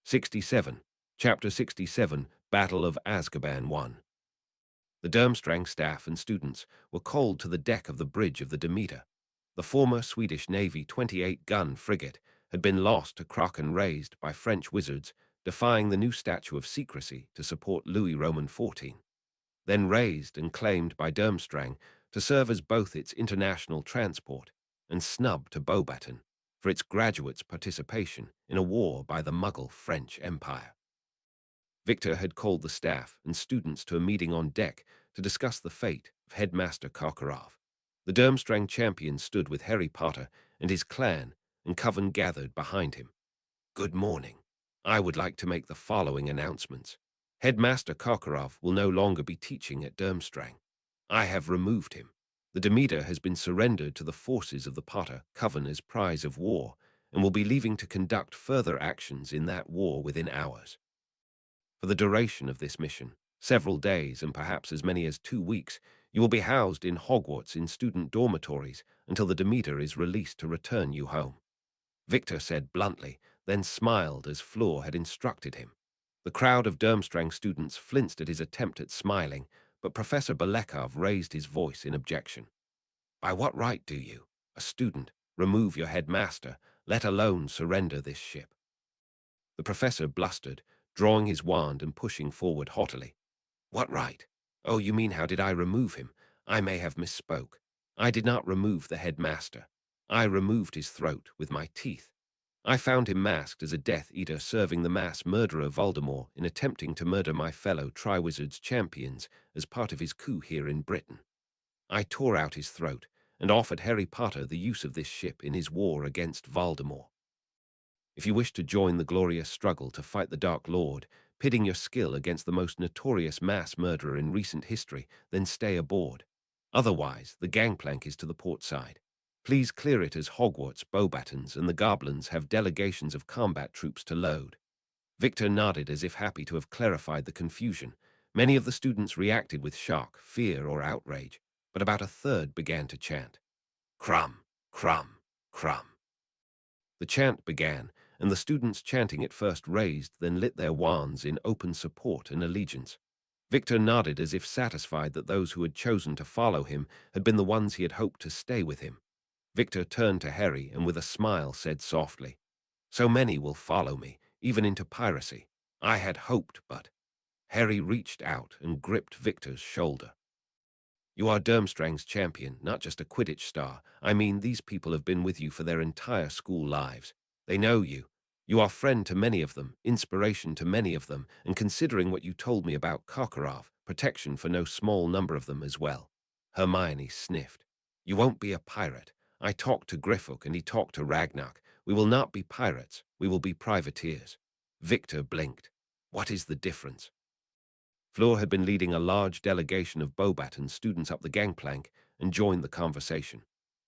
67. Chapter 67, Battle of Azkaban 1. The Durmstrang staff and students were called to the deck of the bridge of the Demeter. The former Swedish Navy 28-gun frigate had been lost to Crock and raised by French wizards, defying the new statute of secrecy to support Louis Roman XIV. Then raised and claimed by Durmstrang to serve as both its international transport and snub to Beauxbaton for its graduates' participation in a war by the Muggle French Empire. Victor had called the staff and students to a meeting on deck to discuss the fate of Headmaster Karkaroff. The Durmstrang champion stood with Harry Potter and his clan, and Coven gathered behind him. "Good morning. I would like to make the following announcements. Headmaster Karkaroff will no longer be teaching at Durmstrang. I have removed him. The Demeter has been surrendered to the forces of the Potter Coven as prize of war, and will be leaving to conduct further actions in that war within hours. For the duration of this mission, several days and perhaps as many as 2 weeks, you will be housed in Hogwarts in student dormitories until the Demeter is released to return you home." Victor said bluntly, then smiled as Fleur had instructed him. The crowd of Durmstrang students flinched at his attempt at smiling, but Professor Belekov raised his voice in objection. "By what right do you, a student, remove your headmaster, let alone surrender this ship?" The professor blustered, drawing his wand and pushing forward haughtily. "What right? Oh, you mean how did I remove him? I may have misspoke. I did not remove the headmaster. I removed his throat with my teeth. I found him masked as a Death Eater serving the mass murderer Voldemort in attempting to murder my fellow Triwizards champions as part of his coup here in Britain. I tore out his throat and offered Harry Potter the use of this ship in his war against Voldemort. If you wish to join the glorious struggle to fight the Dark Lord, pitting your skill against the most notorious mass murderer in recent history, then stay aboard. Otherwise, the gangplank is to the port side. Please clear it as Hogwarts, Beauxbatons, and the Goblins have delegations of combat troops to load." Victor nodded as if happy to have clarified the confusion. Many of the students reacted with shock, fear, or outrage, but about a third began to chant, "Crumb, crumb, crumb." The chant began, and the students chanting it first raised, then lit their wands in open support and allegiance. Victor nodded as if satisfied that those who had chosen to follow him had been the ones he had hoped to stay with him. Victor turned to Harry and with a smile said softly, "So many will follow me, even into piracy. I had hoped, but—" Harry reached out and gripped Victor's shoulder. "You are Durmstrang's champion, not just a Quidditch star. I mean, these people have been with you for their entire school lives. They know you. You are friend to many of them, inspiration to many of them, and considering what you told me about Karkaroff, protection for no small number of them as well." Hermione sniffed. "You won't be a pirate. I talked to Griphook and he talked to Ragnarok. We will not be pirates. We will be privateers." Victor blinked. "What is the difference?" Fleur had been leading a large delegation of Beauxbaton students up the gangplank and joined the conversation.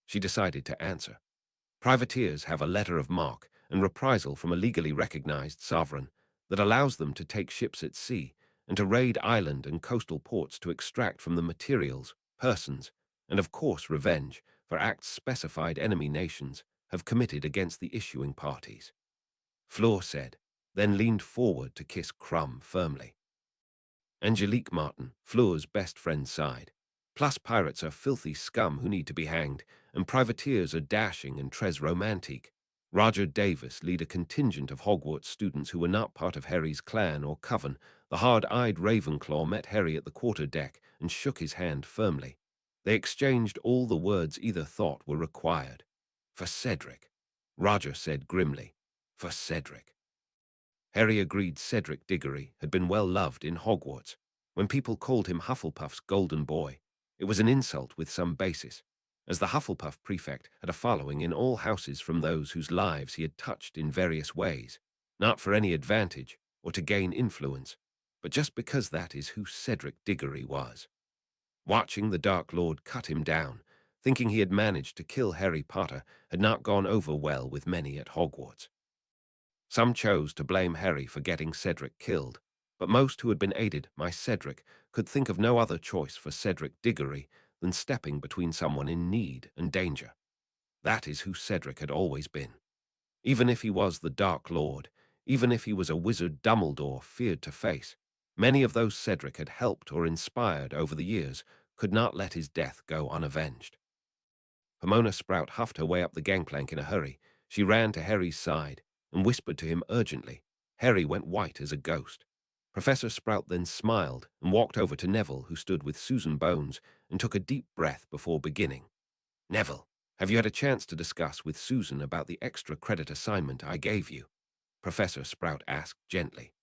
She decided to answer. "Privateers have a letter of marque and reprisal from a legally recognized sovereign that allows them to take ships at sea and to raid island and coastal ports to extract from them materials, persons, and of course revenge for acts specified enemy nations have committed against the issuing parties," Fleur said, then leaned forward to kiss Crumb firmly. Angelique Martin, Fleur's best friend, sighed. "Plus pirates are filthy scum who need to be hanged, and privateers are dashing and très romantique." Roger Davis led a contingent of Hogwarts students who were not part of Harry's clan or coven. The hard-eyed Ravenclaw met Harry at the quarter-deck and shook his hand firmly. They exchanged all the words either thought were required. "For Cedric," Roger said grimly. "For Cedric." Harry agreed Cedric Diggory had been well loved in Hogwarts. When people called him Hufflepuff's golden boy, it was an insult with some basis, as the Hufflepuff prefect had a following in all houses from those whose lives he had touched in various ways, not for any advantage or to gain influence, but just because that is who Cedric Diggory was. Watching the Dark Lord cut him down, thinking he had managed to kill Harry Potter, had not gone over well with many at Hogwarts. Some chose to blame Harry for getting Cedric killed, but most who had been aided by Cedric could think of no other choice for Cedric Diggory than stepping between someone in need and danger. That is who Cedric had always been. Even if he was the Dark Lord, even if he was a wizard Dumbledore feared to face. Many of those Cedric had helped or inspired over the years could not let his death go unavenged. Pomona Sprout huffed her way up the gangplank in a hurry. She ran to Harry's side and whispered to him urgently. Harry went white as a ghost. Professor Sprout then smiled and walked over to Neville, who stood with Susan Bones, and took a deep breath before beginning. Neville, have you had a chance to discuss with Susan about the extra credit assignment I gave you? Professor Sprout asked gently.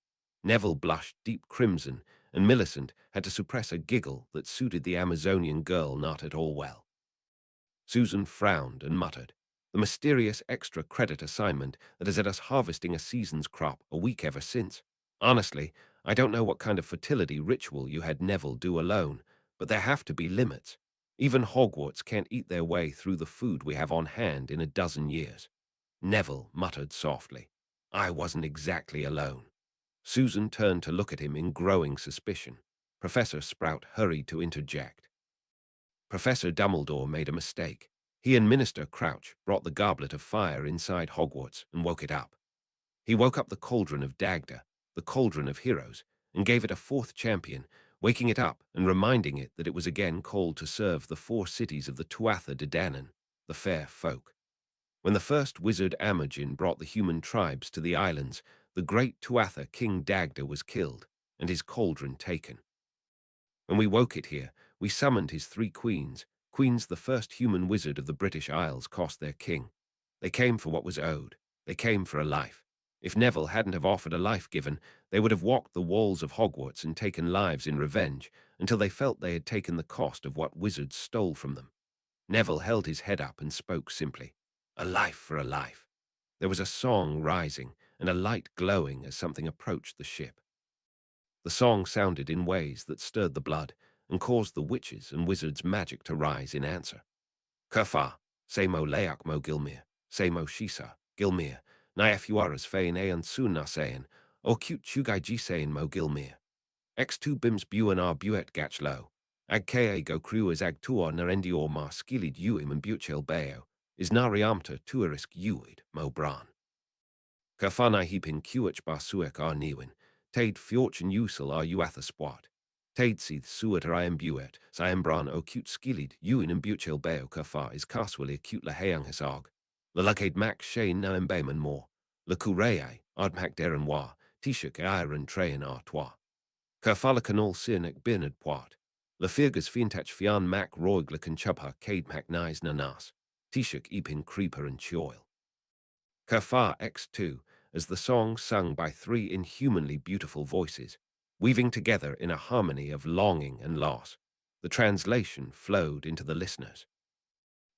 Neville blushed deep crimson, and Millicent had to suppress a giggle that suited the Amazonian girl not at all well. Susan frowned and muttered, "The mysterious extra credit assignment that has had us harvesting a season's crop a week ever since. Honestly, I don't know what kind of fertility ritual you had Neville do alone, but there have to be limits. Even Hogwarts can't eat their way through the food we have on hand in a dozen years." Neville muttered softly, "I wasn't exactly alone." Susan turned to look at him in growing suspicion. Professor Sprout hurried to interject. Professor Dumbledore made a mistake. He and Minister Crouch brought the goblet of fire inside Hogwarts and woke it up. He woke up the cauldron of Dagda, the cauldron of heroes, and gave it a fourth champion, waking it up and reminding it that it was again called to serve the 4 cities of the Tuatha De Danann, the fair folk. When the first wizard Amagin brought the human tribes to the islands, the great Tuatha King Dagda was killed, and his cauldron taken. When we woke it here, we summoned his 3 queens. Queens the first human wizard of the British Isles cost their king. They came for what was owed. They came for a life. If Neville hadn't have offered a life given, they would have walked the walls of Hogwarts and taken lives in revenge until they felt they had taken the cost of what wizards stole from them. Neville held his head up and spoke simply. A life for a life. There was a song rising and a light glowing as something approached the ship. The song sounded in ways that stirred the blood and caused the witches' and wizards' magic to rise in answer. Kerfa, Semo Leak Mo Gilmere, Semo Shisa, Gilmere, Naef Yuaras Fain Aeon Sun Nasayan, O Cute Chugai Gisain Mo Gilmere. X2 Bims Buan Ar Buet Gachlo, Ag Ka Go Cruas Ag Tuor Narendior Mar Skilid Uim and Buchel Bayo, is Nariamta Tuarisk Uid Mo Bran. Kerfanai Heapin Kuach Bar Suek Ar Niwin, Tade Fjorchen Usel Ar Uatha Spot. Tadesith suet ar iam buet, Siambran o cute skilid, Ewan and Buchel Beo Kerfa is Caswell acute la hayang hasog. La lugade Mac Shane na embayman more. La Coureye, Ardmac Darren Wa, Tishuk Iron Trayan Artois. Kerfala Canol Sirnek Bernard Poit. La Firgas Fientach Fian Mac Roig la Conchubha Cade Mac Nais Nanas. Tishuk Epin Creeper and Choil. Kerfa X2, as the song sung by 3 inhumanly beautiful voices, weaving together in a harmony of longing and loss. The translation flowed into the listeners.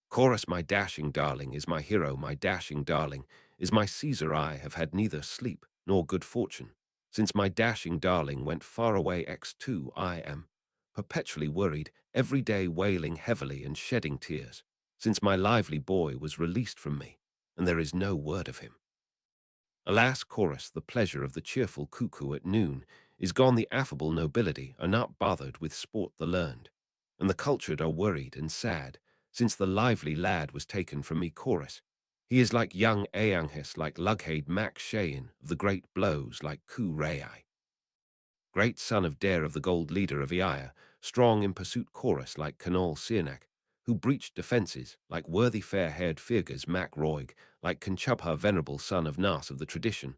Chorus, my dashing darling is my hero, my dashing darling is my Caesar. I have had neither sleep nor good fortune. Since my dashing darling went far away X2, I am perpetually worried, every day wailing heavily and shedding tears, since my lively boy was released from me, and there is no word of him. Alas, chorus, the pleasure of the cheerful cuckoo at noon is gone. The affable nobility are not bothered with sport the learned, and the cultured are worried and sad, since the lively lad was taken from me. Chorus, he is like young Eanghes, like Lughade Mac Shayan of the great blows, like Ku Rai, great son of Dare of the gold leader of Eia, strong in pursuit. Chorus, like Canol Sirnak, who breached defences, like worthy fair-haired Firgas Mac Roig, like Conchubha venerable son of Nas of the tradition,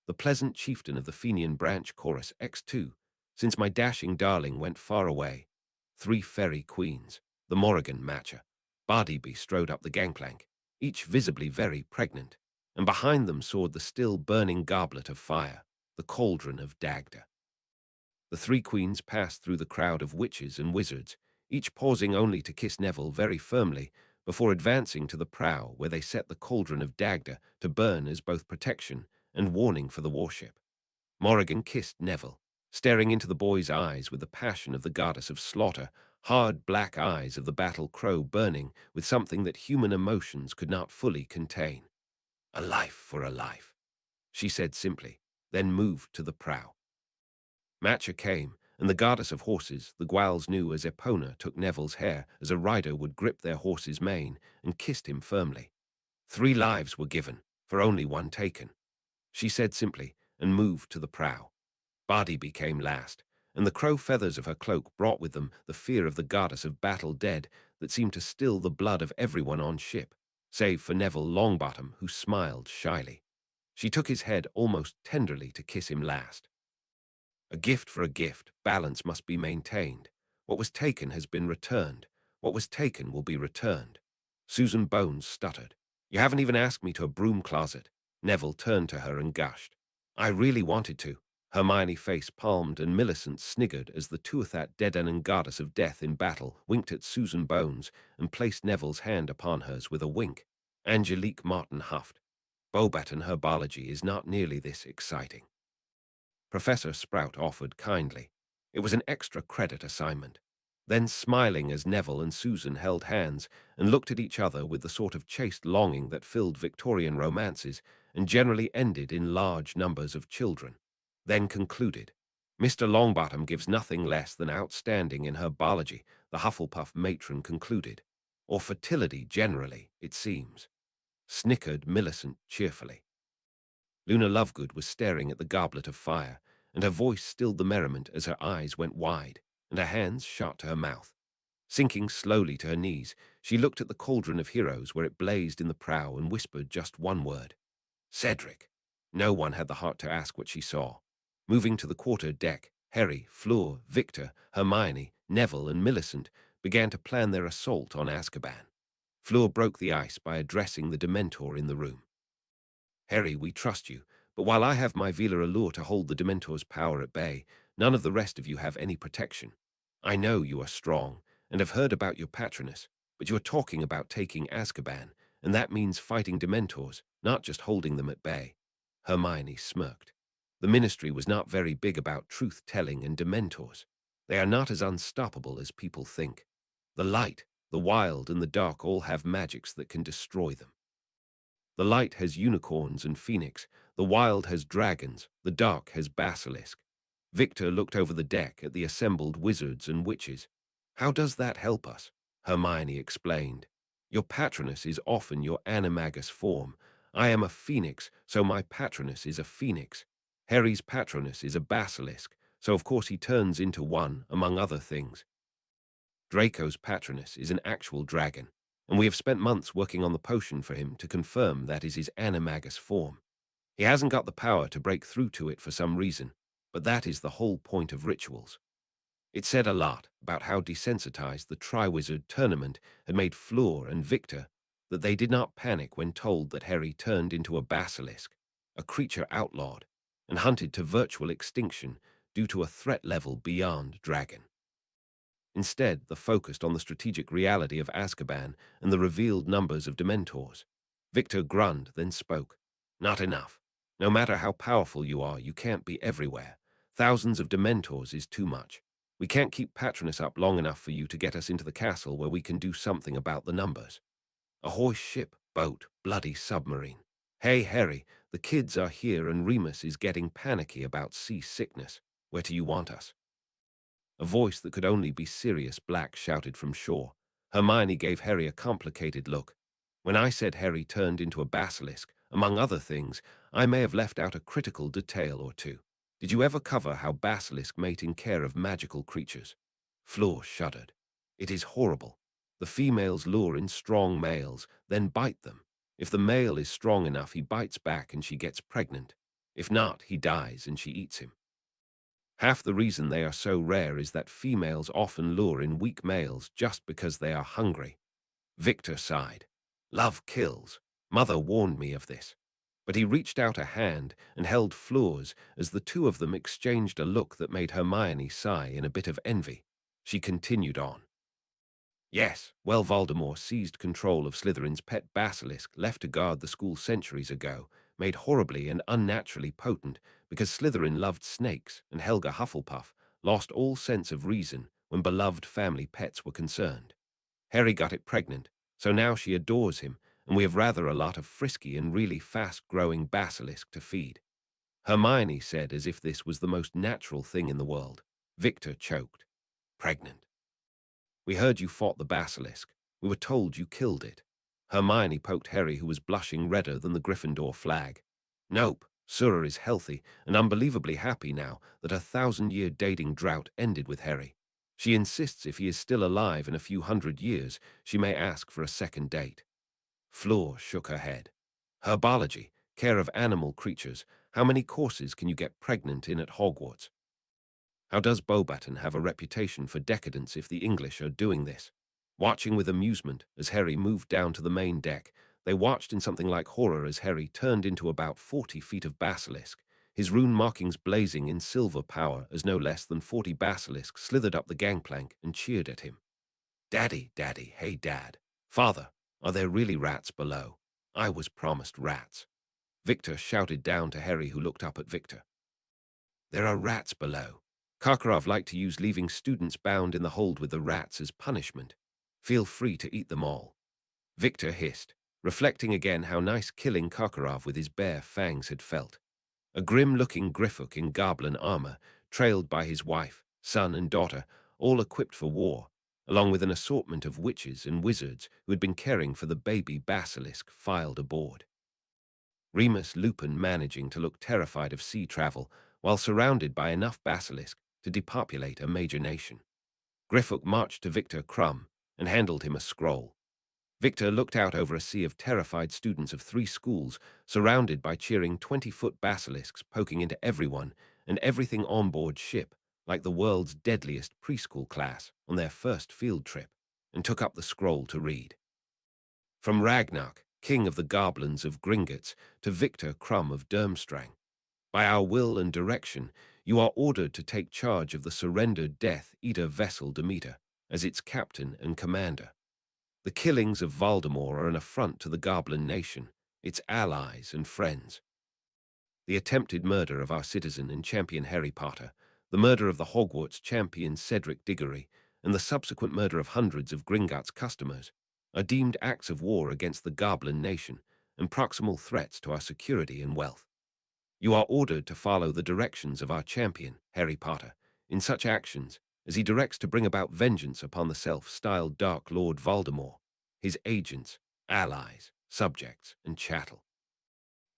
the pleasant chieftain of the Fenian branch. Chorus X2, since my dashing darling went far away. 3 fairy queens, the Morrigan Matcher, Bardiby strode up the gangplank, each visibly very pregnant, and behind them soared the still burning goblet of fire, the cauldron of Dagda. The 3 queens passed through the crowd of witches and wizards, each pausing only to kiss Neville very firmly before advancing to the prow, where they set the cauldron of Dagda to burn as both protection and warning for the warship. Morrigan kissed Neville, staring into the boy's eyes with the passion of the goddess of slaughter, hard black eyes of the battle crow burning with something that human emotions could not fully contain. A life for a life, she said simply, then moved to the prow. Matcher came, and the goddess of horses, the Gwals knew as Epona, took Neville's hair as a rider would grip their horse's mane and kissed him firmly. 3 lives were given, for only 1 taken. she said simply, and moved to the prow. Bardi came last, and the crow feathers of her cloak brought with them the fear of the goddess of battle dead that seemed to still the blood of everyone on ship, save for Neville Longbottom, who smiled shyly. She took his head almost tenderly to kiss him last. A gift for a gift, balance must be maintained. What was taken has been returned. What was taken will be returned. Susan Bones stuttered. You haven't even asked me to a broom closet. Neville turned to her and gushed. I really wanted to. Hermione face palmed and Millicent sniggered as the Tuathat Dedan goddess of death in battle winked at Susan Bones and placed Neville's hand upon hers with a wink. Angelique Martin huffed. Beauxbaton herbology is not nearly this exciting. Professor Sprout offered kindly. It was an extra credit assignment. Then smiling as Neville and Susan held hands and looked at each other with the sort of chaste longing that filled Victorian romances and generally ended in large numbers of children. Then concluded, Mr. Longbottom gives nothing less than outstanding in herbology, the Hufflepuff matron concluded. Or fertility generally, it seems. Snickered Millicent cheerfully. Luna Lovegood was staring at the goblet of fire, and her voice stilled the merriment as her eyes went wide, and her hands shot to her mouth. Sinking slowly to her knees, she looked at the cauldron of heroes where it blazed in the prow and whispered just one word. Cedric. No one had the heart to ask what she saw. Moving to the quarter deck, Harry, Fleur, Victor, Hermione, Neville, and Millicent began to plan their assault on Azkaban. Fleur broke the ice by addressing the Dementor in the room. Harry, we trust you, but while I have my Velar Allure to hold the Dementor's power at bay, none of the rest of you have any protection. I know you are strong, and have heard about your patroness, but you are talking about taking Azkaban, and that means fighting Dementors, not just holding them at bay. Hermione smirked. The Ministry was not very big about truth-telling and Dementors. They are not as unstoppable as people think. The light, the wild, and the dark all have magics that can destroy them. The light has unicorns and phoenix, the wild has dragons, the dark has basilisk. Victor looked over the deck at the assembled wizards and witches. How does that help us? Hermione explained. Your patroness is often your animagus form. I am a phoenix, so my patroness is a phoenix. Harry's patroness is a basilisk, so of course he turns into one, among other things. Draco's patroness is an actual dragon, and we have spent months working on the potion for him to confirm that is his animagus form. He hasn't got the power to break through to it for some reason, but that is the whole point of rituals. It said a lot about how desensitized the Triwizard Tournament had made Fleur and Victor that they did not panic when told that Harry turned into a basilisk, a creature outlawed, and hunted to virtual extinction due to a threat level beyond dragon. Instead, the focused on the strategic reality of Azkaban and the revealed numbers of Dementors. Victor grunned, then spoke. Not enough. No matter how powerful you are, you can't be everywhere. Thousands of Dementors is too much. We can't keep Patronus up long enough for you to get us into the castle where we can do something about the numbers. Ahoy ship, boat, bloody submarine. Hey, Harry, the kids are here and Remus is getting panicky about seasickness. Where do you want us? A voice that could only be Sirius Black shouted from shore. Hermione gave Harry a complicated look. When I said Harry turned into a basilisk, among other things, I may have left out a critical detail or two. Did you ever cover how basilisk mate in care of magical creatures? Fleur shuddered. It is horrible. The females lure in strong males, then bite them. If the male is strong enough, he bites back and she gets pregnant. If not, he dies and she eats him. Half the reason they are so rare is that females often lure in weak males just because they are hungry. Victor sighed. Love kills. Mother warned me of this. But he reached out a hand and held Fleur's as the two of them exchanged a look that made Hermione sigh in a bit of envy. She continued on. Yes, well, Voldemort seized control of Slytherin's pet basilisk left to guard the school centuries ago, made horribly and unnaturally potent because Slytherin loved snakes and Helga Hufflepuff lost all sense of reason when beloved family pets were concerned. Harry got it pregnant, so now she adores him, and we have rather a lot of frisky and really fast-growing basilisk to feed. Hermione said as if this was the most natural thing in the world. Victor choked. Pregnant. We heard you fought the basilisk. We were told you killed it. Hermione poked Harry, who was blushing redder than the Gryffindor flag. Nope, Sura is healthy and unbelievably happy now that her 1,000-year dating drought ended with Harry. She insists if he is still alive in a few hundred years, she may ask for a second date. Fleur shook her head. Herbology, care of animal creatures, how many courses can you get pregnant in at Hogwarts? How does Beauxbaton have a reputation for decadence if the English are doing this? Watching with amusement as Harry moved down to the main deck, they watched in something like horror as Harry turned into about 40 feet of basilisk, his rune markings blazing in silver power as no less than 40 basilisks slithered up the gangplank and cheered at him. Daddy, Daddy, hey Dad. Father, are there really rats below? I was promised rats. Victor shouted down to Harry, who looked up at Victor. There are rats below. Karkaroff liked to use leaving students bound in the hold with the rats as punishment. Feel free to eat them all. Victor hissed, reflecting again how nice killing Karkaroff with his bare fangs had felt. A grim-looking Griphook in goblin armor, trailed by his wife, son and daughter, all equipped for war, along with an assortment of witches and wizards who had been caring for the baby basilisk, filed aboard. Remus Lupin managing to look terrified of sea travel while surrounded by enough basilisk to depopulate a major nation. Griphook marched to Victor Crumb and handed him a scroll. Victor looked out over a sea of terrified students of 3 schools, surrounded by cheering 20-foot basilisks poking into everyone and everything on board ship, like the world's deadliest preschool class on their first field trip, and took up the scroll to read. From Ragnarok, king of the goblins of Gringotts, to Victor Crumb of Durmstrang. By our will and direction, you are ordered to take charge of the surrendered Death Eater vessel Demeter as its captain and commander. The killings of Voldemort are an affront to the Goblin nation, its allies and friends. The attempted murder of our citizen and champion Harry Potter, the murder of the Hogwarts champion Cedric Diggory, and the subsequent murder of hundreds of Gringotts customers are deemed acts of war against the Goblin nation and proximal threats to our security and wealth. You are ordered to follow the directions of our champion, Harry Potter, in such actions as he directs to bring about vengeance upon the self-styled Dark Lord Voldemort, his agents, allies, subjects, and chattel.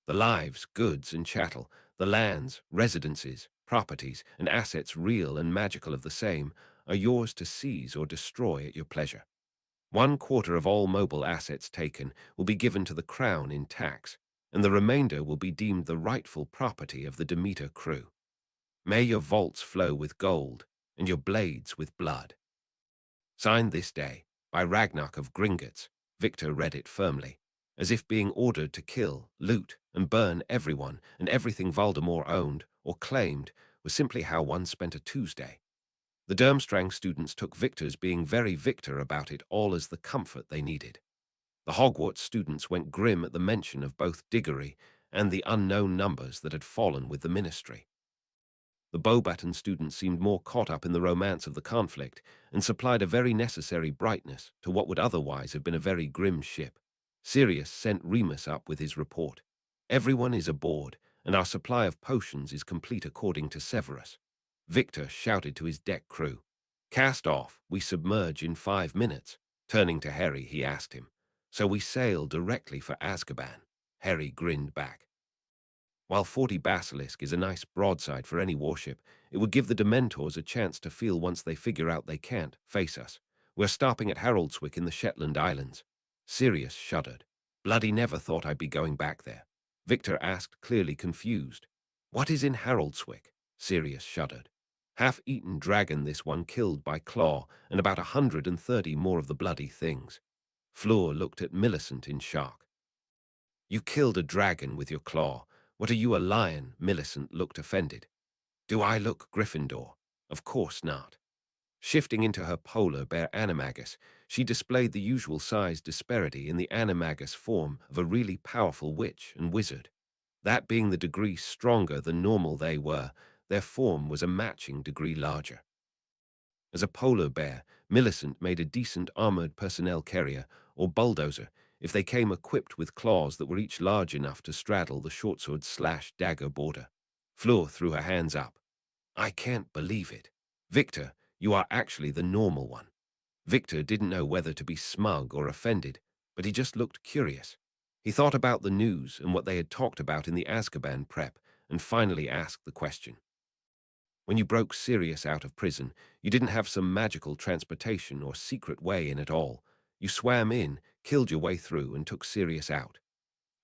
The lives, goods, and chattel, the lands, residences, properties, and assets real and magical of the same, are yours to seize or destroy at your pleasure. 1/4 of all mobile assets taken will be given to the Crown in tax, and the remainder will be deemed the rightful property of the Demeter crew. May your vaults flow with gold, and your blades with blood. Signed this day, by Ragnarok of Gringotts. Victor read it firmly, as if being ordered to kill, loot, and burn everyone and everything Voldemort owned or claimed was simply how one spent a Tuesday. The Durmstrang students took Victor's being very Victor about it all as the comfort they needed. The Hogwarts students went grim at the mention of both Diggory and the unknown numbers that had fallen with the Ministry. The Beauxbaton students seemed more caught up in the romance of the conflict and supplied a very necessary brightness to what would otherwise have been a very grim ship. Sirius sent Remus up with his report. Everyone is aboard, and our supply of potions is complete according to Severus. Victor shouted to his deck crew. Cast off, we submerge in 5 minutes. Turning to Harry, he asked him. So we sail directly for Azkaban. Harry grinned back. While 40 Basilisk is a nice broadside for any warship, it would give the Dementors a chance to feel once they figure out they can't face us. We're stopping at Haroldswick in the Shetland Islands. Sirius shuddered. Bloody never thought I'd be going back there. Victor asked, clearly confused. What is in Haroldswick? Sirius shuddered. Half-eaten dragon, this one killed by claw, and about 130 more of the bloody things. Fleur looked at Millicent in shock. You killed a dragon with your claw. What are you, a lion? Millicent looked offended. Do I look Gryffindor? Of course not. Shifting into her polar bear animagus, she displayed the usual size disparity in the animagus form of a really powerful witch and wizard. That being the degree stronger than normal they were, their form was a matching degree larger. As a polar bear, Millicent made a decent armored personnel carrier, or bulldozer, if they came equipped with claws that were each large enough to straddle the shortsword/dagger border. Fleur threw her hands up. I can't believe it. Victor, you are actually the normal one. Victor didn't know whether to be smug or offended, but he just looked curious. He thought about the news and what they had talked about in the Azkaban prep, and finally asked the question. When you broke Sirius out of prison, you didn't have some magical transportation or secret way in at all. You swam in, killed your way through, and took Sirius out.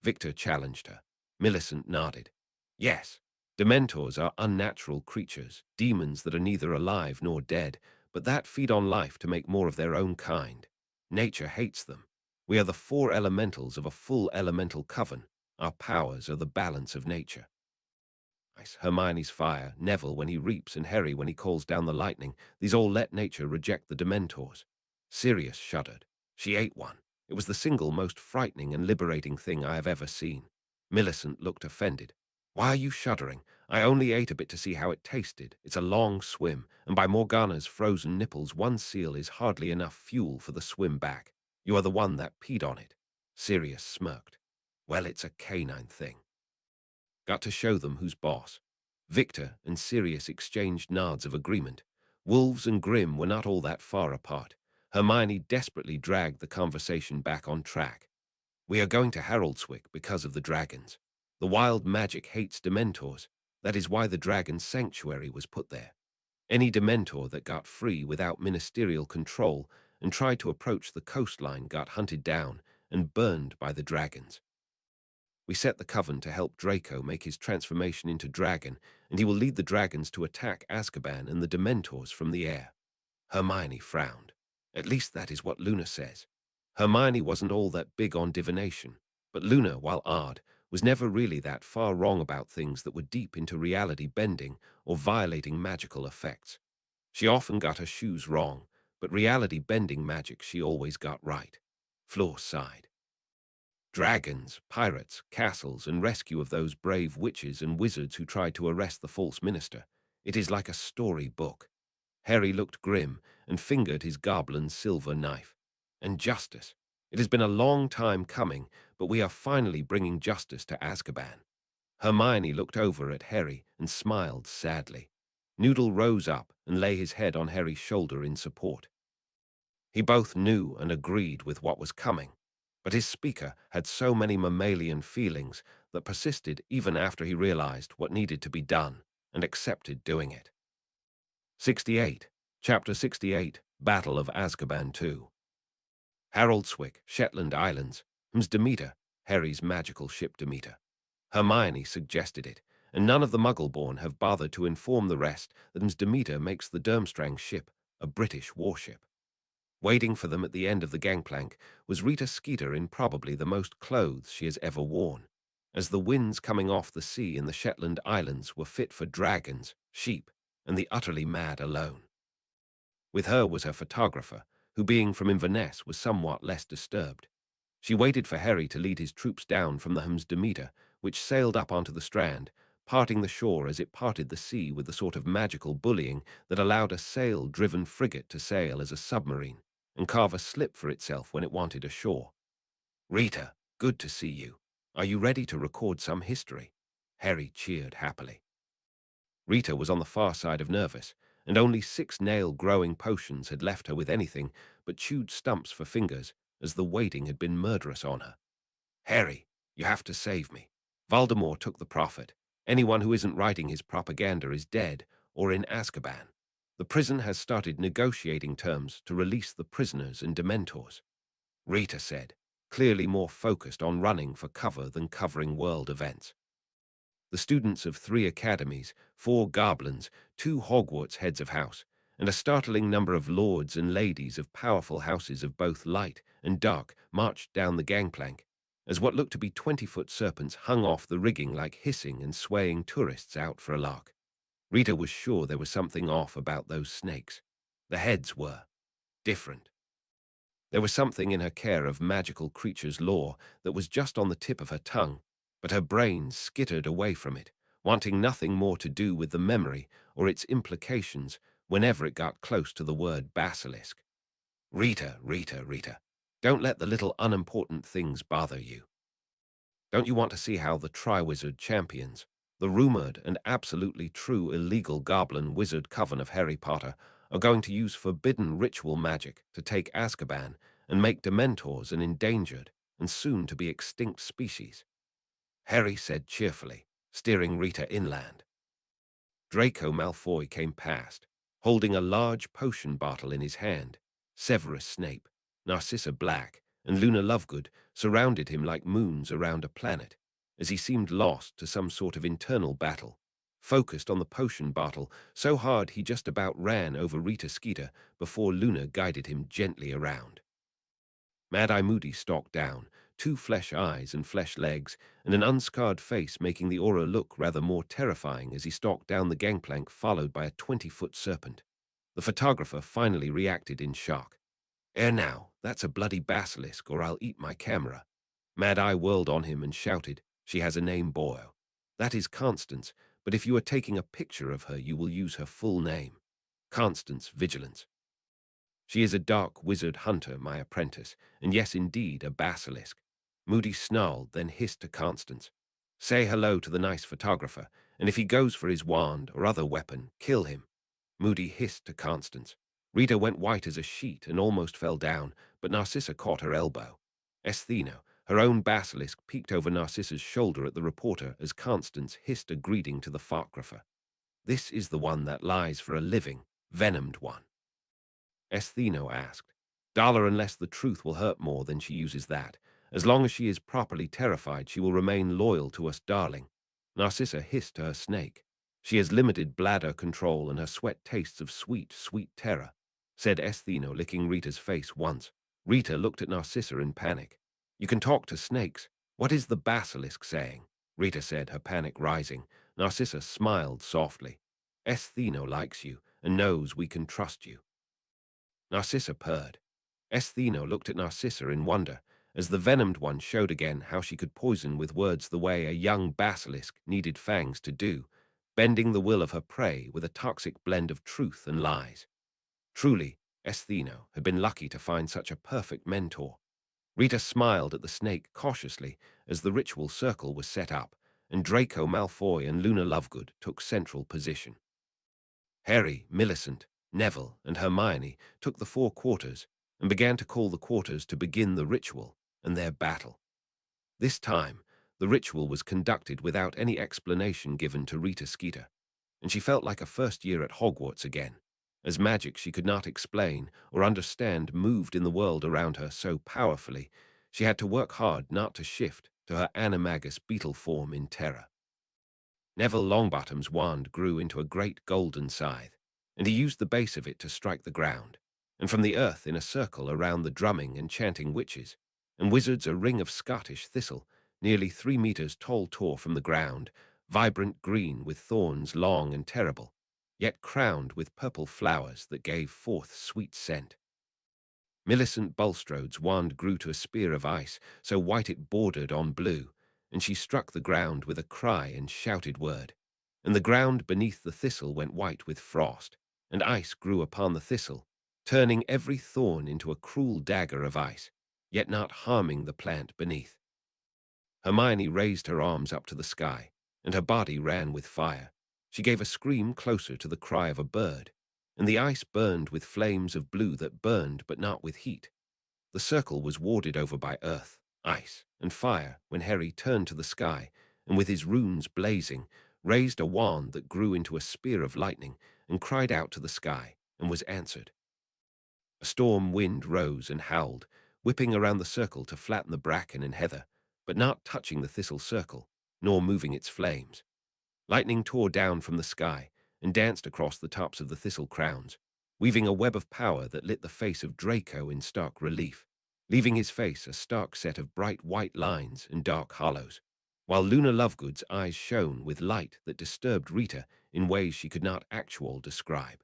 Victor challenged her. Millicent nodded. Yes, Dementors are unnatural creatures, demons that are neither alive nor dead, but that feed on life to make more of their own kind. Nature hates them. We are the four elementals of a full elemental coven. Our powers are the balance of nature. Hermione's fire, Neville when he reaps, and Harry when he calls down the lightning, these all let nature reject the Dementors. Sirius shuddered. She ate one. It was the single most frightening and liberating thing I have ever seen. Millicent looked offended. Why are you shuddering? I only ate a bit to see how it tasted. It's a long swim, and by Morgana's frozen nipples, one seal is hardly enough fuel for the swim back. You are the one that peed on it. Sirius smirked. Well, it's a canine thing. Got to show them who's boss. Victor and Sirius exchanged nods of agreement. Wolves and Grimm were not all that far apart. Hermione desperately dragged the conversation back on track. We are going to Haroldswick because of the dragons. The wild magic hates Dementors. That is why the Dragon Sanctuary was put there. Any Dementor that got free without ministerial control and tried to approach the coastline got hunted down and burned by the dragons. We set the coven to help Draco make his transformation into dragon, and he will lead the dragons to attack Azkaban and the Dementors from the air. Hermione frowned. At least that is what Luna says. Hermione wasn't all that big on divination, but Luna, while odd, was never really that far wrong about things that were deep into reality bending or violating magical effects. She often got her shoes wrong, but reality bending magic she always got right. Fleur sighed. Dragons, pirates, castles, and rescue of those brave witches and wizards who tried to arrest the false minister. It is like a story book. Harry looked grim and fingered his goblin silver knife. And justice. It has been a long time coming, but we are finally bringing justice to Azkaban. Hermione looked over at Harry and smiled sadly. Noodle rose up and lay his head on Harry's shoulder in support. He both knew and agreed with what was coming, but his speaker had so many mammalian feelings that persisted even after he realized what needed to be done and accepted doing it. 68. Chapter 68, Battle of Azkaban 2. Haroldswick, Shetland Islands, Demeter, Harry's magical ship Demeter. Hermione suggested it, and none of the Muggle-born have bothered to inform the rest that Demeter makes the Durmstrang ship a British warship. Waiting for them at the end of the gangplank was Rita Skeeter in probably the most clothes she has ever worn, as the winds coming off the sea in the Shetland Islands were fit for dragons, sheep, and the utterly mad alone. With her was her photographer, who being from Inverness was somewhat less disturbed. She waited for Harry to lead his troops down from the Demeter, which sailed up onto the strand, parting the shore as it parted the sea with the sort of magical bullying that allowed a sail-driven frigate to sail as a submarine and carve a slip for itself when it wanted ashore. Rita, good to see you. Are you ready to record some history? Harry cheered happily. Rita was on the far side of nervous, and only 6 nail-growing potions had left her with anything but chewed stumps for fingers, as the waiting had been murderous on her. Harry, you have to save me. Voldemort took the prophet. Anyone who isn't writing his propaganda is dead or in Azkaban. The prison has started negotiating terms to release the prisoners and Dementors, Rita said, clearly more focused on running for cover than covering world events. The students of 3 academies, 4 goblins, 2 Hogwarts heads of house, and a startling number of lords and ladies of powerful houses of both light and dark marched down the gangplank, as what looked to be 20-foot serpents hung off the rigging like hissing and swaying tourists out for a lark. Rita was sure there was something off about those snakes. The heads were different. There was something in her care of magical creatures' lore that was just on the tip of her tongue, but her brain skittered away from it, wanting nothing more to do with the memory or its implications whenever it got close to the word basilisk. Rita, Rita, Rita, don't let the little unimportant things bother you. Don't you want to see how the Triwizard champions, the rumored and absolutely true illegal goblin wizard coven of Harry Potter, are going to use forbidden ritual magic to take Azkaban and make Dementors an endangered, and soon to be extinct species. Harry said cheerfully, steering Rita inland. Draco Malfoy came past, holding a large potion bottle in his hand. Severus Snape, Narcissa Black, and Luna Lovegood surrounded him like moons around a planet, as he seemed lost to some sort of internal battle, focused on the potion bottle so hard he just about ran over Rita Skeeter before Luna guided him gently around. Mad-Eye Moody stalked down, two flesh eyes and flesh legs, and an unscarred face making the aura look rather more terrifying as he stalked down the gangplank followed by a 20-foot serpent. The photographer finally reacted in shock. Now, that's a bloody basilisk or I'll eat my camera." Mad-Eye whirled on him and shouted, "She has a name, boyo. That is Constance, but if you are taking a picture of her you will use her full name. Constance Vigilance. She is a dark wizard hunter, my apprentice, and yes, indeed, a basilisk." Moody snarled, then hissed to Constance, "Say hello to the nice photographer, and if he goes for his wand or other weapon, kill him." Moody hissed to Constance. Rita went white as a sheet and almost fell down, but Narcissa caught her elbow. Estheno, her own basilisk, peeked over Narcissa's shoulder at the reporter as Constance hissed a greeting to the photographer. "This is the one that lies for a living, venomed one?" Estheno asked. "Dollar unless the truth will hurt more than she uses that. As long as she is properly terrified, she will remain loyal to us, darling." Narcissa hissed to her snake. "She has limited bladder control and her sweat tastes of sweet, sweet terror," said Estheno, licking Rita's face once. Rita looked at Narcissa in panic. "You can talk to snakes. What is the basilisk saying?" Rita said, her panic rising. Narcissa smiled softly. "Estheno likes you and knows we can trust you." Narcissa purred. Estheno looked at Narcissa in wonder, as the venomed one showed again how she could poison with words the way a young basilisk needed fangs to do, bending the will of her prey with a toxic blend of truth and lies. Truly, Estheno had been lucky to find such a perfect mentor. Rita smiled at the snake cautiously as the ritual circle was set up, and Draco Malfoy and Luna Lovegood took central position. Harry, Millicent, Neville, and Hermione took the four quarters and began to call the quarters to begin the ritual and their battle. This time, the ritual was conducted without any explanation given to Rita Skeeter, and she felt like a first year at Hogwarts again, as magic she could not explain or understand moved in the world around her so powerfully, she had to work hard not to shift to her animagus beetle form in terror. Neville Longbottom's wand grew into a great golden scythe, and he used the base of it to strike the ground, and from the earth in a circle around the drumming and chanting witches, and wizards a ring of Scottish thistle, nearly 3 meters tall, tore from the ground, vibrant green with thorns long and terrible, yet crowned with purple flowers that gave forth sweet scent. Millicent Bulstrode's wand grew to a spear of ice, so white it bordered on blue, and she struck the ground with a cry and shouted word. And the ground beneath the thistle went white with frost, and ice grew upon the thistle, turning every thorn into a cruel dagger of ice, yet not harming the plant beneath. Hermione raised her arms up to the sky, and her body ran with fire. She gave a scream closer to the cry of a bird, and the ice burned with flames of blue that burned but not with heat. The circle was warded over by earth, ice, and fire when Harry turned to the sky and with his runes blazing, raised a wand that grew into a spear of lightning and cried out to the sky and was answered. A storm wind rose and howled, whipping around the circle to flatten the bracken and heather, but not touching the thistle circle, nor moving its flames. Lightning tore down from the sky and danced across the tops of the thistle crowns, weaving a web of power that lit the face of Draco in stark relief, leaving his face a stark set of bright white lines and dark hollows, while Luna Lovegood's eyes shone with light that disturbed Rita in ways she could not actually describe.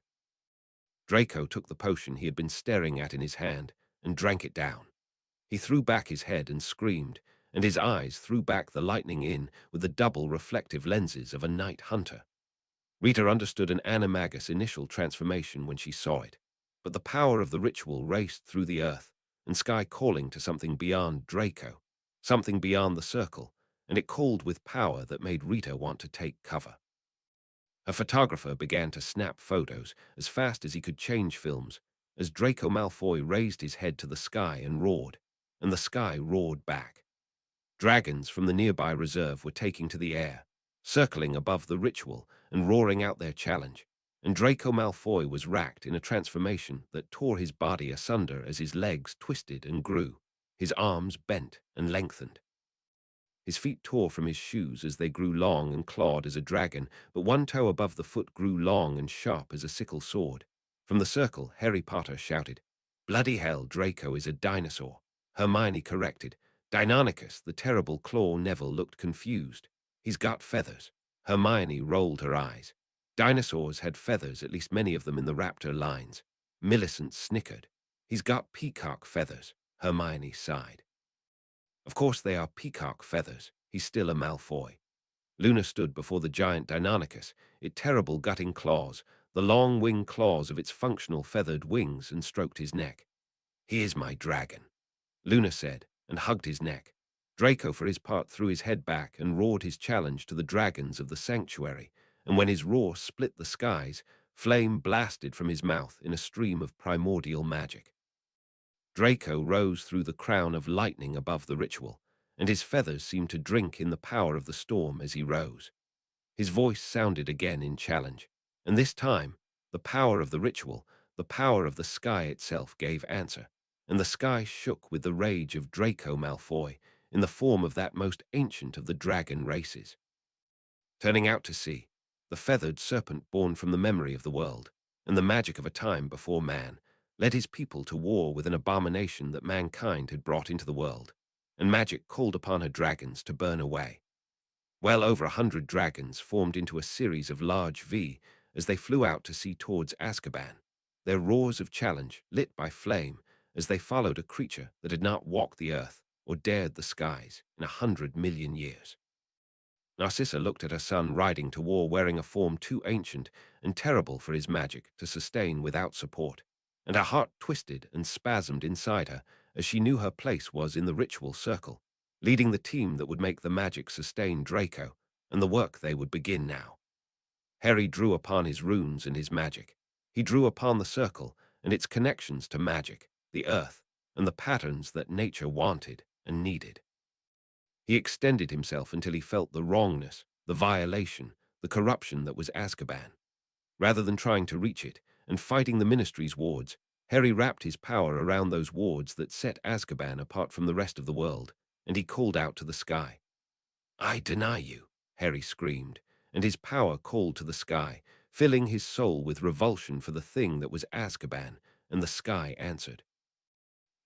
Draco took the potion he had been staring at in his hand and drank it down. He threw back his head and screamed, and his eyes threw back the lightning in with the double reflective lenses of a night hunter. Rita understood an animagus initial transformation when she saw it, but the power of the ritual raced through the earth and sky calling to something beyond Draco, something beyond the circle, and it called with power that made Rita want to take cover. A photographer began to snap photos as fast as he could change films, as Draco Malfoy raised his head to the sky and roared, and the sky roared back. Dragons from the nearby reserve were taking to the air, circling above the ritual and roaring out their challenge, and Draco Malfoy was racked in a transformation that tore his body asunder as his legs twisted and grew, his arms bent and lengthened. His feet tore from his shoes as they grew long and clawed as a dragon, but one toe above the foot grew long and sharp as a sickle sword. From the circle, Harry Potter shouted, "Bloody hell, Draco is a dinosaur." Hermione corrected, "Deinonychus, the terrible claw." Neville looked confused. "He's got feathers." Hermione rolled her eyes. Dinosaurs had feathers, at least many of them in the raptor lines. Millicent snickered. "He's got peacock feathers." Hermione sighed. "Of course they are peacock feathers. He's still a Malfoy." Luna stood before the giant Deinonychus, its terrible gutting claws, the long wing claws of its functional feathered wings, and stroked his neck. "He is my dragon," Luna said, and hugged his neck. Draco, for his part, threw his head back and roared his challenge to the dragons of the sanctuary, and when his roar split the skies, flame blasted from his mouth in a stream of primordial magic. Draco rose through the crown of lightning above the ritual, and his feathers seemed to drink in the power of the storm as he rose. His voice sounded again in challenge, and this time, the power of the ritual, the power of the sky itself gave answer, and the sky shook with the rage of Draco Malfoy in the form of that most ancient of the dragon races. Turning out to sea, the feathered serpent born from the memory of the world, and the magic of a time before man, led his people to war with an abomination that mankind had brought into the world, and magic called upon her dragons to burn away. Well over 100 dragons formed into a series of large V as they flew out to sea towards Azkaban, their roars of challenge lit by flame as they followed a creature that had not walked the earth or dared the skies in 100 million years. Narcissa looked at her son riding to war wearing a form too ancient and terrible for his magic to sustain without support, and her heart twisted and spasmed inside her as she knew her place was in the ritual circle, leading the team that would make the magic sustain Draco, and the work they would begin now. Harry drew upon his runes and his magic. He drew upon the circle and its connections to magic, the earth, and the patterns that nature wanted and needed. He extended himself until he felt the wrongness, the violation, the corruption that was Azkaban. Rather than trying to reach it and fighting the Ministry's wards, Harry wrapped his power around those wards that set Azkaban apart from the rest of the world, and he called out to the sky. "I deny you," Harry screamed, and his power called to the sky, filling his soul with revulsion for the thing that was Azkaban, and the sky answered.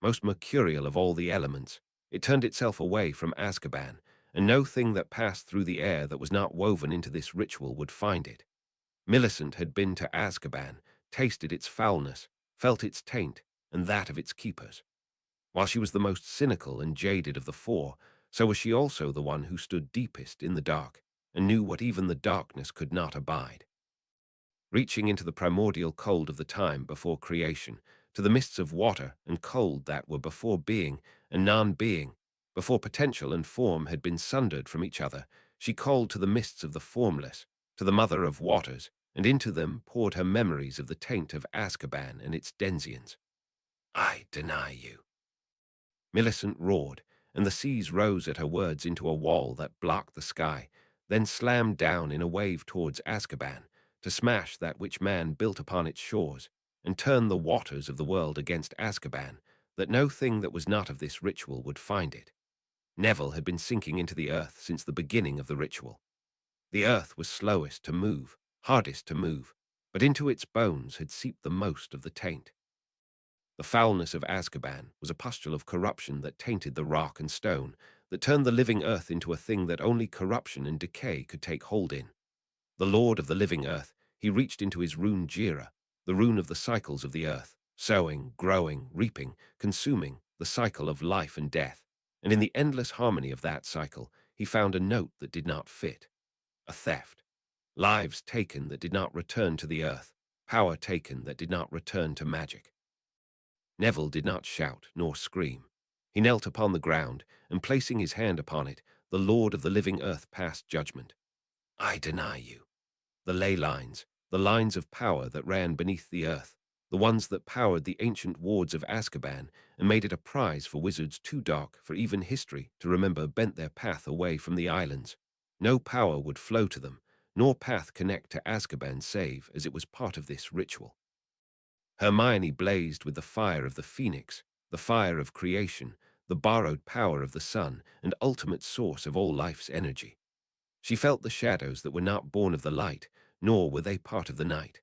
Most mercurial of all the elements, it turned itself away from Azkaban, and no thing that passed through the air that was not woven into this ritual would find it. Millicent had been to Azkaban, tasted its foulness, felt its taint, and that of its keepers. While she was the most cynical and jaded of the four, so was she also the one who stood deepest in the dark, and knew what even the darkness could not abide. Reaching into the primordial cold of the time before creation, to the mists of water and cold that were before being and non-being, before potential and form had been sundered from each other, she called to the mists of the formless, to the mother of waters, and into them poured her memories of the taint of Azkaban and its denizens. "I deny you." Millicent roared, and the seas rose at her words into a wall that blocked the sky, then slammed down in a wave towards Azkaban, to smash that which man built upon its shores, and turn the waters of the world against Azkaban, that no thing that was not of this ritual would find it. Neville had been sinking into the earth since the beginning of the ritual. The earth was slowest to move, hardest to move, but into its bones had seeped the most of the taint. The foulness of Azkaban was a pustule of corruption that tainted the rock and stone, that turned the living earth into a thing that only corruption and decay could take hold in. The lord of the living earth, he reached into his rune Jira, the rune of the cycles of the earth, sowing, growing, reaping, consuming, the cycle of life and death, and in the endless harmony of that cycle, he found a note that did not fit. A theft. Lives taken that did not return to the earth, power taken that did not return to magic. Neville did not shout nor scream. He knelt upon the ground, and placing his hand upon it, the Lord of the living earth passed judgment. "I deny you." The ley lines, the lines of power that ran beneath the earth, the ones that powered the ancient wards of Azkaban and made it a prize for wizards too dark for even history to remember, bent their path away from the islands. No power would flow to them, nor path connect to Azkaban save as it was part of this ritual. Hermione blazed with the fire of the phoenix, the fire of creation, the borrowed power of the sun, and ultimate source of all life's energy. She felt the shadows that were not born of the light, nor were they part of the night.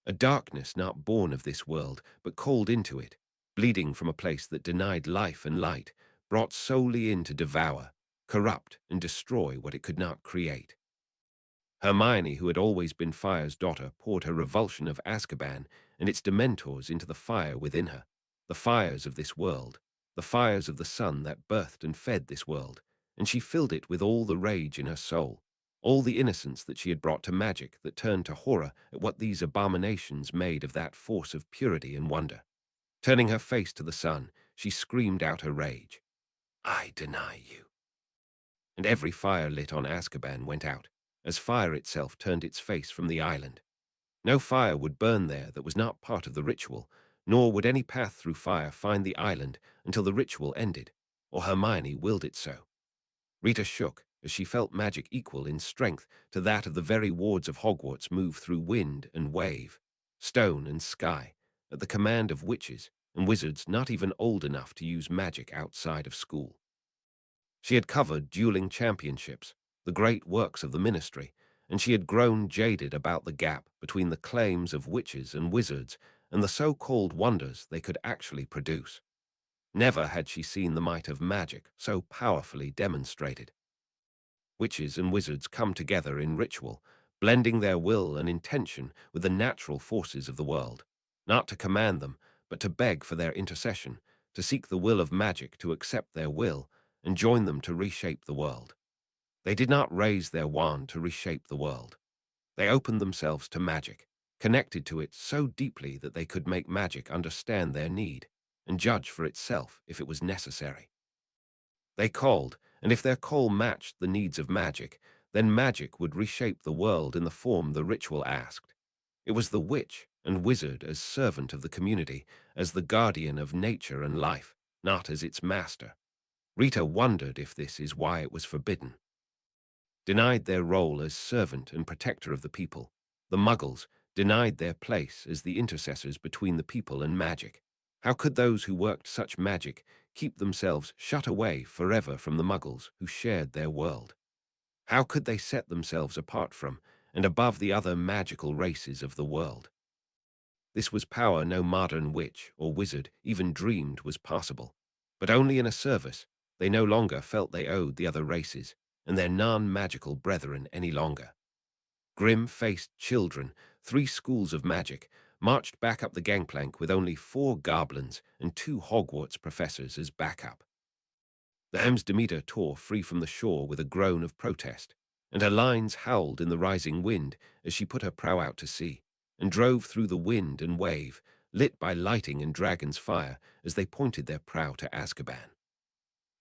A darkness not born of this world, but called into it, bleeding from a place that denied life and light, brought solely in to devour, corrupt, and destroy what it could not create. Hermione, who had always been Fire's daughter, poured her revulsion of Azkaban and its dementors into the fire within her, the fires of this world, the fires of the sun that birthed and fed this world, and she filled it with all the rage in her soul, all the innocence that she had brought to magic that turned to horror at what these abominations made of that force of purity and wonder. Turning her face to the sun, she screamed out her rage. "I deny you." And every fire lit on Azkaban went out, as fire itself turned its face from the island. No fire would burn there that was not part of the ritual, nor would any path through fire find the island until the ritual ended, or Hermione willed it so. Rita shook as she felt magic equal in strength to that of the very wards of Hogwarts move through wind and wave, stone and sky, at the command of witches and wizards not even old enough to use magic outside of school. She had covered dueling championships, the great works of the ministry, and she had grown jaded about the gap between the claims of witches and wizards and the so-called wonders they could actually produce. Never had she seen the might of magic so powerfully demonstrated. Witches and wizards come together in ritual, blending their will and intention with the natural forces of the world, not to command them, but to beg for their intercession, to seek the will of magic to accept their will and join them to reshape the world. They did not raise their wand to reshape the world. They opened themselves to magic, connected to it so deeply that they could make magic understand their need and judge for itself if it was necessary. They called, and if their call matched the needs of magic, then magic would reshape the world in the form the ritual asked. It was the witch and wizard as servant of the community, as the guardian of nature and life, not as its master. Rita wondered if this is why it was forbidden. Denied their role as servant and protector of the people, the Muggles denied their place as the intercessors between the people and magic. How could those who worked such magic keep themselves shut away forever from the Muggles who shared their world? How could they set themselves apart from and above the other magical races of the world? This was power no modern witch or wizard even dreamed was possible, but only in a service. They no longer felt they owed the other races and their non-magical brethren any longer. Grim-faced children, 3 schools of magic, marched back up the gangplank with only 4 goblins and 2 Hogwarts professors as backup. The Hems Demeter tore free from the shore with a groan of protest, and her lines howled in the rising wind as she put her prow out to sea, and drove through the wind and wave, lit by lighting and dragon's fire as they pointed their prow to Azkaban.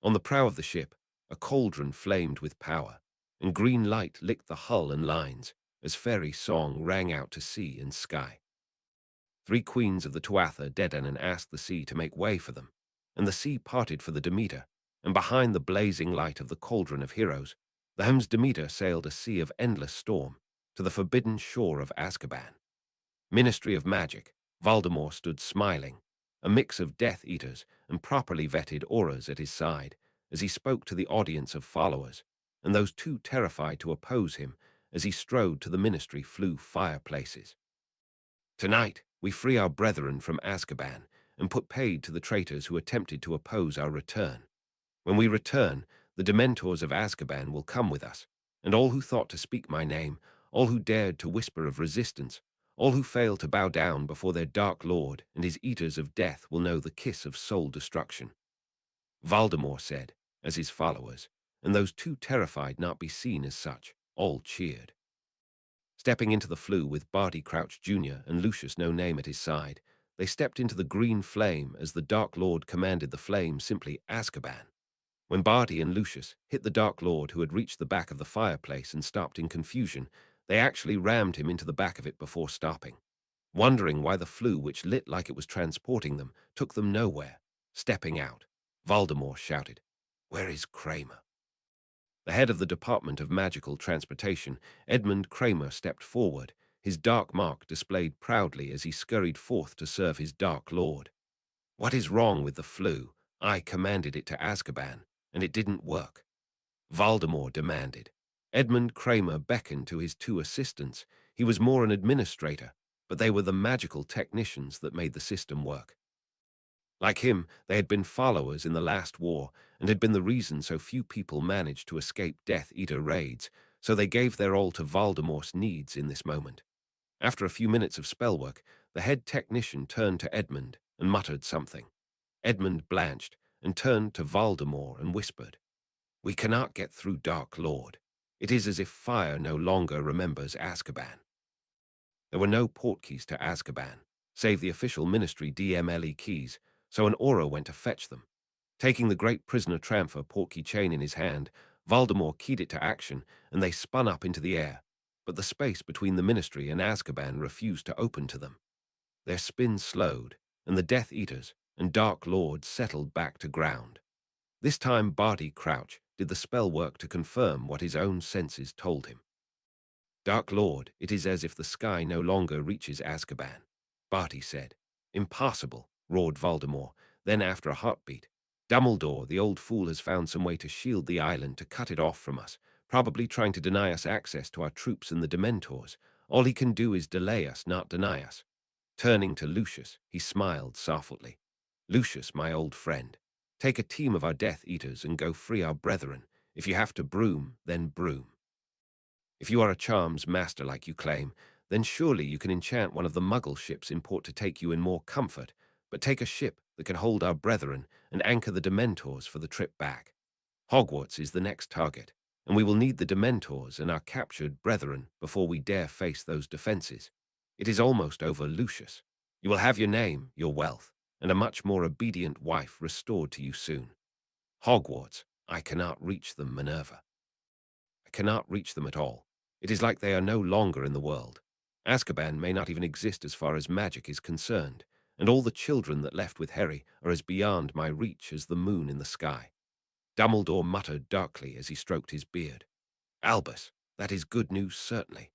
On the prow of the ship, a cauldron flamed with power, and green light licked the hull and lines as fairy song rang out to sea and sky. 3 queens of the Tuatha Dé Danann asked the sea to make way for them, and the sea parted for the Demeter, and behind the blazing light of the cauldron of heroes, the Hems Demeter sailed a sea of endless storm to the forbidden shore of Azkaban. Ministry of Magic, Voldemort stood smiling, a mix of Death Eaters and properly vetted auras at his side, as he spoke to the audience of followers, and those too terrified to oppose him as he strode to the ministry flew fireplaces. Tonight, we free our brethren from Azkaban and put paid to the traitors who attempted to oppose our return. When we return, the Dementors of Azkaban will come with us, and all who thought to speak my name, all who dared to whisper of resistance, all who failed to bow down before their dark lord and his eaters of death will know the kiss of soul destruction. Voldemort said, as his followers, and those too terrified not be seen as such, all cheered. Stepping into the flue with Barty Crouch Jr. and Lucius No Name at his side, they stepped into the green flame as the Dark Lord commanded the flame simply Azkaban. When Barty and Lucius hit the Dark Lord who had reached the back of the fireplace and stopped in confusion, they actually rammed him into the back of it before stopping. wondering why the flue, which lit like it was transporting them, took them nowhere. Stepping out, Voldemort shouted, "Where is Kramer?" The head of the Department of Magical Transportation, Edmund Kramer, stepped forward, his dark mark displayed proudly as he scurried forth to serve his Dark Lord. "What is wrong with the flue? I commanded it to Azkaban, and it didn't work," Voldemort demanded. Edmund Kramer beckoned to his two assistants. He was more an administrator, but they were the magical technicians that made the system work. Like him, they had been followers in the last war and had been the reason so few people managed to escape Death Eater raids, so they gave their all to Voldemort's needs in this moment. After a few minutes of spellwork, the head technician turned to Edmund and muttered something. Edmund blanched and turned to Voldemort and whispered, "We cannot get through, Dark Lord. It is as if fire no longer remembers Azkaban." There were no portkeys to Azkaban, save the official ministry DMLE keys, so an aura went to fetch them. Taking the great prisoner transfer portkey chain in his hand, Voldemort keyed it to action, and they spun up into the air, but the space between the ministry and Azkaban refused to open to them. Their spin slowed, and the Death Eaters and Dark Lords settled back to ground. This time Barty Crouch did the spell work to confirm what his own senses told him. "Dark Lord, it is as if the sky no longer reaches Azkaban," Barty said. "Impossible," roared Voldemort. Then, after a heartbeat, "Dumbledore, the old fool, has found some way to shield the island, to cut it off from us, probably trying to deny us access to our troops and the Dementors. All he can do is delay us, not deny us." Turning to Lucius, he smiled softly. "Lucius, my old friend, take a team of our Death Eaters and go free our brethren. If you have to broom, then broom. If you are a charms master like you claim, then surely you can enchant one of the Muggle ships in port to take you in more comfort, but take a ship that can hold our brethren and anchor the Dementors for the trip back. Hogwarts is the next target, and we will need the Dementors and our captured brethren before we dare face those defenses. It is almost over, Lucius. You will have your name, your wealth, and a much more obedient wife restored to you soon. Hogwarts, I cannot reach them, Minerva. I cannot reach them at all. It is like they are no longer in the world. Azkaban may not even exist as far as magic is concerned, and all the children that left with Harry are as beyond my reach as the moon in the sky." Dumbledore muttered darkly as he stroked his beard. "Albus, that is good news, certainly."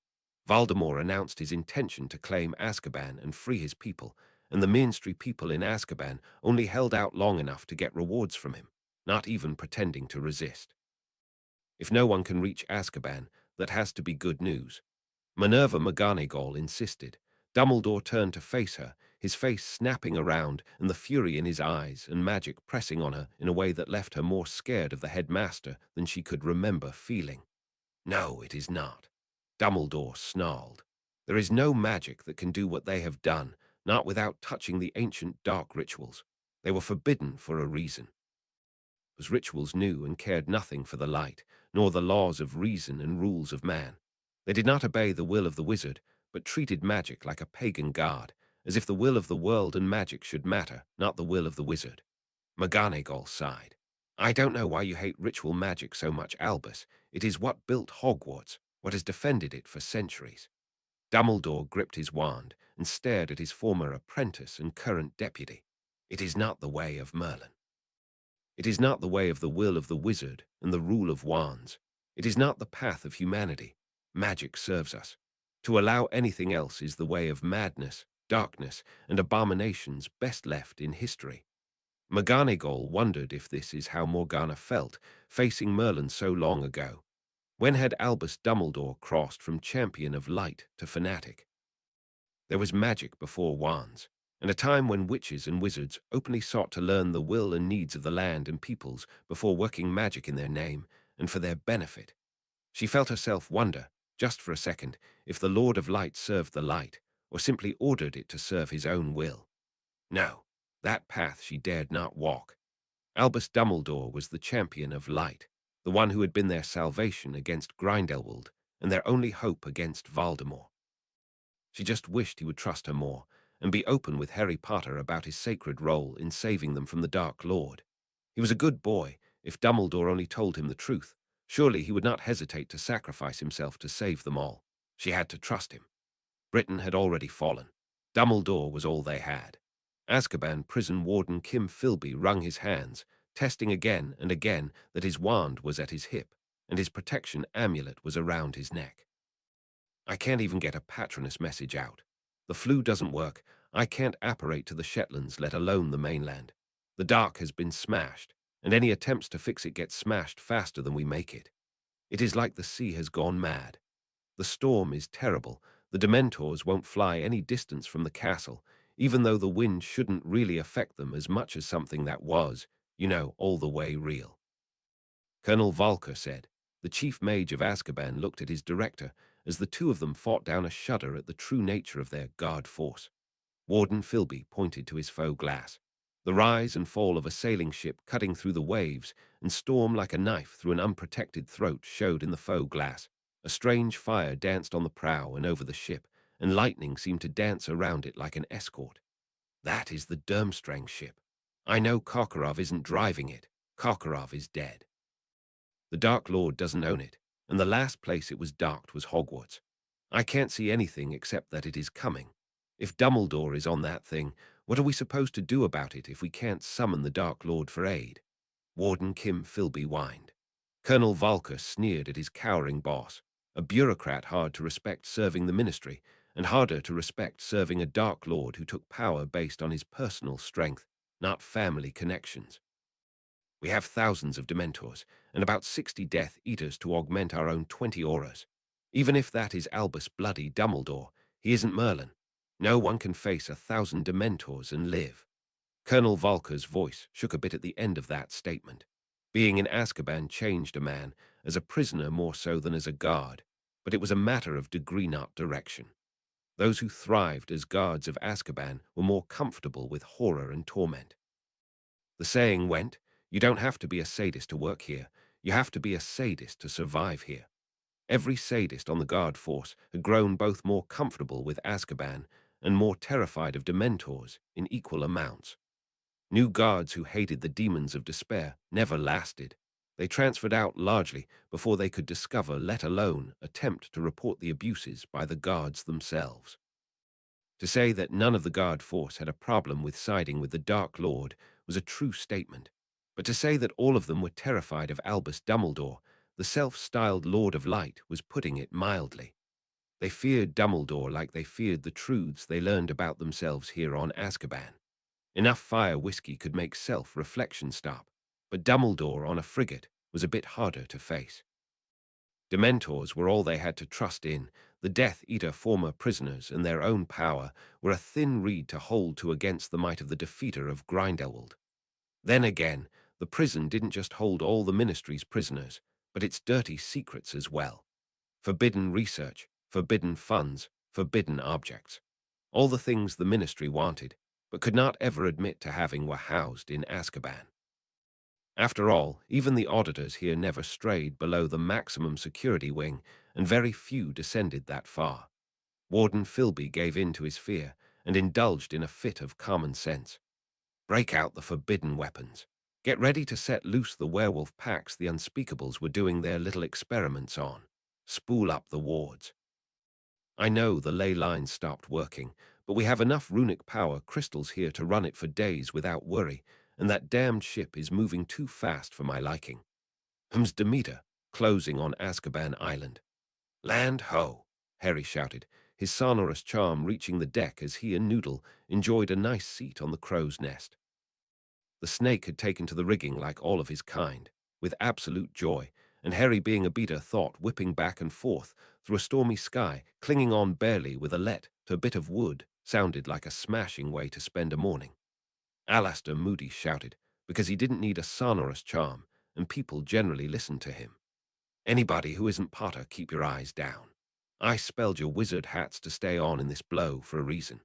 Voldemort announced his intention to claim Azkaban and free his people, and the Ministry people in Azkaban only held out long enough to get rewards from him, not even pretending to resist. If no one can reach Azkaban, that has to be good news. Minerva McGonagall insisted. Dumbledore turned to face her, his face snapping around and the fury in his eyes and magic pressing on her in a way that left her more scared of the headmaster than she could remember feeling. "No, it is not," Dumbledore snarled. "There is no magic that can do what they have done, not without touching the ancient dark rituals. They were forbidden for a reason. Those rituals knew and cared nothing for the light, nor the laws of reason and rules of man. They did not obey the will of the wizard, but treated magic like a pagan god, as if the will of the world and magic should matter, not the will of the wizard." McGonagall sighed. "I don't know why you hate ritual magic so much, Albus. It is what built Hogwarts, what has defended it for centuries." Dumbledore gripped his wand and stared at his former apprentice and current deputy. "It is not the way of Merlin. It is not the way of the will of the wizard and the rule of wands. It is not the path of humanity. Magic serves us. To allow anything else is the way of madness, darkness, and abominations best left in history." McGonagall wondered if this is how Morgana felt, facing Merlin so long ago. When had Albus Dumbledore crossed from champion of light to fanatic? There was magic before wands, and a time when witches and wizards openly sought to learn the will and needs of the land and peoples before working magic in their name and for their benefit. She felt herself wonder, just for a second, if the Lord of Light served the light, or simply ordered it to serve his own will. No, that path she dared not walk. Albus Dumbledore was the champion of light, the one who had been their salvation against Grindelwald and their only hope against Voldemort. She just wished he would trust her more and be open with Harry Potter about his sacred role in saving them from the Dark Lord. He was a good boy. If Dumbledore only told him the truth, surely he would not hesitate to sacrifice himself to save them all. She had to trust him. Britain had already fallen. Dumbledore was all they had. Azkaban prison warden Kim Philby wrung his hands, testing again and again that his wand was at his hip and his protection amulet was around his neck. I can't even get a Patronus message out. The flu doesn't work. I can't apparate to the Shetlands, let alone the mainland. The dark has been smashed, and any attempts to fix it get smashed faster than we make it. It is like the sea has gone mad. The storm is terrible. The Dementors won't fly any distance from the castle, even though the wind shouldn't really affect them as much as something that was, all the way real. Colonel Volker said. The chief mage of Azkaban looked at his director as the two of them fought down a shudder at the true nature of their guard force. Warden Philby pointed to his faux glass. The rise and fall of a sailing ship cutting through the waves and storm like a knife through an unprotected throat showed in the faux glass. A strange fire danced on the prow and over the ship, and lightning seemed to dance around it like an escort. That is the Durmstrang ship. I know Karkaroff isn't driving it. Karkaroff is dead. The Dark Lord doesn't own it, and the last place it was docked was Hogwarts. I can't see anything except that it is coming. If Dumbledore is on that thing, what are we supposed to do about it if we can't summon the Dark Lord for aid? Warden Kim Philby whined. Colonel Volker sneered at his cowering boss, a bureaucrat hard to respect serving the ministry, and harder to respect serving a Dark Lord who took power based on his personal strength, not family connections. We have thousands of Dementors, and about 60 Death Eaters to augment our own 20 auras. Even if that is Albus Bloody Dumbledore, he isn't Merlin. No one can face 1,000 Dementors and live. Colonel Volker's voice shook a bit at the end of that statement. Being in Azkaban changed a man, as a prisoner more so than as a guard, but it was a matter of degree, not direction. Those who thrived as guards of Azkaban were more comfortable with horror and torment. The saying went, you don't have to be a sadist to work here. You have to be a sadist to survive here. Every sadist on the guard force had grown both more comfortable with Azkaban and more terrified of Dementors in equal amounts. New guards who hated the demons of despair never lasted. They transferred out largely before they could discover, let alone attempt to report the abuses by the guards themselves. To say that none of the guard force had a problem with siding with the Dark Lord was a true statement, but to say that all of them were terrified of Albus Dumbledore, the self-styled Lord of Light, was putting it mildly. They feared Dumbledore like they feared the truths they learned about themselves here on Azkaban. Enough fire whiskey could make self-reflection stop, but Dumbledore on a frigate was a bit harder to face. Dementors were all they had to trust in. The Death Eater former prisoners and their own power were a thin reed to hold to against the might of the defeater of Grindelwald. Then again, the prison didn't just hold all the ministry's prisoners, but its dirty secrets as well. Forbidden research, forbidden funds, forbidden objects. All the things the ministry wanted, but could not ever admit to having, were housed in Azkaban. After all, even the auditors here never strayed below the maximum security wing, and very few descended that far. Warden Philby gave in to his fear and indulged in a fit of common sense. Break out the forbidden weapons. Get ready to set loose the werewolf packs the unspeakables were doing their little experiments on. Spool up the wards. I know the ley line stopped working, but we have enough runic power crystals here to run it for days without worry, and that damned ship is moving too fast for my liking. Hums Demeter, closing on Azkaban Island. Land ho! Harry shouted, his sonorous charm reaching the deck as he and Noodle enjoyed a nice seat on the crow's nest. The snake had taken to the rigging like all of his kind, with absolute joy, and Harry, being a beater, thought whipping back and forth through a stormy sky, clinging on barely with a let to a bit of wood, sounded like a smashing way to spend a morning. Alastair Moody shouted, because he didn't need a sonorous charm, and people generally listened to him. Anybody who isn't Potter, keep your eyes down. I spelled your wizard hats to stay on in this blow for a reason.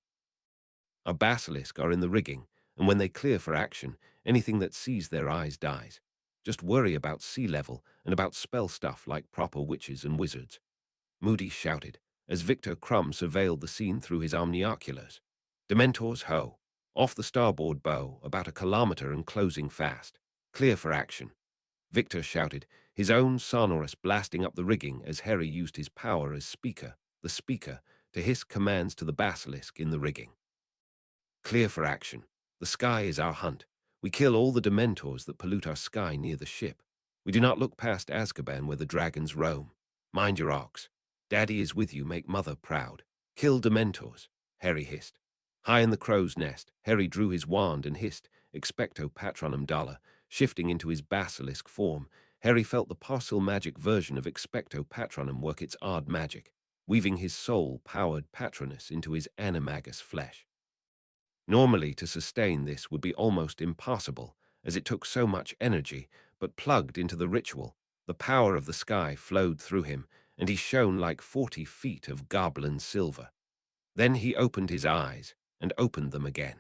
A basilisk are in the rigging, and when they clear for action, anything that sees their eyes dies. Just worry about sea level and about spell stuff like proper witches and wizards. Moody shouted, as Victor Crumb surveilled the scene through his omnioculars. Dementors ho! Off the starboard bow, about 1 kilometer and closing fast. Clear for action. Victor shouted, his own sonorous blasting up the rigging as Harry used his power as speaker, the speaker, to hiss commands to the basilisk in the rigging. Clear for action. The sky is our hunt. We kill all the dementors that pollute our sky near the ship. We do not look past Azkaban where the dragons roam. Mind your ox. Daddy is with you, make mother proud. Kill dementors, Harry hissed. High in the crow's nest, Harry drew his wand and hissed, Expecto Patronum Dollar. Shifting into his basilisk form, Harry felt the parcel magic version of Expecto Patronum work its odd magic, weaving his soul-powered Patronus into his animagus flesh. Normally, to sustain this would be almost impossible, as it took so much energy, but plugged into the ritual, the power of the sky flowed through him, and he shone like 40 feet of goblin silver. Then he opened his eyes, and opened them again.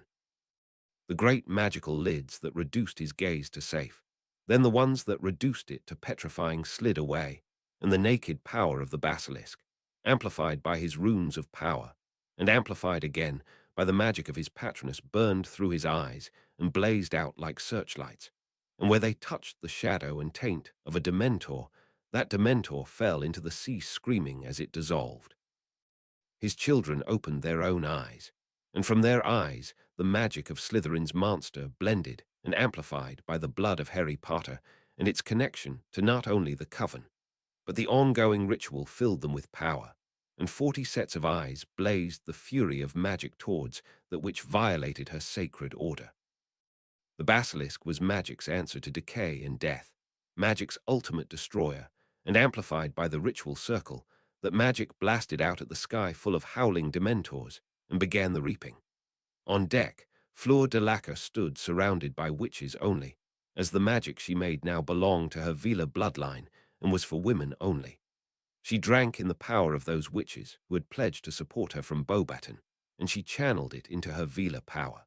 The great magical lids that reduced his gaze to safe, then the ones that reduced it to petrifying slid away, and the naked power of the basilisk, amplified by his runes of power, and amplified again by the magic of his Patronus, burned through his eyes and blazed out like searchlights, and where they touched the shadow and taint of a Dementor, that Dementor fell into the sea screaming as it dissolved. His children opened their own eyes, and from their eyes the magic of Slytherin's monster blended and amplified by the blood of Harry Potter and its connection to not only the coven, but the ongoing ritual filled them with power, and 40 sets of eyes blazed the fury of magic towards that which violated her sacred order. The basilisk was magic's answer to decay and death, magic's ultimate destroyer, and amplified by the ritual circle, that magic blasted out at the sky full of howling dementors and began the reaping. On deck, Fleur de Lacre stood surrounded by witches only, as the magic she made now belonged to her Vila bloodline and was for women only. She drank in the power of those witches who had pledged to support her from Beauxbaton, and she channeled it into her Vila power.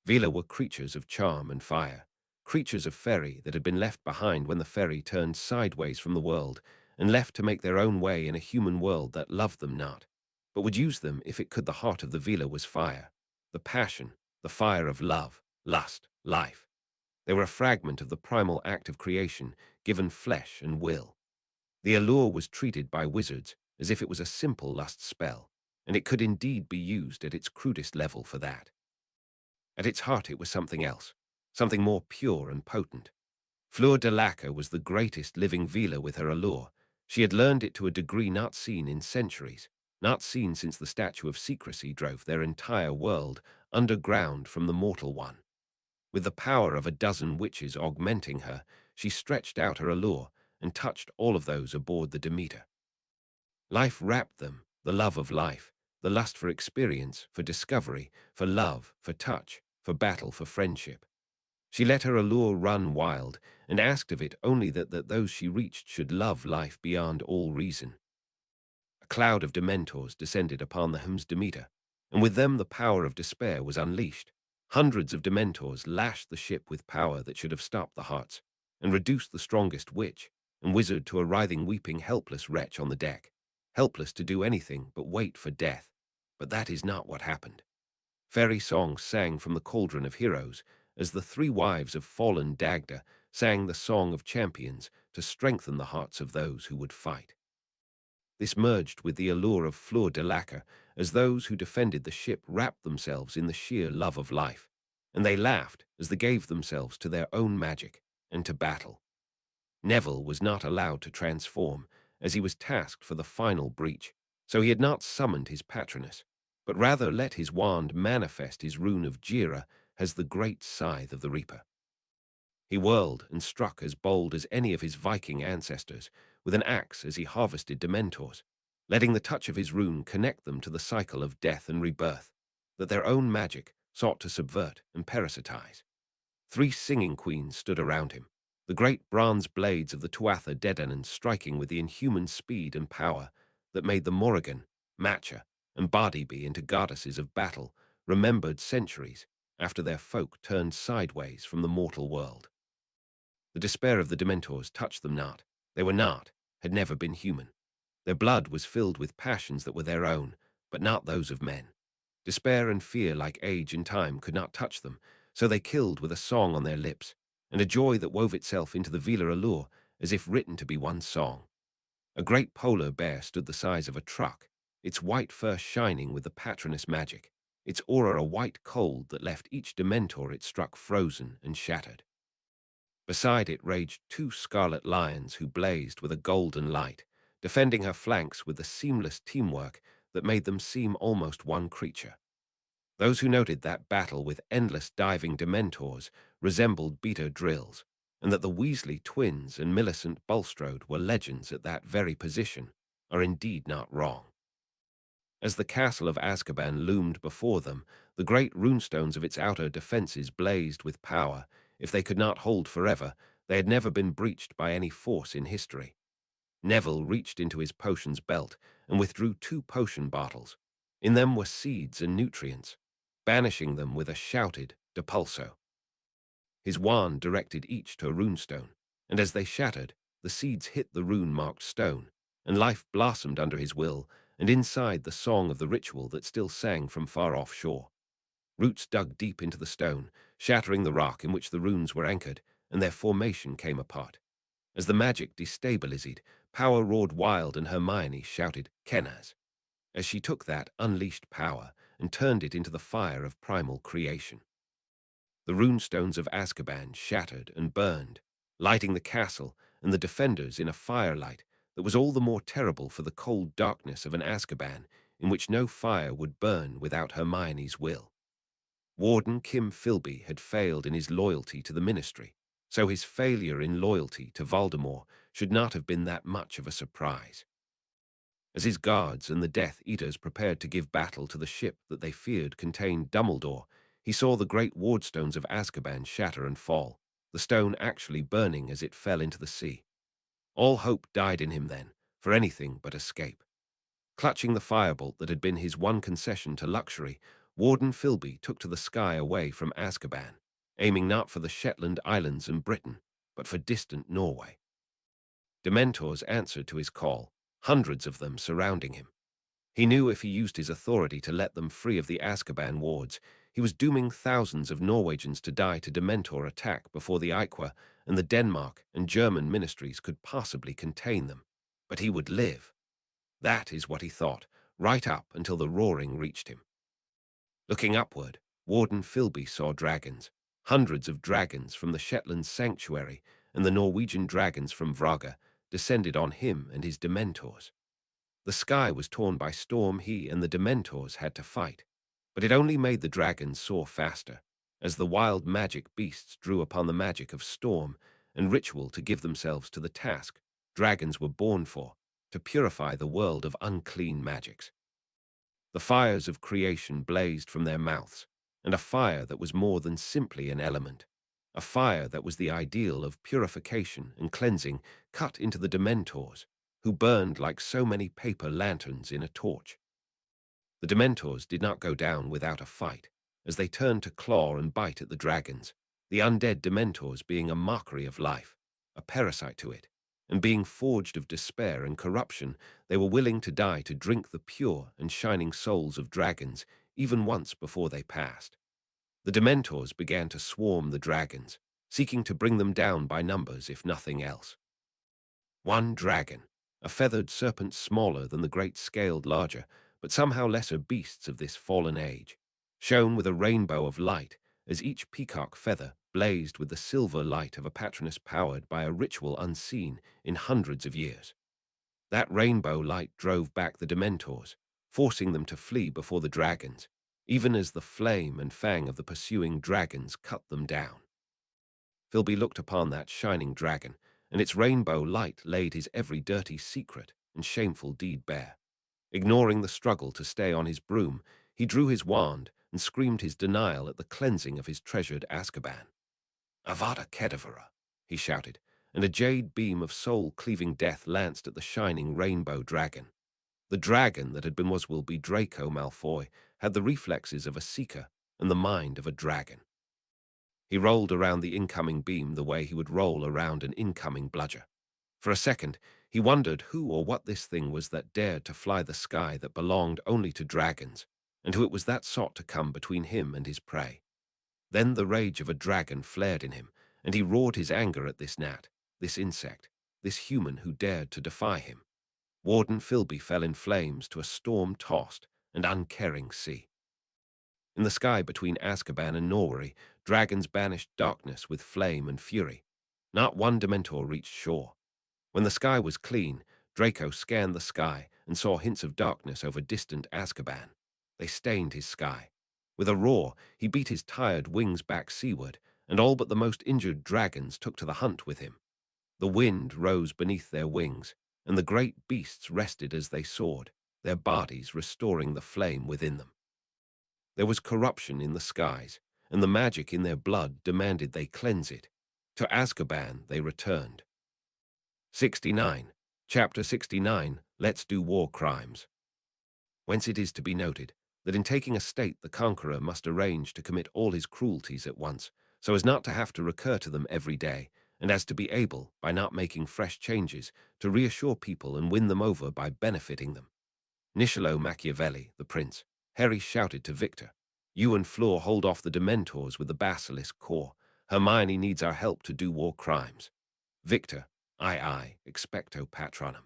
Vila were creatures of charm and fire, creatures of fairy that had been left behind when the fairy turned sideways from the world and left to make their own way in a human world that loved them not, but would use them if it could. The heart of the Vila was fire, the passion, the fire of love, lust, life. They were a fragment of the primal act of creation, given flesh and will. The allure was treated by wizards as if it was a simple lust spell, and it could indeed be used at its crudest level for that. At its heart it was something else, something more pure and potent. Fleur de Lacre was the greatest living Vila with her allure. She had learned it to a degree not seen in centuries, not seen since the Statue of Secrecy drove their entire world underground from the mortal one. With the power of a dozen witches augmenting her, she stretched out her allure and touched all of those aboard the Demeter. Life wrapped them, the love of life, the lust for experience, for discovery, for love, for touch, for battle, for friendship. She let her allure run wild and asked of it only that those she reached should love life beyond all reason. A cloud of dementors descended upon the Hems Demeter, and with them the power of despair was unleashed. Hundreds of dementors lashed the ship with power that should have stopped the hearts, and reduced the strongest witch and wizard to a writhing, weeping, helpless wretch on the deck, helpless to do anything but wait for death. But that is not what happened. Fairy songs sang from the cauldron of heroes, as the 3 wives of fallen Dagda sang the song of champions to strengthen the hearts of those who would fight. This merged with the allure of Fleur de Lacre, as those who defended the ship wrapped themselves in the sheer love of life, and they laughed as they gave themselves to their own magic and to battle. Neville was not allowed to transform, as he was tasked for the final breach, so he had not summoned his Patronus, but rather let his wand manifest his rune of Jira as the great scythe of the Reaper. He whirled and struck as bold as any of his Viking ancestors, with an axe as he harvested dementors, letting the touch of his rune connect them to the cycle of death and rebirth, that their own magic sought to subvert and parasitize. 3 singing queens stood around him, the great bronze blades of the Tuatha De Danann striking with the inhuman speed and power that made the Morrigan, Matcha, and Bartleby into goddesses of battle, remembered centuries after their folk turned sideways from the mortal world. The despair of the Dementors touched them not. They were not, had never been human. Their blood was filled with passions that were their own, but not those of men. Despair and fear, like age and time, could not touch them, so they killed with a song on their lips, and a joy that wove itself into the Vila allure as if written to be one song. A great polar bear stood the size of a truck, its white fur shining with the patroness magic, its aura a white cold that left each Dementor it struck frozen and shattered. Beside it raged two scarlet lions who blazed with a golden light, defending her flanks with the seamless teamwork that made them seem almost one creature. Those who noted that battle with endless diving Dementors resembled beta drills, and that the Weasley twins and Millicent Bulstrode were legends at that very position, are indeed not wrong. As the castle of Azkaban loomed before them, the great runestones of its outer defenses blazed with power. If they could not hold forever, they had never been breached by any force in history. Neville reached into his potions belt and withdrew 2 potion bottles. In them were seeds and nutrients, banishing them with a shouted depulso. His wand directed each to a runestone, and as they shattered, the seeds hit the rune-marked stone, and life blossomed under his will, and inside the song of the ritual that still sang from far off shore. Roots dug deep into the stone, shattering the rock in which the runes were anchored, and their formation came apart. As the magic destabilized, power roared wild, and Hermione shouted, "Kenaz," as she took that unleashed power and turned it into the fire of primal creation. The runestones of Azkaban shattered and burned, lighting the castle and the defenders in a firelight that was all the more terrible for the cold darkness of an Azkaban in which no fire would burn without Hermione's will. Warden Kim Philby had failed in his loyalty to the Ministry, so his failure in loyalty to Voldemort should not have been that much of a surprise. As his guards and the Death Eaters prepared to give battle to the ship that they feared contained Dumbledore, he saw the great wardstones of Azkaban shatter and fall, the stone actually burning as it fell into the sea. All hope died in him then, for anything but escape. Clutching the firebolt that had been his one concession to luxury, Warden Philby took to the sky away from Azkaban, aiming not for the Shetland Islands and Britain, but for distant Norway. Dementors answered to his call, hundreds of them surrounding him. He knew if he used his authority to let them free of the Azkaban wards, he was dooming thousands of Norwegians to die to Dementor attack before the Iqua and the Denmark and German ministries could possibly contain them. But he would live. That is what he thought, right up until the roaring reached him. Looking upward, Warden Philby saw dragons, hundreds of dragons from the Shetland sanctuary and the Norwegian dragons from Vraga descended on him and his Dementors. The sky was torn by storm he and the Dementors had to fight, but it only made the dragons soar faster, as the wild magic beasts drew upon the magic of storm and ritual to give themselves to the task dragons were born for, to purify the world of unclean magics. The fires of creation blazed from their mouths, and a fire that was more than simply an element, a fire that was the ideal of purification and cleansing cut into the Dementors, who burned like so many paper lanterns in a torch. The Dementors did not go down without a fight, as they turned to claw and bite at the dragons, the undead Dementors being a mockery of life, a parasite to it, and being forged of despair and corruption, they were willing to die to drink the pure and shining souls of dragons, even once before they passed. The Dementors began to swarm the dragons, seeking to bring them down by numbers if nothing else. One dragon, a feathered serpent smaller than the great scaled larger, but somehow lesser beasts of this fallen age, shone with a rainbow of light as each peacock feather blazed with the silver light of a patroness powered by a ritual unseen in hundreds of years. That rainbow light drove back the Dementors, forcing them to flee before the dragons, even as the flame and fang of the pursuing dragons cut them down. Philby looked upon that shining dragon, and its rainbow light laid his every dirty secret and shameful deed bare. Ignoring the struggle to stay on his broom, he drew his wand and screamed his denial at the cleansing of his treasured Azkaban. "Avada Kedavra," he shouted, and a jade beam of soul-cleaving death lanced at the shining rainbow dragon. The dragon that had been will be Draco Malfoy had the reflexes of a seeker and the mind of a dragon. He rolled around the incoming beam the way he would roll around an incoming bludger. For a second, he wondered who or what this thing was that dared to fly the sky that belonged only to dragons, and who it was that sought to come between him and his prey. Then the rage of a dragon flared in him, and he roared his anger at this gnat, this insect, this human who dared to defy him. Warden Philby fell in flames to a storm-tossed and uncaring sea. In the sky between Azkaban and Norway, dragons banished darkness with flame and fury. Not one Dementor reached shore. When the sky was clean, Draco scanned the sky and saw hints of darkness over distant Azkaban. They stained his sky. With a roar, he beat his tired wings back seaward, and all but the most injured dragons took to the hunt with him. The wind rose beneath their wings, and the great beasts rested as they soared, their bodies restoring the flame within them. There was corruption in the skies, and the magic in their blood demanded they cleanse it. To Azkaban they returned. 69. Chapter 69, Let's Do War Crimes. Whence it is to be noted that in taking a state the conqueror must arrange to commit all his cruelties at once, so as not to have to recur to them every day, and as to be able, by not making fresh changes, to reassure people and win them over by benefiting them. Niccolo Machiavelli, the prince. Harry shouted to Victor. You and Fleur hold off the Dementors with the Basilisk Corps. Hermione needs our help to do war crimes. Victor, aye, expecto patronum.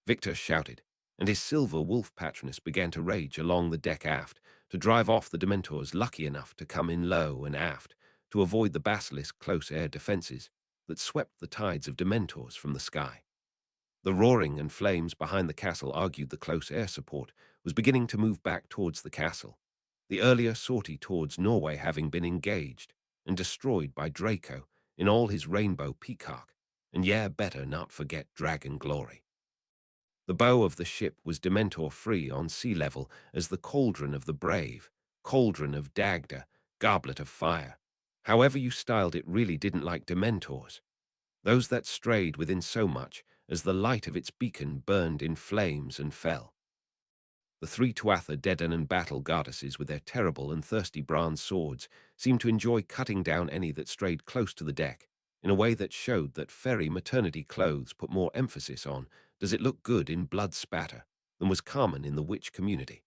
Victor shouted, and his silver wolf patronus began to rage along the deck aft to drive off the Dementors lucky enough to come in low and aft to avoid the Basilisk close air defenses that swept the tides of Dementors from the sky. The roaring and flames behind the castle argued the close air support was beginning to move back towards the castle, the earlier sortie towards Norway having been engaged and destroyed by Draco in all his rainbow peacock, and better not forget dragon glory. The bow of the ship was Dementor-free on sea level as the cauldron of the brave, cauldron of Dagda, goblet of fire. However you styled it really didn't like Dementors. Those that strayed within so much as the light of its beacon burned in flames and fell. The three Tuatha Dé Danann battle goddesses with their terrible and thirsty bronze swords seemed to enjoy cutting down any that strayed close to the deck, in a way that showed that fairy maternity clothes put more emphasis on does it look good in blood spatter than was common in the witch community.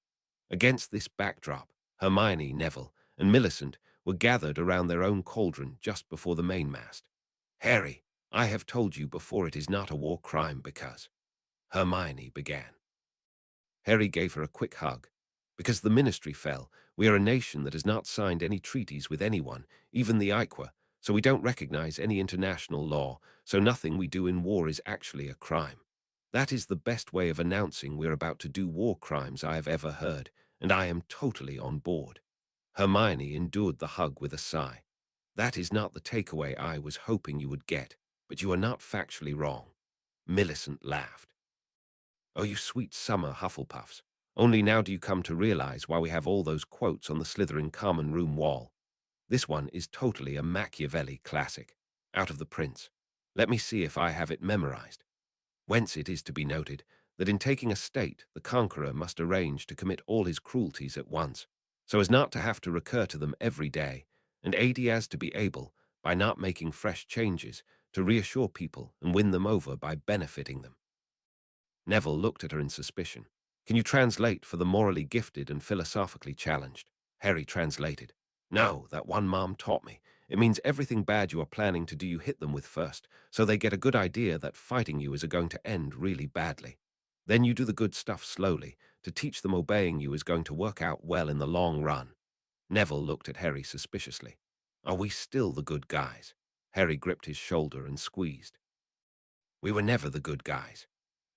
Against this backdrop, Hermione, Neville, and Millicent were gathered around their own cauldron just before the mainmast. Harry, I have told you before it is not a war crime because... Hermione began. Harry gave her a quick hug. Because the ministry fell, we are a nation that has not signed any treaties with anyone, even the Iqua, so we don't recognize any international law, so nothing we do in war is actually a crime. That is the best way of announcing we're about to do war crimes I have ever heard, and I am totally on board. Hermione endured the hug with a sigh. That is not the takeaway I was hoping you would get, but you are not factually wrong. Millicent laughed. Oh, you sweet summer Hufflepuffs. Only now do you come to realize why we have all those quotes on the Slytherin common room wall. This one is totally a Machiavelli classic, out of The Prince. Let me see if I have it memorized. Whence it is to be noted that in taking a state, the conqueror must arrange to commit all his cruelties at once, so as not to have to recur to them every day, and aid as to be able, by not making fresh changes, to reassure people and win them over by benefiting them. Neville looked at her in suspicion. Can you translate for the morally gifted and philosophically challenged? Harry translated. No, that one Mom taught me. It means everything bad you are planning to do you hit them with first, so they get a good idea that fighting you is going to end really badly. Then you do the good stuff slowly, to teach them obeying you is going to work out well in the long run. Neville looked at Harry suspiciously. Are we still the good guys? Harry gripped his shoulder and squeezed. We were never the good guys.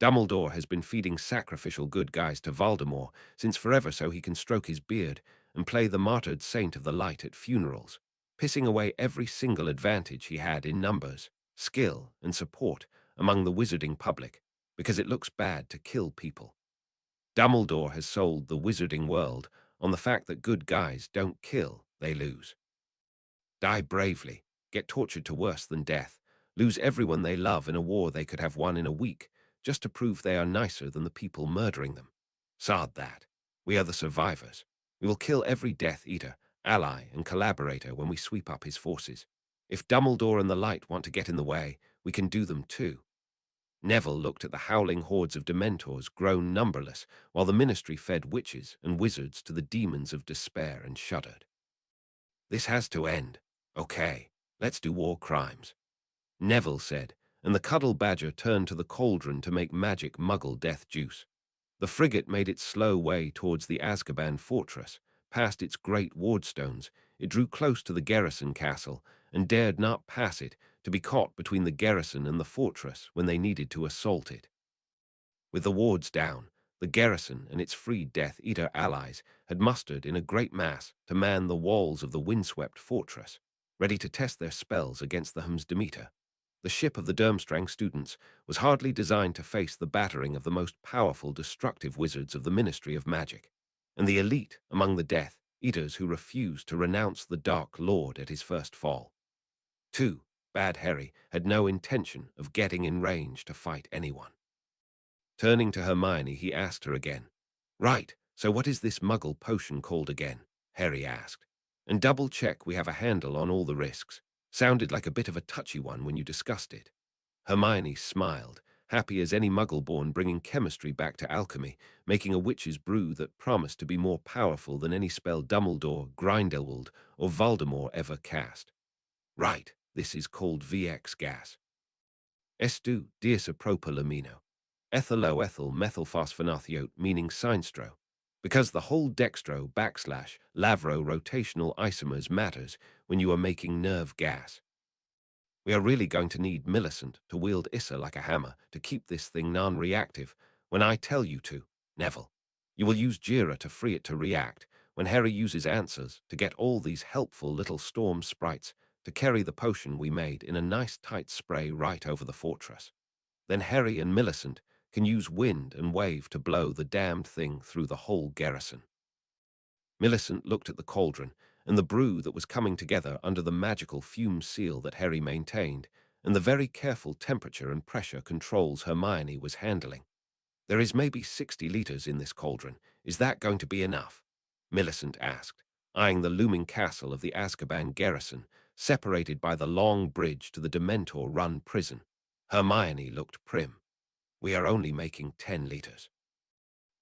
Dumbledore has been feeding sacrificial good guys to Voldemort since forever so he can stroke his beard and play the martyred saint of the light at funerals, pissing away every single advantage he had in numbers, skill, and support among the wizarding public, because it looks bad to kill people. Dumbledore has sold the wizarding world on the fact that good guys don't kill, they lose. Die bravely, get tortured to worse than death, lose everyone they love in a war they could have won in a week, just to prove they are nicer than the people murdering them. Sod that. We are the survivors. We will kill every Death Eater, ally, and collaborator when we sweep up his forces. If Dumbledore and the Light want to get in the way, we can do them too. Neville looked at the howling hordes of Dementors grown numberless, while the Ministry fed witches and wizards to the demons of despair and shuddered. This has to end. Okay, let's do war crimes. Neville said, and the Cuddle Badger turned to the cauldron to make magic muggle death juice. The frigate made its slow way towards the Azkaban fortress. Past its great wardstones, it drew close to the garrison castle, and dared not pass it, to be caught between the garrison and the fortress when they needed to assault it. With the wards down, the garrison and its free Death Eater allies had mustered in a great mass to man the walls of the windswept fortress, ready to test their spells against the Demeter. The ship of the Durmstrang students was hardly designed to face the battering of the most powerful destructive wizards of the Ministry of Magic, and the elite among the Death Eaters who refused to renounce the Dark Lord at his first fall. 2. Bad Harry had no intention of getting in range to fight anyone. Turning to Hermione, he asked her again. "Right, so what is this muggle potion called again?" Harry asked. "And double-check we have a handle on all the risks. Sounded like a bit of a touchy one when you discussed it." Hermione smiled, happy as any muggle-born bringing chemistry back to alchemy, making a witch's brew that promised to be more powerful than any spell Dumbledore, Grindelwald, or Voldemort ever cast. "Right, this is called VX gas. Estu diisopropylamino. Ethyloethyl methylphosphonathiote, meaning sinstro. Because the whole dextro backslash lavro rotational isomers matters when you are making nerve gas. We are really going to need Millicent to wield Issa like a hammer to keep this thing non-reactive when I tell you to, Neville. You will use Jira to free it to react when Harry uses answers to get all these helpful little storm sprites to carry the potion we made in a nice tight spray right over the fortress. Then Harry and Millicent can use wind and wave to blow the damned thing through the whole garrison. Millicent looked at the cauldron and the brew that was coming together under the magical fume seal that Harry maintained, and the very careful temperature and pressure controls Hermione was handling. "There is maybe 60 liters in this cauldron. Is that going to be enough?" Millicent asked, eyeing the looming castle of the Azkaban garrison, separated by the long bridge to the Dementor-run prison. Hermione looked prim. "We are only making 10 liters.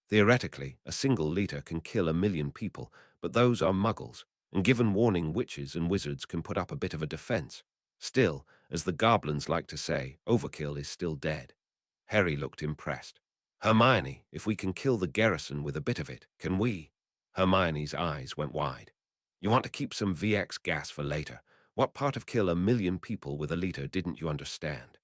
Theoretically, a single liter can kill 1,000,000 people, but those are muggles, and given warning, witches and wizards can put up a bit of a defense. Still, as the goblins like to say, overkill is still dead." Harry looked impressed. "Hermione, if we can kill the garrison with a bit of it, can we?" Hermione's eyes went wide. "You want to keep some VX gas for later. What part of kill 1,000,000 people with a liter didn't you understand?"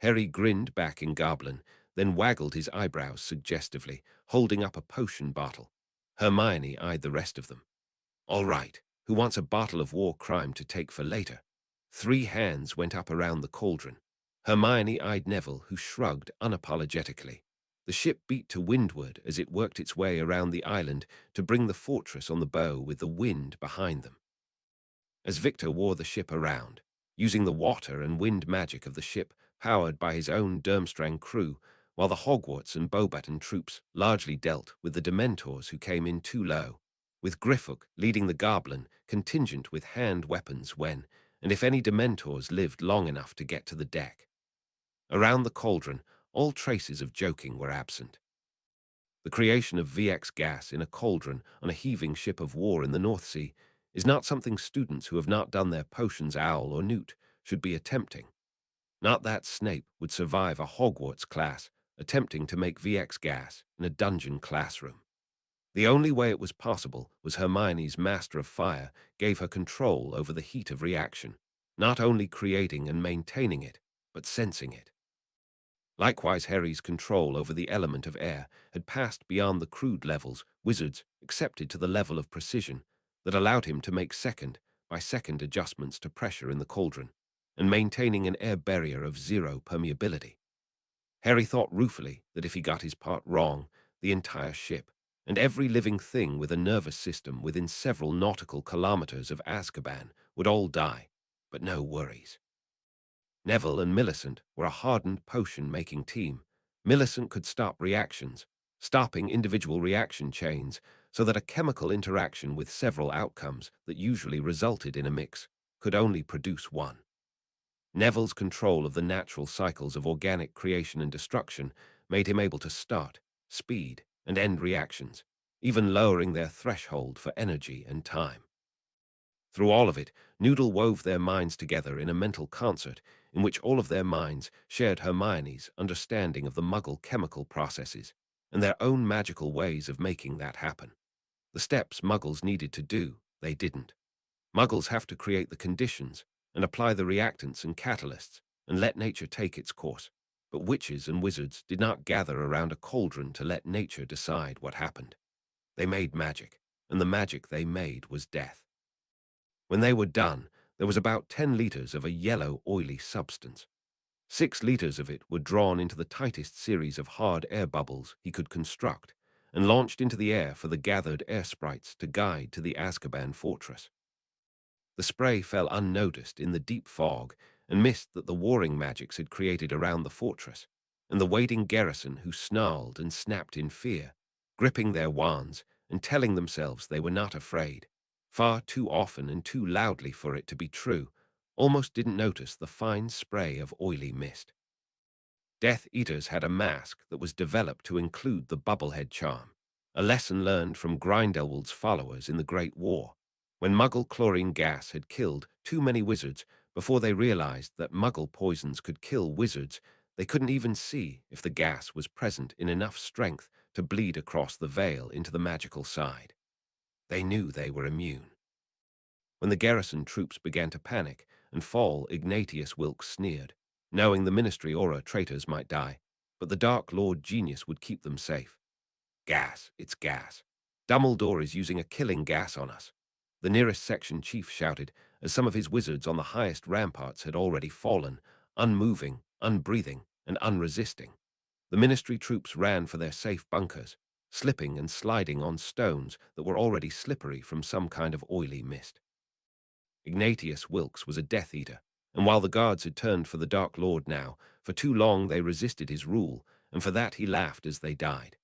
Harry grinned back in Goblin, then waggled his eyebrows suggestively, holding up a potion bottle. Hermione eyed the rest of them. "All right, who wants a bottle of war crime to take for later?" 3 hands went up around the cauldron. Hermione eyed Neville, who shrugged unapologetically. The ship beat to windward as it worked its way around the island to bring the fortress on the bow with the wind behind them. As Victor wore the ship around, using the water and wind magic of the ship powered by his own Durmstrang crew, while the Hogwarts and Beauxbaton troops largely dealt with the Dementors who came in too low, with Griphook leading the Goblin contingent with hand weapons when, and if any Dementors lived long enough to get to the deck. Around the cauldron, all traces of joking were absent. The creation of VX gas in a cauldron on a heaving ship of war in the North Sea is not something students who have not done their potions owl or newt should be attempting. Not that Snape would survive a Hogwarts class attempting to make VX gas in a dungeon classroom. The only way it was possible was Hermione's Master of Fire gave her control over the heat of reaction, not only creating and maintaining it, but sensing it. Likewise, Harry's control over the element of air had passed beyond the crude levels wizards accepted to the level of precision that allowed him to make second-by-second adjustments to pressure in the cauldron and maintaining an air barrier of 0 permeability. Harry thought ruefully that if he got his part wrong, the entire ship and every living thing with a nervous system within several nautical kilometers of Azkaban would all die, but no worries. Neville and Millicent were a hardened potion-making team. Millicent could stop reactions, stopping individual reaction chains so that a chemical interaction with several outcomes that usually resulted in a mix could only produce one. Neville's control of the natural cycles of organic creation and destruction made him able to start, speed, and end reactions, even lowering their threshold for energy and time. Through all of it, Noodle wove their minds together in a mental concert in which all of their minds shared Hermione's understanding of the Muggle chemical processes and their own magical ways of making that happen. The steps Muggles needed to do, they didn't. Muggles have to create the conditions and apply the reactants and catalysts and let nature take its course. But witches and wizards did not gather around a cauldron to let nature decide what happened. They made magic, and the magic they made was death. When they were done, there was about 10 liters of a yellow, oily substance. 6 liters of it were drawn into the tightest series of hard air bubbles he could construct and launched into the air for the gathered air sprites to guide to the Azkaban fortress. The spray fell unnoticed in the deep fog and mist that the warring magics had created around the fortress, and the waiting garrison who snarled and snapped in fear, gripping their wands and telling themselves they were not afraid, far too often and too loudly for it to be true, almost didn't notice the fine spray of oily mist. Death Eaters had a mask that was developed to include the bubblehead charm, a lesson learned from Grindelwald's followers in the Great War, when Muggle chlorine gas had killed too many wizards before they realized that Muggle poisons could kill wizards. They couldn't even see if the gas was present in enough strength to bleed across the veil into the magical side. They knew they were immune. When the garrison troops began to panic and fall, Ignatius Wilkes sneered, knowing the Ministry Aura traitors might die, but the Dark Lord genius would keep them safe. Gas, it's gas. Dumbledore is using a killing gas on us, the nearest section chief shouted, as some of his wizards on the highest ramparts had already fallen, unmoving, unbreathing, and unresisting. The Ministry troops ran for their safe bunkers, slipping and sliding on stones that were already slippery from some kind of oily mist. Ignatius Wilkes was a Death Eater, and while the guards had turned for the Dark Lord now, for too long they resisted his rule, and for that he laughed as they died.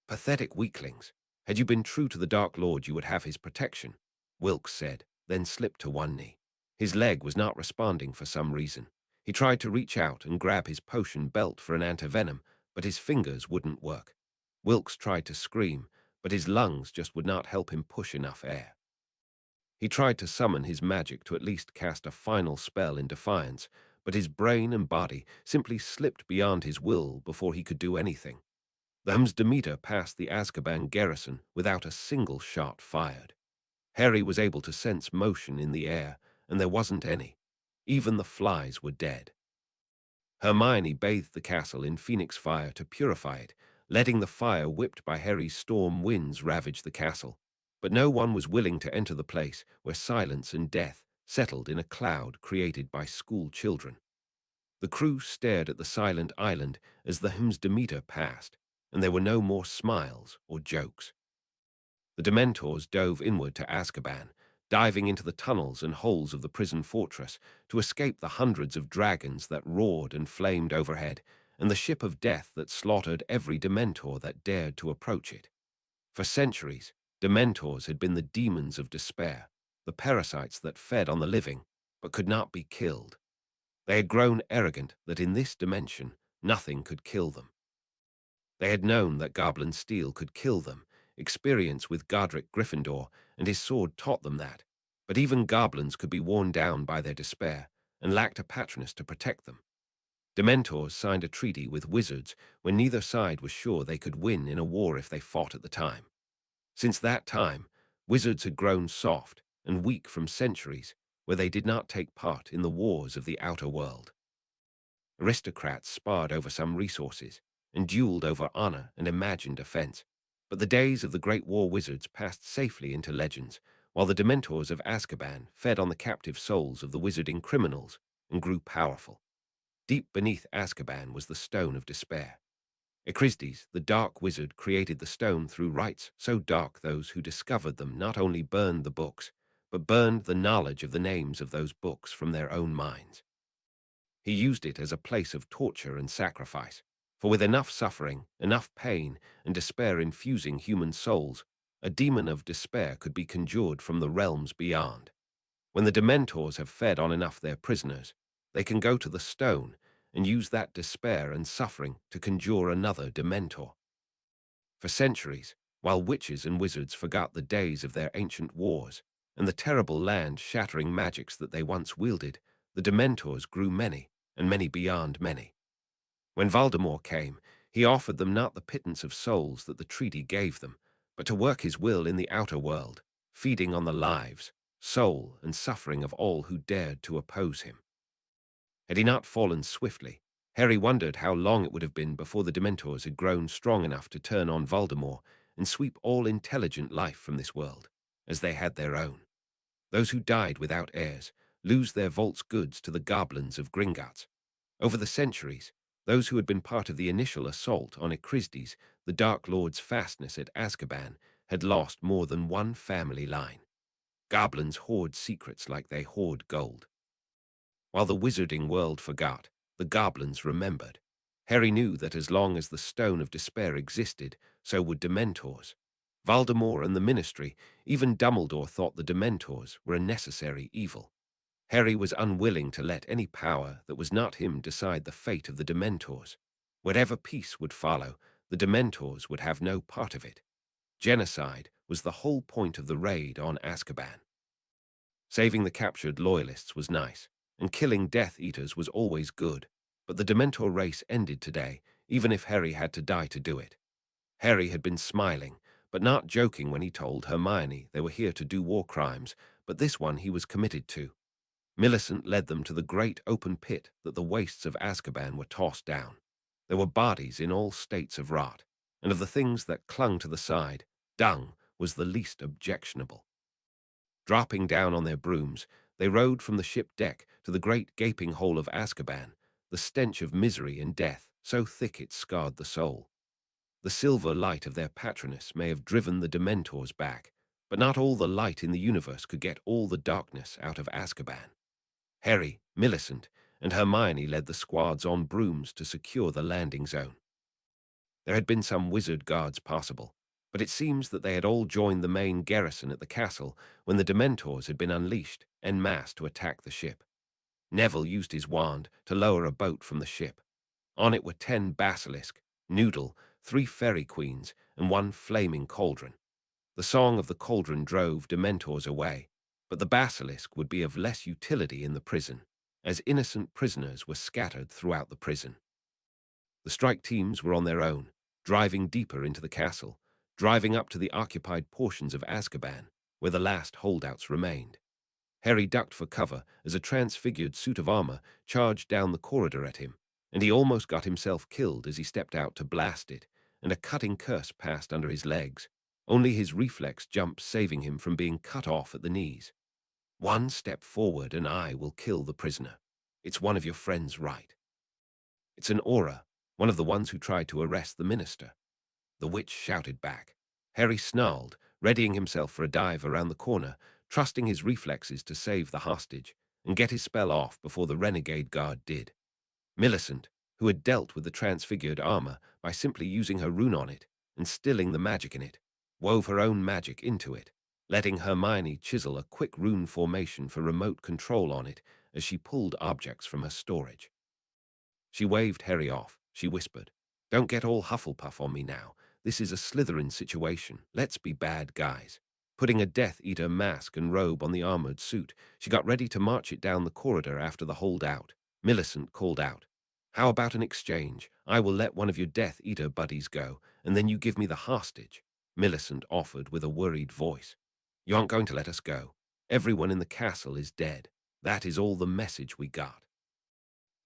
Pathetic weaklings. Had you been true to the Dark Lord, you would have his protection, Wilkes said, then slipped to one knee. His leg was not responding for some reason. He tried to reach out and grab his potion belt for an antivenom, but his fingers wouldn't work. Wilkes tried to scream, but his lungs just would not help him push enough air. He tried to summon his magic to at least cast a final spell in defiance, but his brain and body simply slipped beyond his will before he could do anything. The Demeter passed the Azkaban garrison without a single shot fired. Harry was able to sense motion in the air, and there wasn't any. Even the flies were dead. Hermione bathed the castle in phoenix fire to purify it, letting the fire whipped by Harry's storm winds ravage the castle. But no one was willing to enter the place where silence and death settled in a cloud created by school children. The crew stared at the silent island as the Demeter passed, and there were no more smiles or jokes. The Dementors dove inward to Azkaban, diving into the tunnels and holes of the prison fortress to escape the hundreds of dragons that roared and flamed overhead, and the ship of death that slaughtered every Dementor that dared to approach it. For centuries, Dementors had been the demons of despair, the parasites that fed on the living, but could not be killed. They had grown arrogant that in this dimension, nothing could kill them. They had known that Goblin steel could kill them. Experience with Godric Gryffindor and his sword taught them that, but even goblins could be worn down by their despair and lacked a patroness to protect them. Dementors signed a treaty with wizards when neither side was sure they could win in a war if they fought at the time. Since that time, wizards had grown soft and weak from centuries where they did not take part in the wars of the outer world. Aristocrats sparred over some resources and dueled over honor and imagined offense, but the days of the Great War wizards passed safely into legends, while the Dementors of Azkaban fed on the captive souls of the wizarding criminals and grew powerful. Deep beneath Azkaban was the Stone of Despair. Echrisdes, the dark wizard, created the stone through rites so dark those who discovered them not only burned the books, but burned the knowledge of the names of those books from their own minds. He used it as a place of torture and sacrifice, for with enough suffering, enough pain, and despair infusing human souls, a demon of despair could be conjured from the realms beyond. When the Dementors have fed on enough their prisoners, they can go to the stone and use that despair and suffering to conjure another Dementor. For centuries, while witches and wizards forgot the days of their ancient wars, and the terrible land-shattering magics that they once wielded, the Dementors grew many, and many beyond many. When Voldemort came, he offered them not the pittance of souls that the treaty gave them, but to work his will in the outer world, feeding on the lives, soul, and suffering of all who dared to oppose him. Had he not fallen swiftly, Harry wondered how long it would have been before the Dementors had grown strong enough to turn on Voldemort and sweep all intelligent life from this world, as they had their own. Those who died without heirs lose their vault's goods to the goblins of Gringotts. Over the centuries, those who had been part of the initial assault on Echrisdes, the Dark Lord's fastness at Azkaban, had lost more than one family line. Goblins hoard secrets like they hoard gold. While the wizarding world forgot, the goblins remembered. Harry knew that as long as the Stone of Despair existed, so would Dementors. Voldemort and the Ministry, even Dumbledore thought the Dementors were a necessary evil. Harry was unwilling to let any power that was not him decide the fate of the Dementors. Whatever peace would follow, the Dementors would have no part of it. Genocide was the whole point of the raid on Azkaban. Saving the captured loyalists was nice, and killing Death Eaters was always good, but the Dementor race ended today, even if Harry had to die to do it. Harry had been smiling, but not joking when he told Hermione they were here to do war crimes, but this one he was committed to. Millicent led them to the great open pit that the wastes of Azkaban were tossed down. There were bodies in all states of rot, and of the things that clung to the side, dung was the least objectionable. Dropping down on their brooms, they rode from the ship deck to the great gaping hole of Azkaban, the stench of misery and death so thick it scarred the soul. The silver light of their patroness may have driven the Dementors back, but not all the light in the universe could get all the darkness out of Azkaban. Harry, Millicent, and Hermione led the squads on brooms to secure the landing zone. There had been some wizard guards possible, but it seems that they had all joined the main garrison at the castle when the Dementors had been unleashed en masse to attack the ship. Neville used his wand to lower a boat from the ship. On it were 10 basilisk, Noodle, 3 fairy queens, and 1 flaming cauldron. The song of the cauldron drove Dementors away, but the basilisk would be of less utility in the prison, as innocent prisoners were scattered throughout the prison. The strike teams were on their own, driving deeper into the castle, driving up to the occupied portions of Azkaban, where the last holdouts remained. Harry ducked for cover as a transfigured suit of armor charged down the corridor at him, and he almost got himself killed as he stepped out to blast it, and a cutting curse passed under his legs, only his reflex jump saving him from being cut off at the knees. One step forward and I will kill the prisoner. It's one of your friends, right? It's an aura, one of the ones who tried to arrest the minister. The witch shouted back. Harry snarled, readying himself for a dive around the corner, trusting his reflexes to save the hostage and get his spell off before the renegade guard did. Millicent, who had dealt with the transfigured armor by simply using her rune on it and stilling the magic in it, wove her own magic into it, letting Hermione chisel a quick rune formation for remote control on it as she pulled objects from her storage. She waved Harry off. She whispered, "Don't get all Hufflepuff on me now. This is a Slytherin situation. Let's be bad guys." Putting a Death Eater mask and robe on the armored suit, she got ready to march it down the corridor after the holdout. Millicent called out, "How about an exchange? I will let one of your Death Eater buddies go, and then you give me the hostage." Millicent offered with a worried voice. "You aren't going to let us go. Everyone in the castle is dead. That is all the message we got."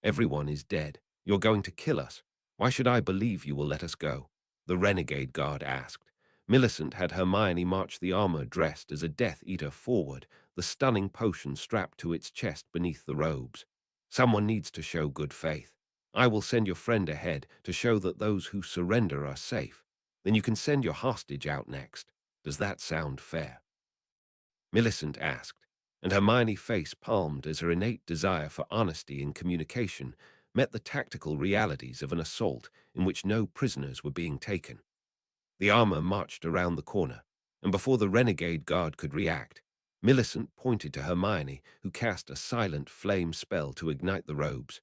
"Everyone is dead. You're going to kill us. Why should I believe you will let us go?" the renegade guard asked. Millicent had Hermione march the armor dressed as a Death Eater forward, the stunning potion strapped to its chest beneath the robes. "Someone needs to show good faith. I will send your friend ahead to show that those who surrender are safe. Then you can send your hostage out next. Does that sound fair?" Millicent asked, and Hermione face palmed as her innate desire for honesty in communication met the tactical realities of an assault in which no prisoners were being taken. The armor marched around the corner, and before the renegade guard could react, Millicent pointed to Hermione, who cast a silent flame spell to ignite the robes,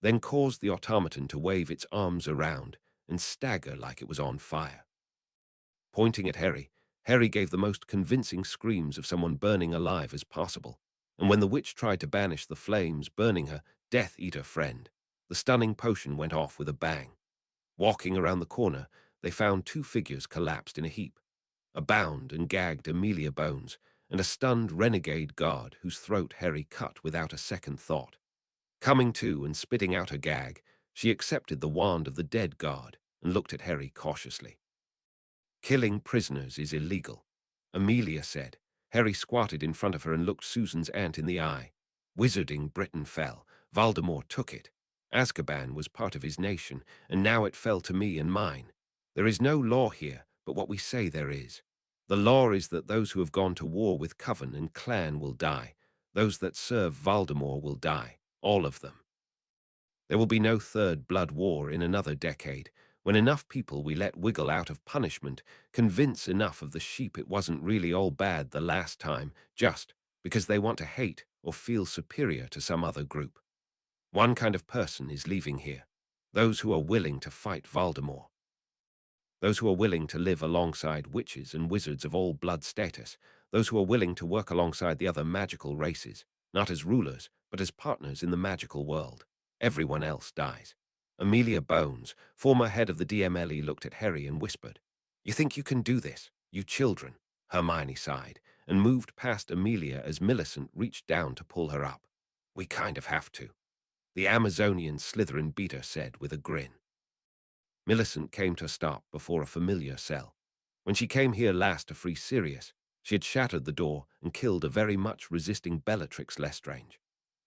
then caused the automaton to wave its arms around and stagger like it was on fire. Pointing at Harry, Harry gave the most convincing screams of someone burning alive as possible, and when the witch tried to banish the flames burning her Death Eater friend, the stunning potion went off with a bang. Walking around the corner, they found two figures collapsed in a heap, a bound and gagged Amelia Bones, and a stunned renegade guard whose throat Harry cut without a second thought. Coming to and spitting out her gag, she accepted the wand of the dead guard and looked at Harry cautiously. "Killing prisoners is illegal," Amelia said. Harry squatted in front of her and looked Susan's aunt in the eye. "Wizarding Britain fell. Voldemort took it. Azkaban was part of his nation, and now it fell to me and mine. There is no law here but what we say there is. The law is that those who have gone to war with Coven and Clan will die. Those that serve Voldemort will die. All of them. There will be no third blood war in another decade, when enough people we let wiggle out of punishment convince enough of the sheep it wasn't really all bad the last time, just because they want to hate or feel superior to some other group. One kind of person is leaving here, those who are willing to fight Voldemort. Those who are willing to live alongside witches and wizards of all blood status, those who are willing to work alongside the other magical races, not as rulers, but as partners in the magical world. Everyone else dies. Amelia Bones, former head of the DMLE, looked at Harry and whispered, "You think you can do this, you children?" Hermione sighed and moved past Amelia as Millicent reached down to pull her up. "We kind of have to," the Amazonian Slytherin beater said with a grin. Millicent came to a stop before a familiar cell. When she came here last to free Sirius, she had shattered the door and killed a very much resisting Bellatrix Lestrange.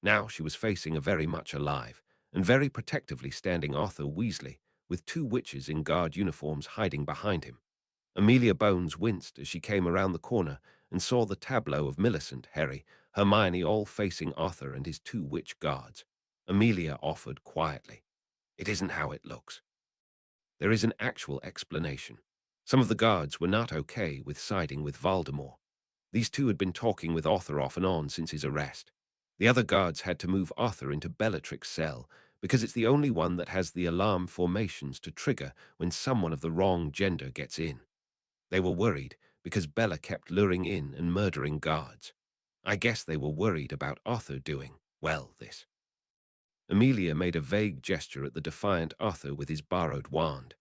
Now she was facing a very much alive and very protectively standing Arthur Weasley, with two witches in guard uniforms hiding behind him. Amelia Bones winced as she came around the corner and saw the tableau of Millicent, Harry, Hermione all facing Arthur and his two witch guards. Amelia offered quietly, "It isn't how it looks. There is an actual explanation. Some of the guards were not okay with siding with Voldemort. These two had been talking with Arthur off and on since his arrest. The other guards had to move Arthur into Bellatrix's cell because it's the only one that has the alarm formations to trigger when someone of the wrong gender gets in. They were worried because Bella kept luring in and murdering guards. I guess they were worried about Arthur doing, well, this." Amelia made a vague gesture at the defiant Arthur with his borrowed wand.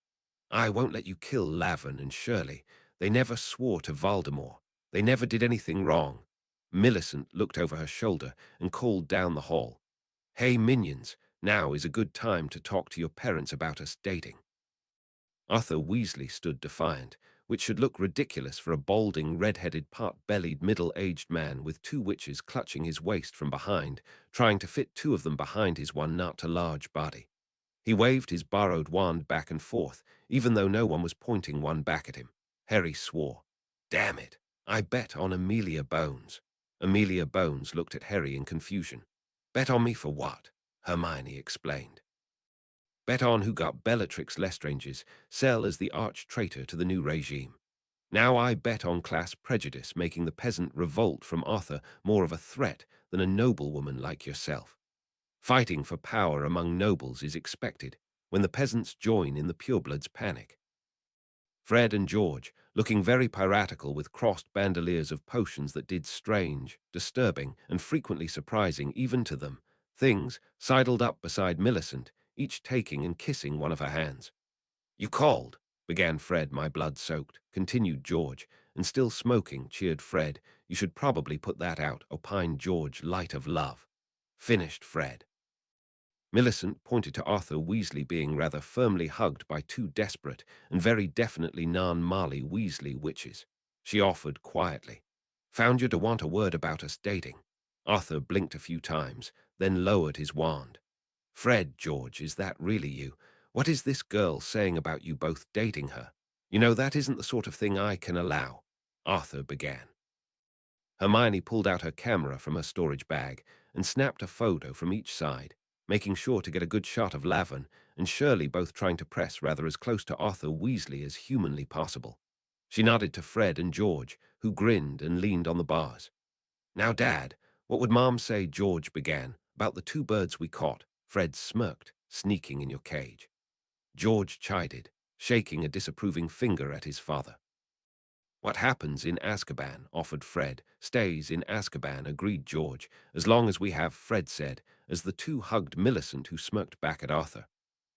"I won't let you kill Lavin and Shirley. They never swore to Voldemort. They never did anything wrong." Millicent looked over her shoulder and called down the hall, "Hey, minions, now is a good time to talk to your parents about us dating." Arthur Weasley stood defiant, which should look ridiculous for a balding, red-headed, pot-bellied, middle-aged man with two witches clutching his waist from behind, trying to fit two of them behind his one not too large body. He waved his borrowed wand back and forth, even though no one was pointing one back at him. Harry swore. "Damn it, I bet on Amelia Bones." Amelia Bones looked at Harry in confusion. "Bet on me for what?" Hermione explained. "Bet on who got Bellatrix Lestrange's cell as the arch-traitor to the new regime. Now I bet on class prejudice making the peasant revolt from Arthur more of a threat than a noblewoman like yourself. Fighting for power among nobles is expected when the peasants join in the purebloods' panic." Fred and George, looking very piratical with crossed bandoliers of potions that did strange, disturbing, and frequently surprising even to them, things, sidled up beside Millicent, each taking and kissing one of her hands. "You called," began Fred, "my blood soaked," continued George, and still smoking, cheered Fred. "You should probably put that out," opined George, light of love. Finished Fred. Millicent pointed to Arthur Weasley being rather firmly hugged by two desperate and very definitely non-Marley Weasley witches. She offered quietly, "Found you to want a word about us dating." Arthur blinked a few times, then lowered his wand. "Fred, George, is that really you? What is this girl saying about you both dating her? You know, that isn't the sort of thing I can allow." Arthur began. Hermione pulled out her camera from her storage bag and snapped a photo from each side, making sure to get a good shot of Lavin and Shirley both trying to press rather as close to Arthur Weasley as humanly possible. She nodded to Fred and George, who grinned and leaned on the bars. "Now, Dad, what would Mom say," George began, "about the two birds we caught?" Fred smirked, "Sneaking in your cage." George chided, shaking a disapproving finger at his father. What happens in Azkaban, offered Fred. Stays in Azkaban, agreed George, as long as we have, Fred said, as the two hugged Millicent, who smirked back at Arthur.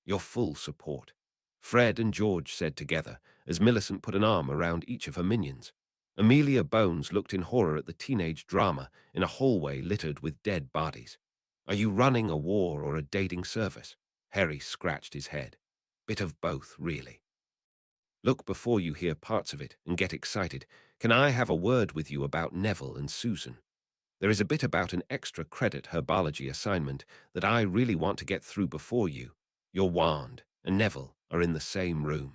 Your full support. Fred and George said together, as Millicent put an arm around each of her minions. Amelia Bones looked in horror at the teenage drama in a hallway littered with dead bodies. Are you running a war or a dating service? Harry scratched his head. Bit of both, really. Look before you hear parts of it and get excited. Can I have a word with you about Neville and Susan? There is a bit about an extra credit herbology assignment that I really want to get through before you. Your wand and Neville are in the same room.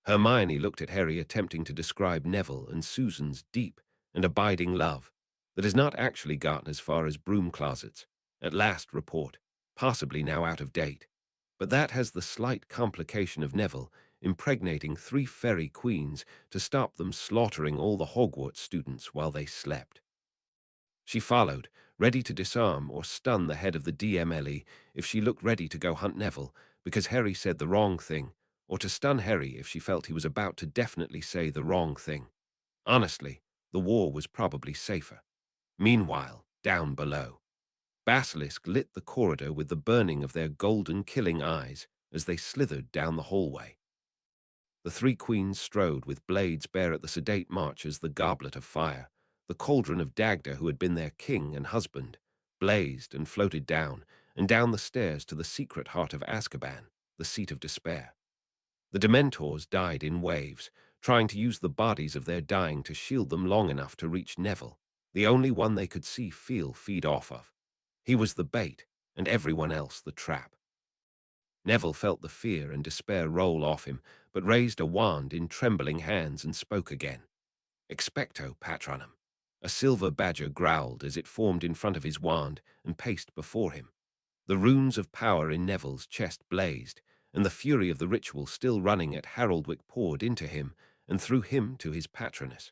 Hermione looked at Harry, attempting to describe Neville and Susan's deep and abiding love that has not actually gotten as far as broom closets, at last report, possibly now out of date. But that has the slight complication of Neville impregnating 3 fairy queens to stop them slaughtering all the Hogwarts students while they slept. She followed, ready to disarm or stun the head of the DMLE if she looked ready to go hunt Neville because Harry said the wrong thing, or to stun Harry if she felt he was about to definitely say the wrong thing. Honestly, the war was probably safer. Meanwhile, down below, Basilisk lit the corridor with the burning of their golden killing eyes as they slithered down the hallway. The 3 queens strode with blades bare at the sedate march as the goblet of fire, the cauldron of Dagda, who had been their king and husband, blazed and floated down, and down the stairs to the secret heart of Azkaban, the seat of despair. The Dementors died in waves, trying to use the bodies of their dying to shield them long enough to reach Neville, the only one they could see, feel, feed off of. He was the bait, and everyone else the trap. Neville felt the fear and despair roll off him, but raised a wand in trembling hands and spoke again. Expecto Patronum. A silver badger growled as it formed in front of his wand and paced before him. The runes of power in Neville's chest blazed, and the fury of the ritual still running at Haroldwick poured into him and through him to his patroness.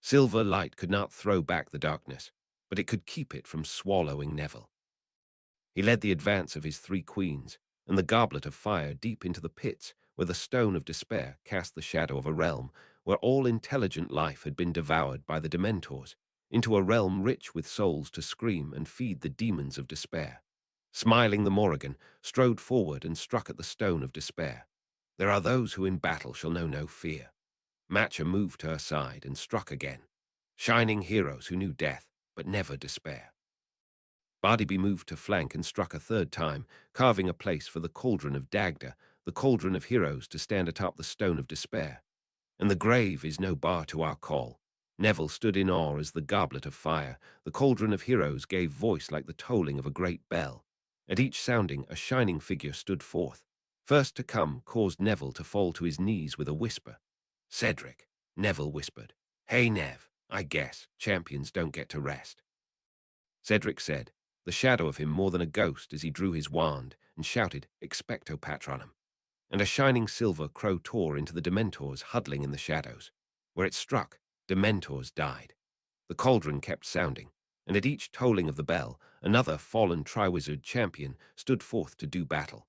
Silver light could not throw back the darkness, but it could keep it from swallowing Neville. He led the advance of his 3 queens, and the goblet of fire deep into the pits where the stone of despair cast the shadow of a realm where all intelligent life had been devoured by the Dementors, into a realm rich with souls to scream and feed the demons of despair. Smiling, the Morrigan strode forward and struck at the stone of despair. There are those who in battle shall know no fear. Matcha moved to her side and struck again. Shining heroes who knew death, but never despair. Bartleby moved to flank and struck a 3rd time, carving a place for the cauldron of Dagda, the cauldron of heroes, to stand atop the stone of despair. And the grave is no bar to our call. Neville stood in awe as the goblet of fire, the cauldron of heroes, gave voice like the tolling of a great bell. At each sounding, a shining figure stood forth. First to come caused Neville to fall to his knees with a whisper. Cedric, Neville whispered. Hey, Nev, I guess champions don't get to rest. Cedric said, the shadow of him more than a ghost, as he drew his wand and shouted, Expecto Patronum. And a shining silver crow tore into the Dementors huddling in the shadows. Where it struck, Dementors died. The cauldron kept sounding, and at each tolling of the bell, another fallen Triwizard champion stood forth to do battle.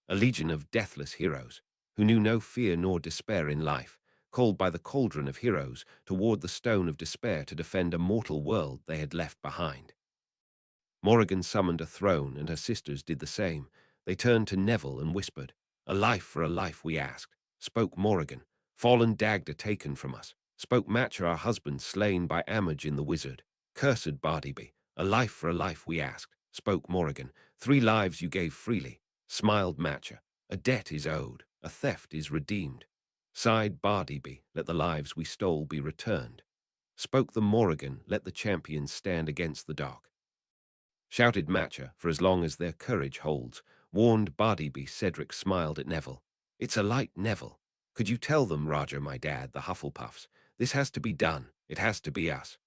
A legion of deathless heroes, who knew no fear nor despair in life, called by the cauldron of heroes toward the stone of despair to defend a mortal world they had left behind. Morrigan summoned a throne, and her sisters did the same. They turned to Neville and whispered, A life for a life, we asked. Spoke Morrigan. Fallen Dagda taken from us. Spoke Matcha, our husband, slain by Imogen the wizard. Cursed Bartleby. A life for a life, we asked. Spoke Morrigan. 3 lives you gave freely. Smiled Matcha. A debt is owed. A theft is redeemed. Sighed Bartleby. Let the lives we stole be returned. Spoke the Morrigan. Let the champions stand against the dark. Shouted Matcha, for as long as their courage holds. Warned Bartleby. Cedric smiled at Neville. It's a light, Neville. Could you tell them, Roger, my dad, the Hufflepuffs? This has to be done. It has to be us.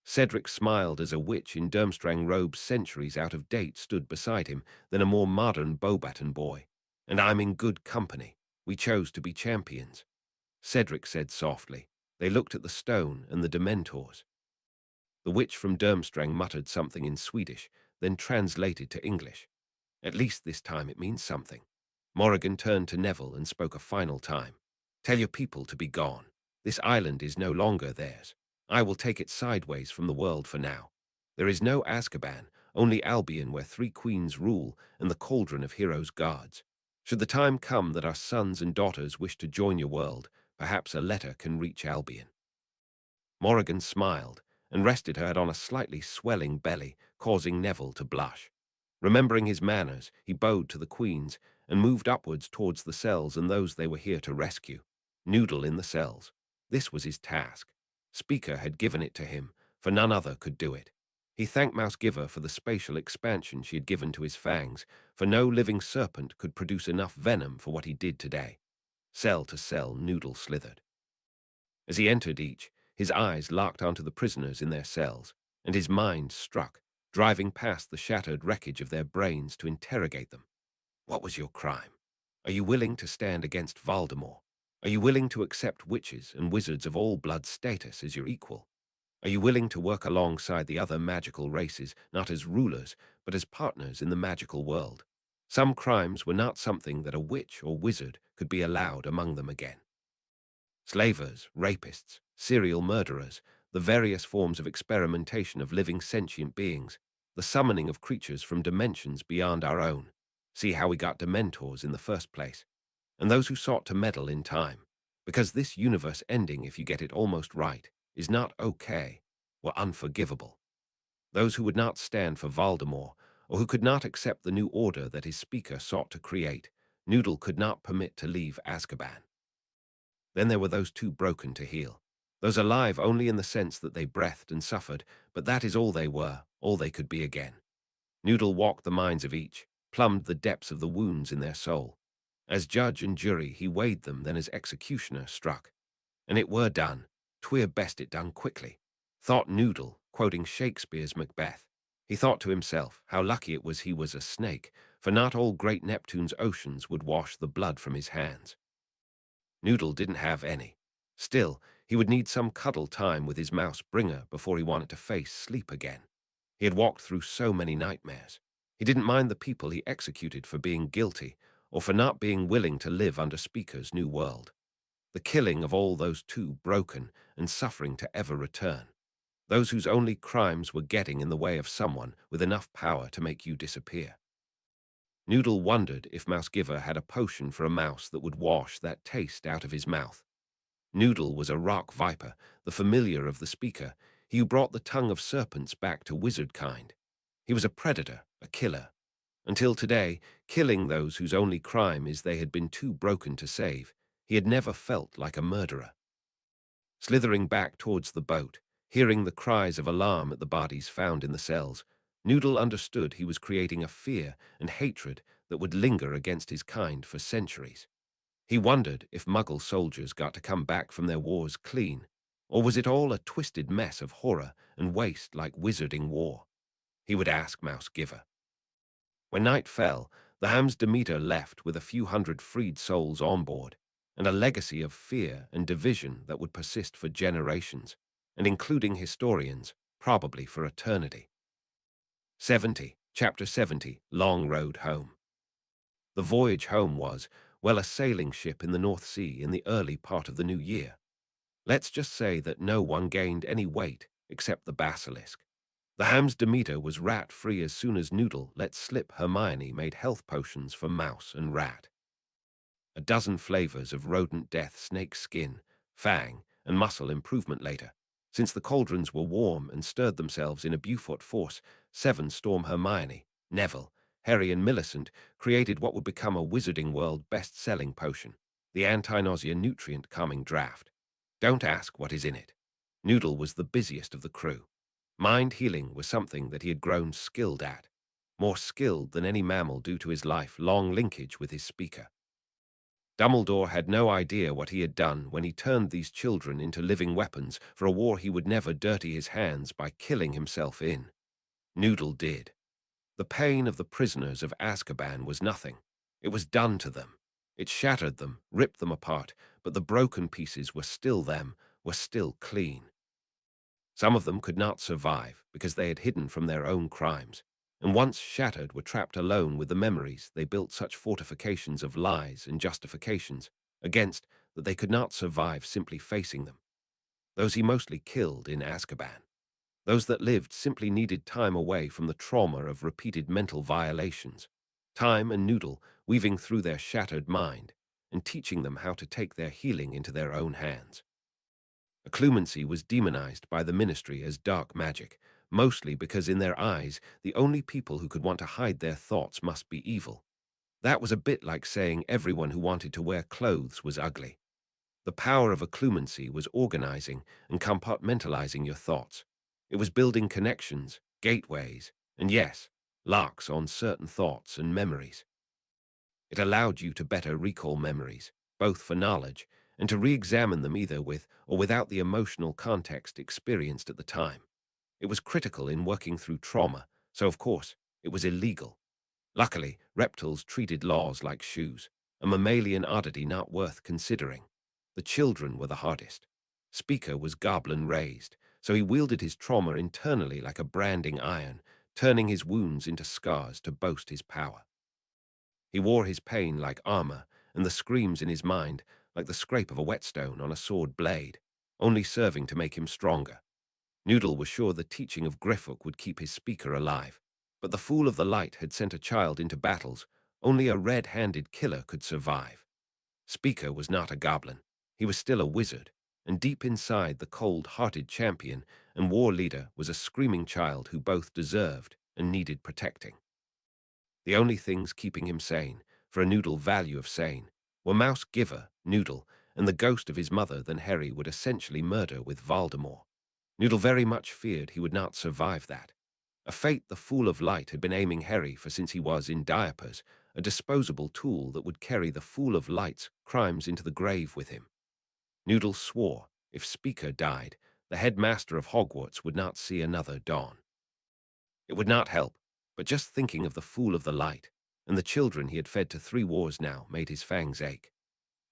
Cedric smiled as a witch in Durmstrang robes centuries out of date stood beside him, then a more modern Beauxbaton boy. And I'm in good company. We chose to be champions. Cedric said softly. They looked at the stone and the Dementors. The witch from Durmstrang muttered something in Swedish, then translated to English. At least this time it means something. Morrigan turned to Neville and spoke a final time. Tell your people to be gone. This island is no longer theirs. I will take it sideways from the world for now. There is no Azkaban, only Albion where 3 queens rule and the cauldron of heroes guards. Should the time come that our sons and daughters wish to join your world, perhaps a letter can reach Albion." Morrigan smiled and rested her head on a slightly swelling belly, causing Neville to blush. Remembering his manners, he bowed to the queens and moved upwards towards the cells and those they were here to rescue. Noodle in the cells. This was his task. Speaker had given it to him, for none other could do it. He thanked Mouse Giver for the spatial expansion she had given to his fangs, for no living serpent could produce enough venom for what he did today. Cell to cell, Noodle slithered. As he entered each, his eyes locked onto the prisoners in their cells, and his mind struck, driving past the shattered wreckage of their brains to interrogate them. What was your crime? Are you willing to stand against Voldemort? Are you willing to accept witches and wizards of all blood status as your equal? Are you willing to work alongside the other magical races, not as rulers, but as partners in the magical world? Some crimes were not something that a witch or wizard could be allowed among them again. Slavers, rapists, serial murderers, the various forms of experimentation of living sentient beings, the summoning of creatures from dimensions beyond our own. See how we got Dementors in the first place. And those who sought to meddle in time. Because this universe ending, if you get it almost right, is not okay, were unforgivable. Those who would not stand for Voldemort, or who could not accept the new order that his speaker sought to create, Noodle could not permit to leave Azkaban. Then there were those too broken to heal. Those alive only in the sense that they breathed and suffered, but that is all they were, all they could be again. Noodle walked the minds of each, plumbed the depths of the wounds in their soul. As judge and jury he weighed them, then as executioner struck. And it were done, 'twere best it done quickly, thought Noodle, quoting Shakespeare's Macbeth. He thought to himself how lucky it was he was a snake, for not all great Neptune's oceans would wash the blood from his hands. Noodle didn't have any. Still, he would need some cuddle time with his mouse bringer before he wanted to face sleep again. He had walked through so many nightmares. He didn't mind the people he executed for being guilty or for not being willing to live under Speaker's new world. The killing of all those too broken and suffering to ever return. Those whose only crimes were getting in the way of someone with enough power to make you disappear. Noodle wondered if Mouse Giver had a potion for a mouse that would wash that taste out of his mouth. Noodle was a rock viper, the familiar of the speaker, he who brought the tongue of serpents back to wizard kind. He was a predator, a killer. Until today, killing those whose only crime is they had been too broken to save, he had never felt like a murderer. Slithering back towards the boat, hearing the cries of alarm at the bodies found in the cells, Noodle understood he was creating a fear and hatred that would linger against his kind for centuries. He wondered if Muggle soldiers got to come back from their wars clean, or was it all a twisted mess of horror and waste like wizarding war? He would ask Mouse Giver. When night fell, the Ham's Demeter left with a few hundred freed souls on board, and a legacy of fear and division that would persist for generations, and including historians, probably for eternity. 70, Chapter 70, Long Road Home. The voyage home was, well, a sailing ship in the North Sea in the early part of the new year. Let's just say that no one gained any weight except the basilisk. The Ham's Demeter was rat-free as soon as Noodle let slip Hermione made health potions for mouse and rat. A dozen flavors of rodent death, snake skin, fang, and muscle improvement later. Since the cauldrons were warm and stirred themselves in a Beaufort force, 7 Storm Hermione, Neville, Harry and Millicent created what would become a Wizarding World best-selling potion, the anti-nausea nutrient calming draft. Don't ask what is in it. Noodle was the busiest of the crew. Mind healing was something that he had grown skilled at, more skilled than any mammal due to his lifelong linkage with his speaker. Dumbledore had no idea what he had done when he turned these children into living weapons for a war he would never dirty his hands by killing himself in. Noodle did. The pain of the prisoners of Azkaban was nothing. It was done to them. It shattered them, ripped them apart, but the broken pieces were still them, were still clean. Some of them could not survive because they had hidden from their own crimes, and once shattered were trapped alone with the memories they built such fortifications of lies and justifications against that they could not survive simply facing them. Those he mostly killed in Azkaban. Those that lived simply needed time away from the trauma of repeated mental violations. Time and Noodle weaving through their shattered mind and teaching them how to take their healing into their own hands. Occlumency was demonized by the Ministry as dark magic, mostly because in their eyes, the only people who could want to hide their thoughts must be evil. That was a bit like saying everyone who wanted to wear clothes was ugly. The power of occlumency was organizing and compartmentalizing your thoughts. It was building connections, gateways, and yes, locks on certain thoughts and memories. It allowed you to better recall memories, both for knowledge and to re-examine them either with or without the emotional context experienced at the time. It was critical in working through trauma, so of course, it was illegal. Luckily, reptiles treated laws like shoes, a mammalian oddity not worth considering. The children were the hardest. Speaker was goblin raised, so he wielded his trauma internally like a branding iron, turning his wounds into scars to boast his power. He wore his pain like armor, and the screams in his mind like the scrape of a whetstone on a sword blade, only serving to make him stronger. Noodle was sure the teaching of Griphook would keep his speaker alive, but the Fool of the Light had sent a child into battles only a red-handed killer could survive. Speaker was not a goblin. He was still a wizard, and deep inside the cold-hearted champion and war leader was a screaming child who both deserved and needed protecting. The only things keeping him sane, for a Noodle value of sane, were Mouse Giver, Noodle, and the ghost of his mother than Harry would essentially murder with Voldemort. Noodle very much feared he would not survive that. A fate the Fool of Light had been aiming Harry for since he was in diapers, a disposable tool that would carry the Fool of Light's crimes into the grave with him. Noodle swore, if Speaker died, the headmaster of Hogwarts would not see another dawn. It would not help, but just thinking of the Fool of the Light, and the children he had fed to 3 wars now, made his fangs ache.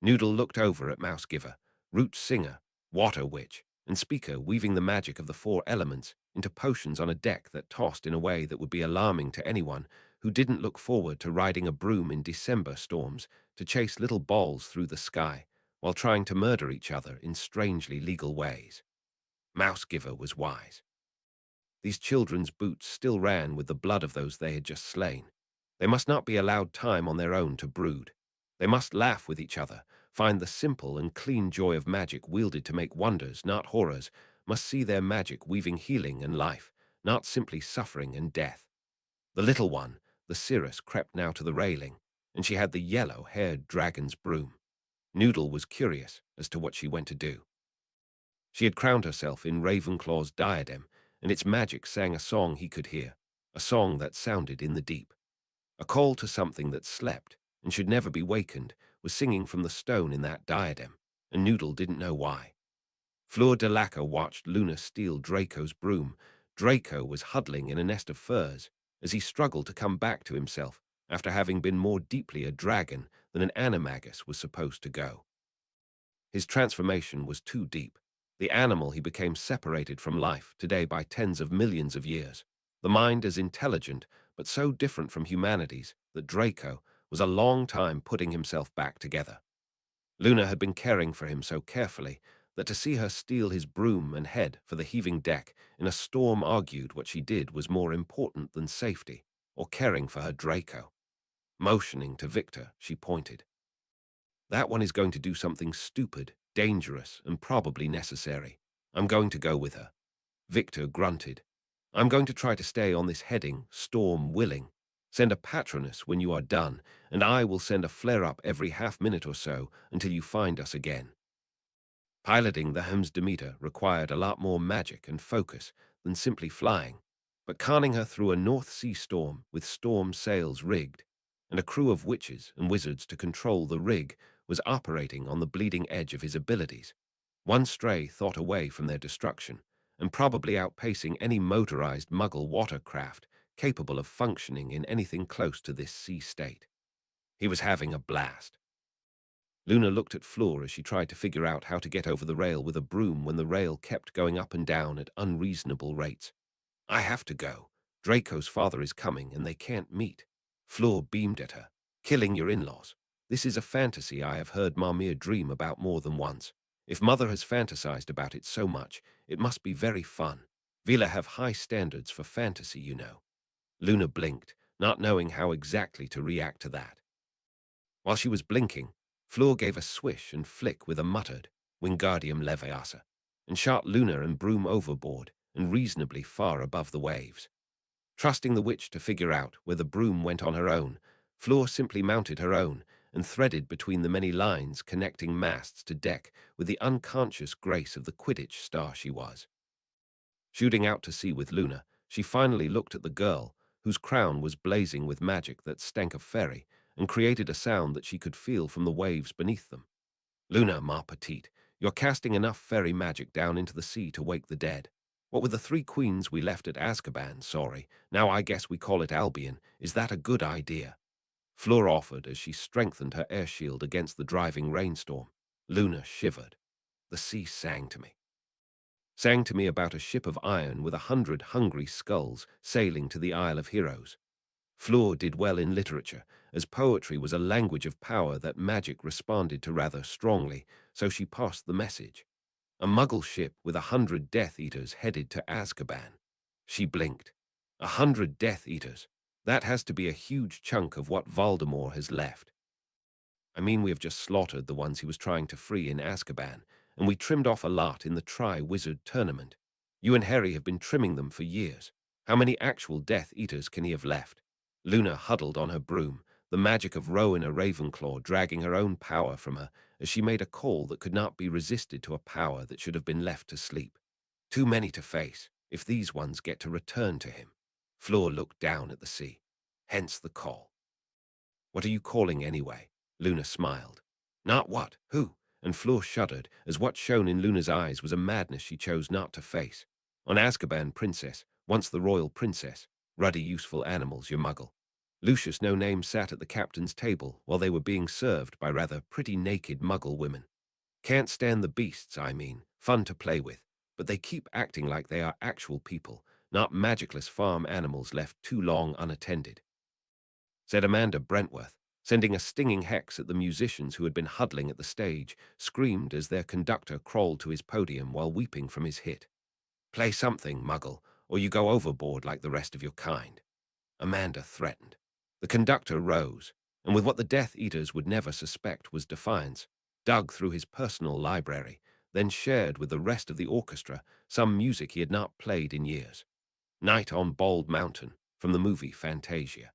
Noodle looked over at Mouse Giver, Root Singer, Water Witch, and Speaker weaving the magic of the 4 elements into potions on a deck that tossed in a way that would be alarming to anyone who didn't look forward to riding a broom in December storms to chase little balls through the sky while trying to murder each other in strangely legal ways. Mouse Giver was wise. These children's boots still ran with the blood of those they had just slain. They must not be allowed time on their own to brood. They must laugh with each other, find the simple and clean joy of magic wielded to make wonders, not horrors, must see their magic weaving healing and life, not simply suffering and death. The little one, the Cirrus, crept now to the railing, and she had the yellow-haired dragon's broom. Noodle was curious as to what she went to do. She had crowned herself in Ravenclaw's diadem, and its magic sang a song he could hear, a song that sounded in the deep. A call to something that slept and should never be wakened was singing from the stone in that diadem, and Noodle didn't know why. Fleur de Lacquer watched Luna steal Draco's broom. Draco was huddling in a nest of furs as he struggled to come back to himself after having been more deeply a dragon than an animagus was supposed to go. His transformation was too deep. The animal he became separated from life today by tens of millions of years. The mind as intelligent, but so different from humanity's that Draco was a long time putting himself back together. Luna had been caring for him so carefully that to see her steal his broom and head for the heaving deck in a storm argued what she did was more important than safety or caring for her Draco. Motioning to Victor, she pointed. That one is going to do something stupid, dangerous, and probably necessary. I'm going to go with her. Victor grunted. I'm going to try to stay on this heading, storm willing. Send a Patronus when you are done, and I will send a flare-up every half-minute or so until you find us again. Piloting the Hems Demeter required a lot more magic and focus than simply flying, but conning her through a North Sea storm with storm sails rigged, and a crew of witches and wizards to control the rig was operating on the bleeding edge of his abilities, one stray thought away from their destruction, and probably outpacing any motorized Muggle watercraft capable of functioning in anything close to this sea state. He was having a blast. Luna looked at Fleur as she tried to figure out how to get over the rail with a broom when the rail kept going up and down at unreasonable rates. I have to go. Draco's father is coming and they can't meet. Fleur beamed at her. Killing your in-laws. This is a fantasy I have heard Marmir dream about more than once. If Mother has fantasized about it so much, it must be very fun. Vila have high standards for fantasy, you know. Luna blinked, not knowing how exactly to react to that. While she was blinking, Fleur gave a swish and flick with a muttered Wingardium Leviosa, and shot Luna and Broom overboard and reasonably far above the waves. Trusting the witch to figure out where the broom went on her own, Fleur simply mounted her own and threaded between the many lines connecting masts to deck with the unconscious grace of the Quidditch star she was. Shooting out to sea with Luna, she finally looked at the girl, whose crown was blazing with magic that stank of fairy and created a sound that she could feel from the waves beneath them. Luna, ma petite, you're casting enough fairy magic down into the sea to wake the dead. What with the 3 queens we left at Azkaban, sorry, now I guess we call it Albion, is that a good idea? Fleur offered as she strengthened her air shield against the driving rainstorm. Luna shivered. The sea sang to me about a ship of iron with 100 hungry skulls sailing to the Isle of Heroes. Fleur did well in literature, as poetry was a language of power that magic responded to rather strongly, so she passed the message. A muggle ship with 100 Death Eaters headed to Azkaban. She blinked. 100 Death Eaters. That has to be a huge chunk of what Voldemort has left. I mean, we have just slaughtered the ones he was trying to free in Azkaban, and we trimmed off a lot in the Tri-Wizard tournament. You and Harry have been trimming them for years. How many actual Death Eaters can he have left? Luna huddled on her broom, the magic of Rowena Ravenclaw dragging her own power from her as she made a call that could not be resisted to a power that should have been left to sleep. Too many to face, if these ones get to return to him. Fleur looked down at the sea. Hence the call. What are you calling anyway? Luna smiled. Not what, who? And Fleur shuddered, as what shone in Luna's eyes was a madness she chose not to face. On Azkaban, princess, once the royal princess, ruddy useful animals, you muggle. Lucius No Name sat at the captain's table while they were being served by rather pretty naked muggle women. Can't stand the beasts, I mean, fun to play with, but they keep acting like they are actual people, not magicless farm animals left too long unattended, said Amanda Brentworth, sending a stinging hex at the musicians who had been huddling at the stage, screamed as their conductor crawled to his podium while weeping from his hit. Play something, muggle, or you go overboard like the rest of your kind. Amanda threatened. The conductor rose, and with what the Death Eaters would never suspect was defiance, dug through his personal library, then shared with the rest of the orchestra some music he had not played in years. Night on Bald Mountain, from the movie Fantasia.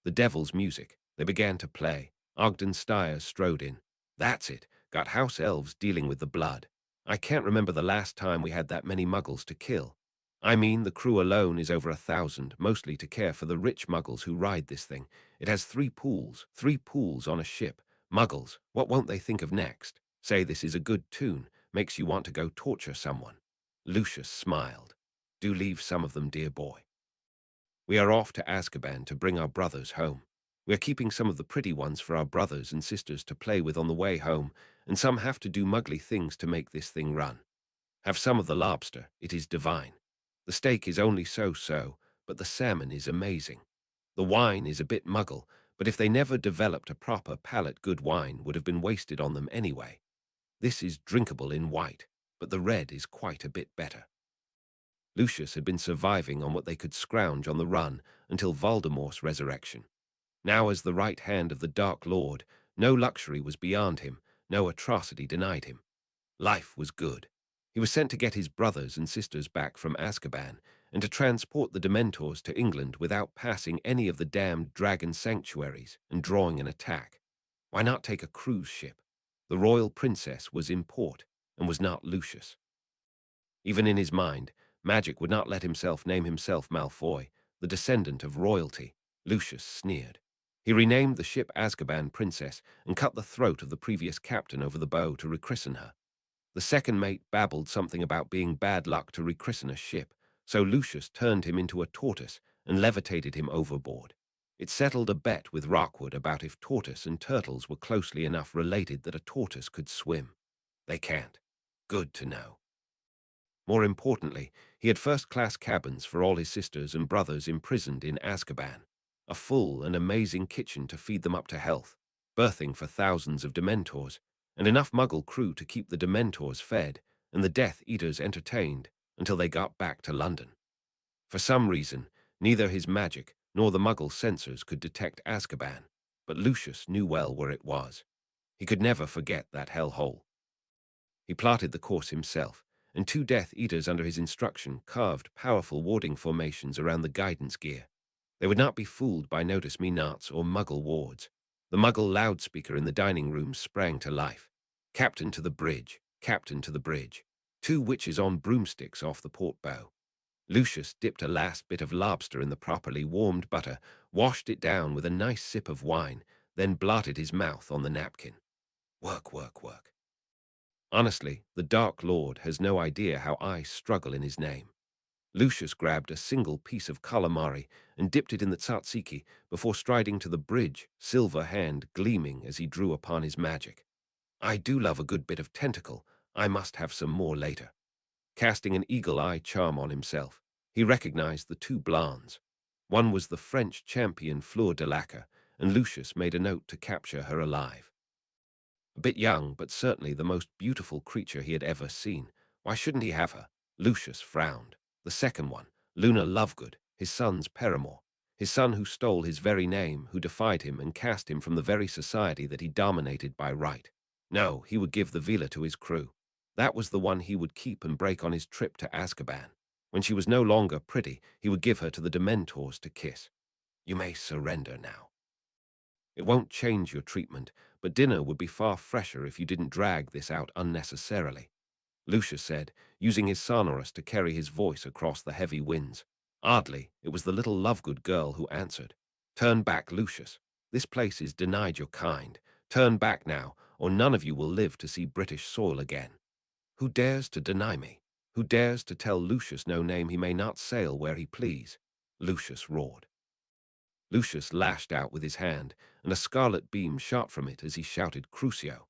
The Devil's Music, they began to play. Ogden Stiers strode in. That's it, got house elves dealing with the blood. I can't remember the last time we had that many muggles to kill. I mean, the crew alone is over 1,000, mostly to care for the rich muggles who ride this thing. It has 3 pools on a ship. Muggles, what won't they think of next? Say this is a good tune, makes you want to go torture someone. Lucius smiled. Do leave some of them, dear boy. We are off to Azkaban to bring our brothers home. We are keeping some of the pretty ones for our brothers and sisters to play with on the way home, and some have to do muggly things to make this thing run. Have some of the lobster, it is divine. The steak is only so-so, but the salmon is amazing. The wine is a bit muggle, but if they never developed a proper palate, good wine would have been wasted on them anyway. This is drinkable in white, but the red is quite a bit better. Lucius had been surviving on what they could scrounge on the run until Voldemort's resurrection. Now as the right hand of the Dark Lord, no luxury was beyond him, no atrocity denied him. Life was good. He was sent to get his brothers and sisters back from Azkaban and to transport the Dementors to England without passing any of the damned dragon sanctuaries and drawing an attack. Why not take a cruise ship? The royal princess was in port and was not Lucius. Even in his mind, Magic would not let himself name himself Malfoy, the descendant of royalty. Lucius sneered. He renamed the ship Azkaban Princess and cut the throat of the previous captain over the bow to rechristen her. The second mate babbled something about being bad luck to rechristen a ship, so Lucius turned him into a tortoise and levitated him overboard. It settled a bet with Rockwood about if tortoise and turtles were closely enough related that a tortoise could swim. They can't. Good to know. More importantly, he had first-class cabins for all his sisters and brothers imprisoned in Azkaban, a full and amazing kitchen to feed them up to health, berthing for thousands of Dementors, and enough Muggle crew to keep the Dementors fed and the Death Eaters entertained until they got back to London. For some reason, neither his magic nor the Muggle sensors could detect Azkaban, but Lucius knew well where it was. He could never forget that hellhole. He plotted the course himself, and 2 Death Eaters under his instruction carved powerful warding formations around the guidance gear. They would not be fooled by Notice Me Nots or Muggle wards. The Muggle loudspeaker in the dining room sprang to life. Captain to the bridge, captain to the bridge. 2 witches on broomsticks off the port bow. Lucius dipped a last bit of lobster in the properly warmed butter, washed it down with a nice sip of wine, then blotted his mouth on the napkin. Work, work, work. Honestly, the Dark Lord has no idea how I struggle in his name. Lucius grabbed a single piece of calamari and dipped it in the tzatziki before striding to the bridge, silver hand gleaming as he drew upon his magic. I do love a good bit of tentacle. I must have some more later. Casting an eagle-eye charm on himself, he recognized the 2 blondes. One was the French champion Fleur de Lacre, and Lucius made a note to capture her alive. A bit young, but certainly the most beautiful creature he had ever seen. Why shouldn't he have her? Lucius frowned. The second one, Luna Lovegood, his son's paramour. His son who stole his very name, who defied him and cast him from the very society that he dominated by right. No, he would give the villa to his crew. That was the one he would keep and break on his trip to Azkaban. When she was no longer pretty, he would give her to the Dementors to kiss. You may surrender now. It won't change your treatment, but dinner would be far fresher if you didn't drag this out unnecessarily, Lucius said, using his sonorous to carry his voice across the heavy winds. Oddly, it was the little Lovegood girl who answered. Turn back, Lucius. This place is denied your kind. Turn back now, or none of you will live to see British soil again. Who dares to deny me? Who dares to tell Lucius no name he may not sail where he please? Lucius roared. Lucius lashed out with his hand, and a scarlet beam shot from it as he shouted Crucio.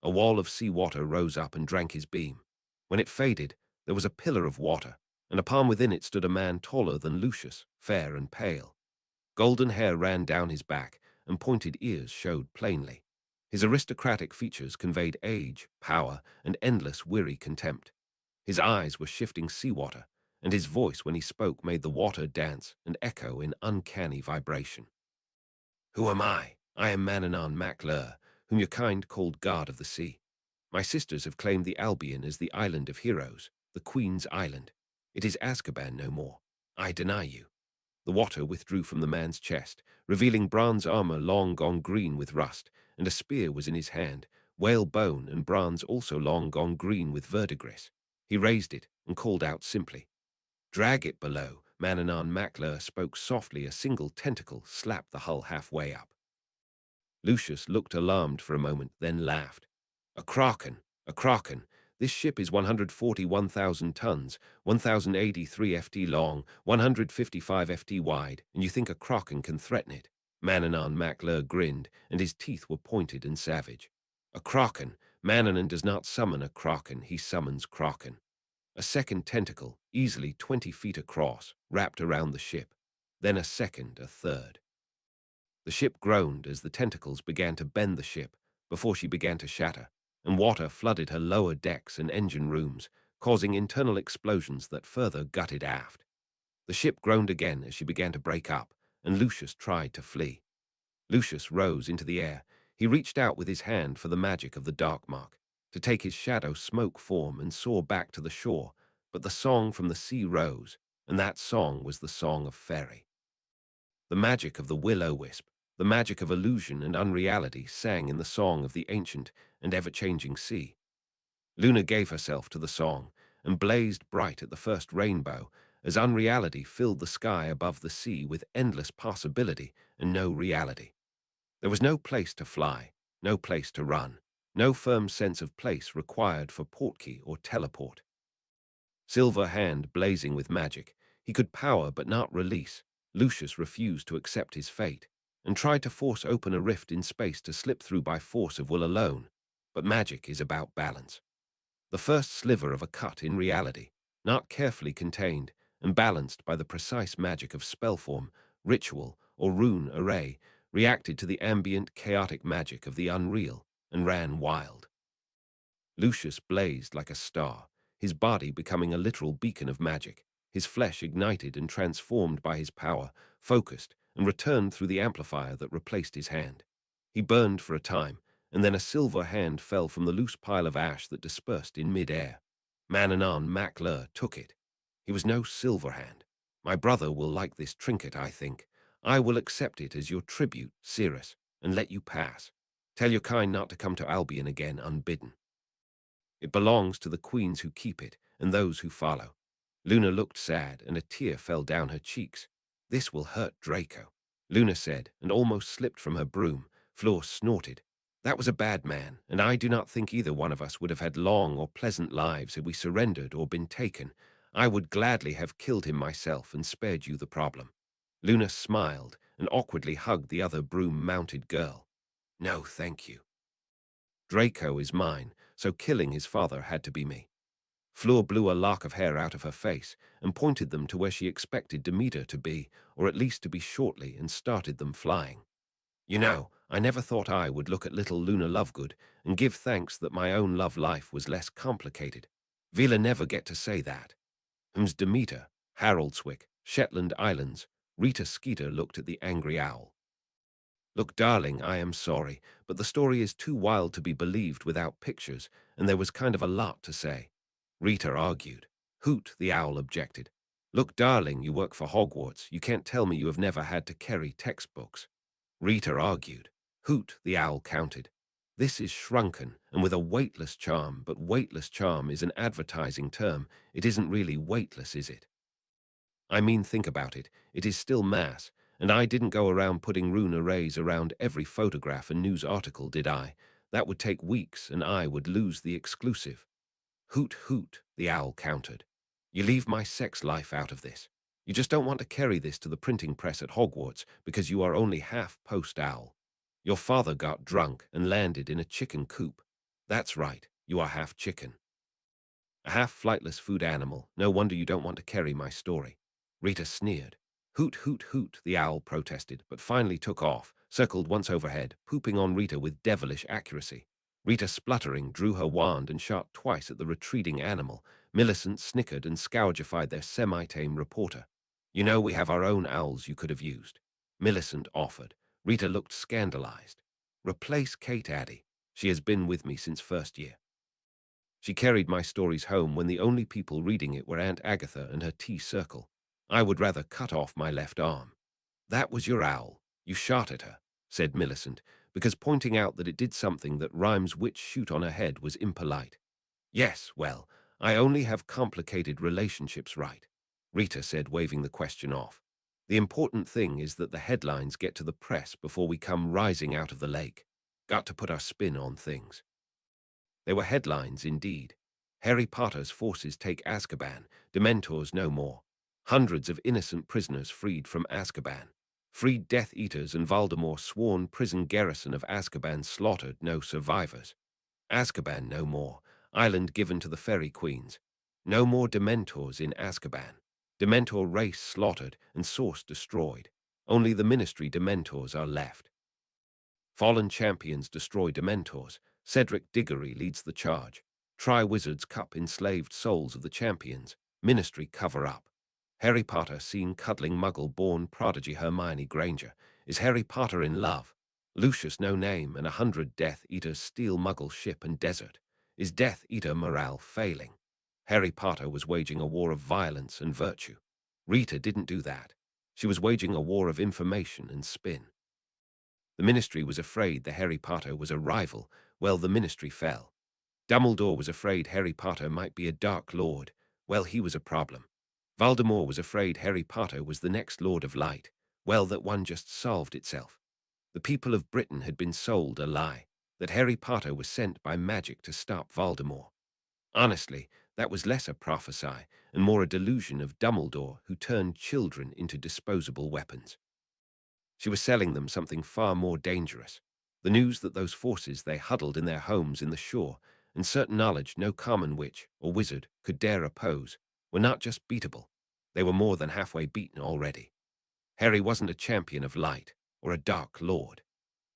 A wall of sea water rose up and drank his beam. When it faded, there was a pillar of water, and upon within it stood a man taller than Lucius, fair and pale. Golden hair ran down his back, and pointed ears showed plainly. His aristocratic features conveyed age, power, and endless weary contempt. His eyes were shifting seawater, and his voice when he spoke made the water dance and echo in uncanny vibration. Who am I? I am Mananon Maclure, whom your kind called God of the Sea. My sisters have claimed the Albion as the island of heroes, the Queen's Island. It is Azkaban no more. I deny you. The water withdrew from the man's chest, revealing bronze armor long gone green with rust, and a spear was in his hand, whale bone and bronze also long gone green with verdigris. He raised it and called out simply. Drag it below. Mananon Maclure spoke softly. A single tentacle slapped the hull halfway up. Lucius looked alarmed for a moment, then laughed. A kraken, a kraken. This ship is 141,000 tons, 1,083 ft long, 155 ft wide, and you think a kraken can threaten it? Mananon Maclure grinned, and his teeth were pointed and savage. A kraken. Mananon does not summon a kraken, he summons kraken. A second tentacle, easily 20 feet across, wrapped around the ship. Then a second, a third. The ship groaned as the tentacles began to bend the ship before she began to shatter, and water flooded her lower decks and engine rooms, causing internal explosions that further gutted aft. The ship groaned again as she began to break up, and Lucius tried to flee. Lucius rose into the air. He reached out with his hand for the magic of the dark mark, to take his shadow smoke form and soar back to the shore, but the song from the sea rose, and that song was the song of Fairy. The magic of the will-o'-wisp, the magic of illusion and unreality sang in the song of the ancient and ever-changing sea. Luna gave herself to the song and blazed bright at the first rainbow as unreality filled the sky above the sea with endless possibility and no reality. There was no place to fly, no place to run, no firm sense of place required for portkey or teleport. Silver hand blazing with magic, he could power but not release. Lucius refused to accept his fate, and tried to force open a rift in space to slip through by force of will alone. But magic is about balance. The first sliver of a cut in reality, not carefully contained and balanced by the precise magic of spell form, ritual, or rune array, reacted to the ambient, chaotic magic of the unreal, and ran wild. Lucius blazed like a star, his body becoming a literal beacon of magic, his flesh ignited and transformed by his power, focused, and returned through the amplifier that replaced his hand. He burned for a time, and then a silver hand fell from the loose pile of ash that dispersed in mid-air. Mananan Maclur took it. He was no silver hand. My brother will like this trinket, I think. I will accept it as your tribute, Cirrus, and let you pass. Tell your kind not to come to Albion again unbidden. It belongs to the queens who keep it, and those who follow. Luna looked sad, and a tear fell down her cheeks. This will hurt Draco, Luna said, and almost slipped from her broom. Flor snorted. That was a bad man, and I do not think either one of us would have had long or pleasant lives had we surrendered or been taken. I would gladly have killed him myself and spared you the problem. Luna smiled and awkwardly hugged the other broom-mounted girl. No, thank you. Draco is mine, so killing his father had to be me. Fleur blew a lock of hair out of her face and pointed them to where she expected Demeter to be, or at least to be shortly, and started them flying. You know, I never thought I would look at little Luna Lovegood and give thanks that my own love life was less complicated. Vila never get to say that. Demeter, Haroldswick, Shetland Islands. Rita Skeeter looked at the angry owl. Look, darling, I am sorry, but the story is too wild to be believed without pictures, and there was kind of a lot to say. Rita argued. Hoot, the owl objected. Look, darling, you work for Hogwarts. You can't tell me you have never had to carry textbooks. Rita argued. Hoot, the owl countered. This is shrunken and with a weightless charm, but weightless charm is an advertising term. It isn't really weightless, is it? I mean, think about it. It is still mass, and I didn't go around putting rune arrays around every photograph and news article, did I? That would take weeks, and I would lose the exclusive. Hoot, hoot, the owl countered. You leave my sex life out of this. You just don't want to carry this to the printing press at Hogwarts because you are only half post owl. Your father got drunk and landed in a chicken coop. That's right, you are half chicken. A half flightless food animal. No wonder you don't want to carry my story. Rita sneered. Hoot, hoot, hoot, the owl protested, but finally took off, circled once overhead, pooping on Rita with devilish accuracy. Rita, spluttering, drew her wand and shot twice at the retreating animal. Millicent snickered and scougified their semi-tame reporter. You know, we have our own owls you could have used. Millicent offered. Rita looked scandalized. Replace Kate Addy. She has been with me since first year. She carried my stories home when the only people reading it were Aunt Agatha and her tea circle. I would rather cut off my left arm. That was your owl. You shot at her, said Millicent, because pointing out that it did something that rhymes witch shoot on her head was impolite. Yes, well, I only have complicated relationships, right? Rita said, waving the question off. The important thing is that the headlines get to the press before we come rising out of the lake. Got to put our spin on things. They were headlines indeed. Harry Potter's forces take Azkaban, Dementors no more. Hundreds of innocent prisoners freed from Azkaban. Freed Death Eaters and Voldemort's sworn prison garrison of Azkaban slaughtered, no survivors. Azkaban no more. Island given to the Fairy Queens. No more Dementors in Azkaban. Dementor race slaughtered and source destroyed. Only the Ministry Dementors are left. Fallen champions destroy Dementors. Cedric Diggory leads the charge. Tri-Wizards Cup enslaved souls of the champions. Ministry cover-up. Harry Potter seen cuddling Muggle-born prodigy Hermione Granger. Is Harry Potter in love? Lucius no name and 100 Death Eaters steal Muggle ship and desert. Is Death Eater morale failing? Harry Potter was waging a war of violence and virtue. Rita didn't do that. She was waging a war of information and spin. The Ministry was afraid the Harry Potter was a rival. Well, the Ministry fell. Dumbledore was afraid Harry Potter might be a Dark Lord. Well, he was a problem. Voldemort was afraid Harry Potter was the next Lord of Light. Well, that one just solved itself. The people of Britain had been sold a lie, that Harry Potter was sent by magic to stop Voldemort. Honestly, that was less a prophecy and more a delusion of Dumbledore, who turned children into disposable weapons. She was selling them something far more dangerous. The news that those forces they huddled in their homes in the shore, and certain knowledge no common witch or wizard could dare oppose, were not just beatable. They were more than halfway beaten already. Harry wasn't a champion of light or a dark lord.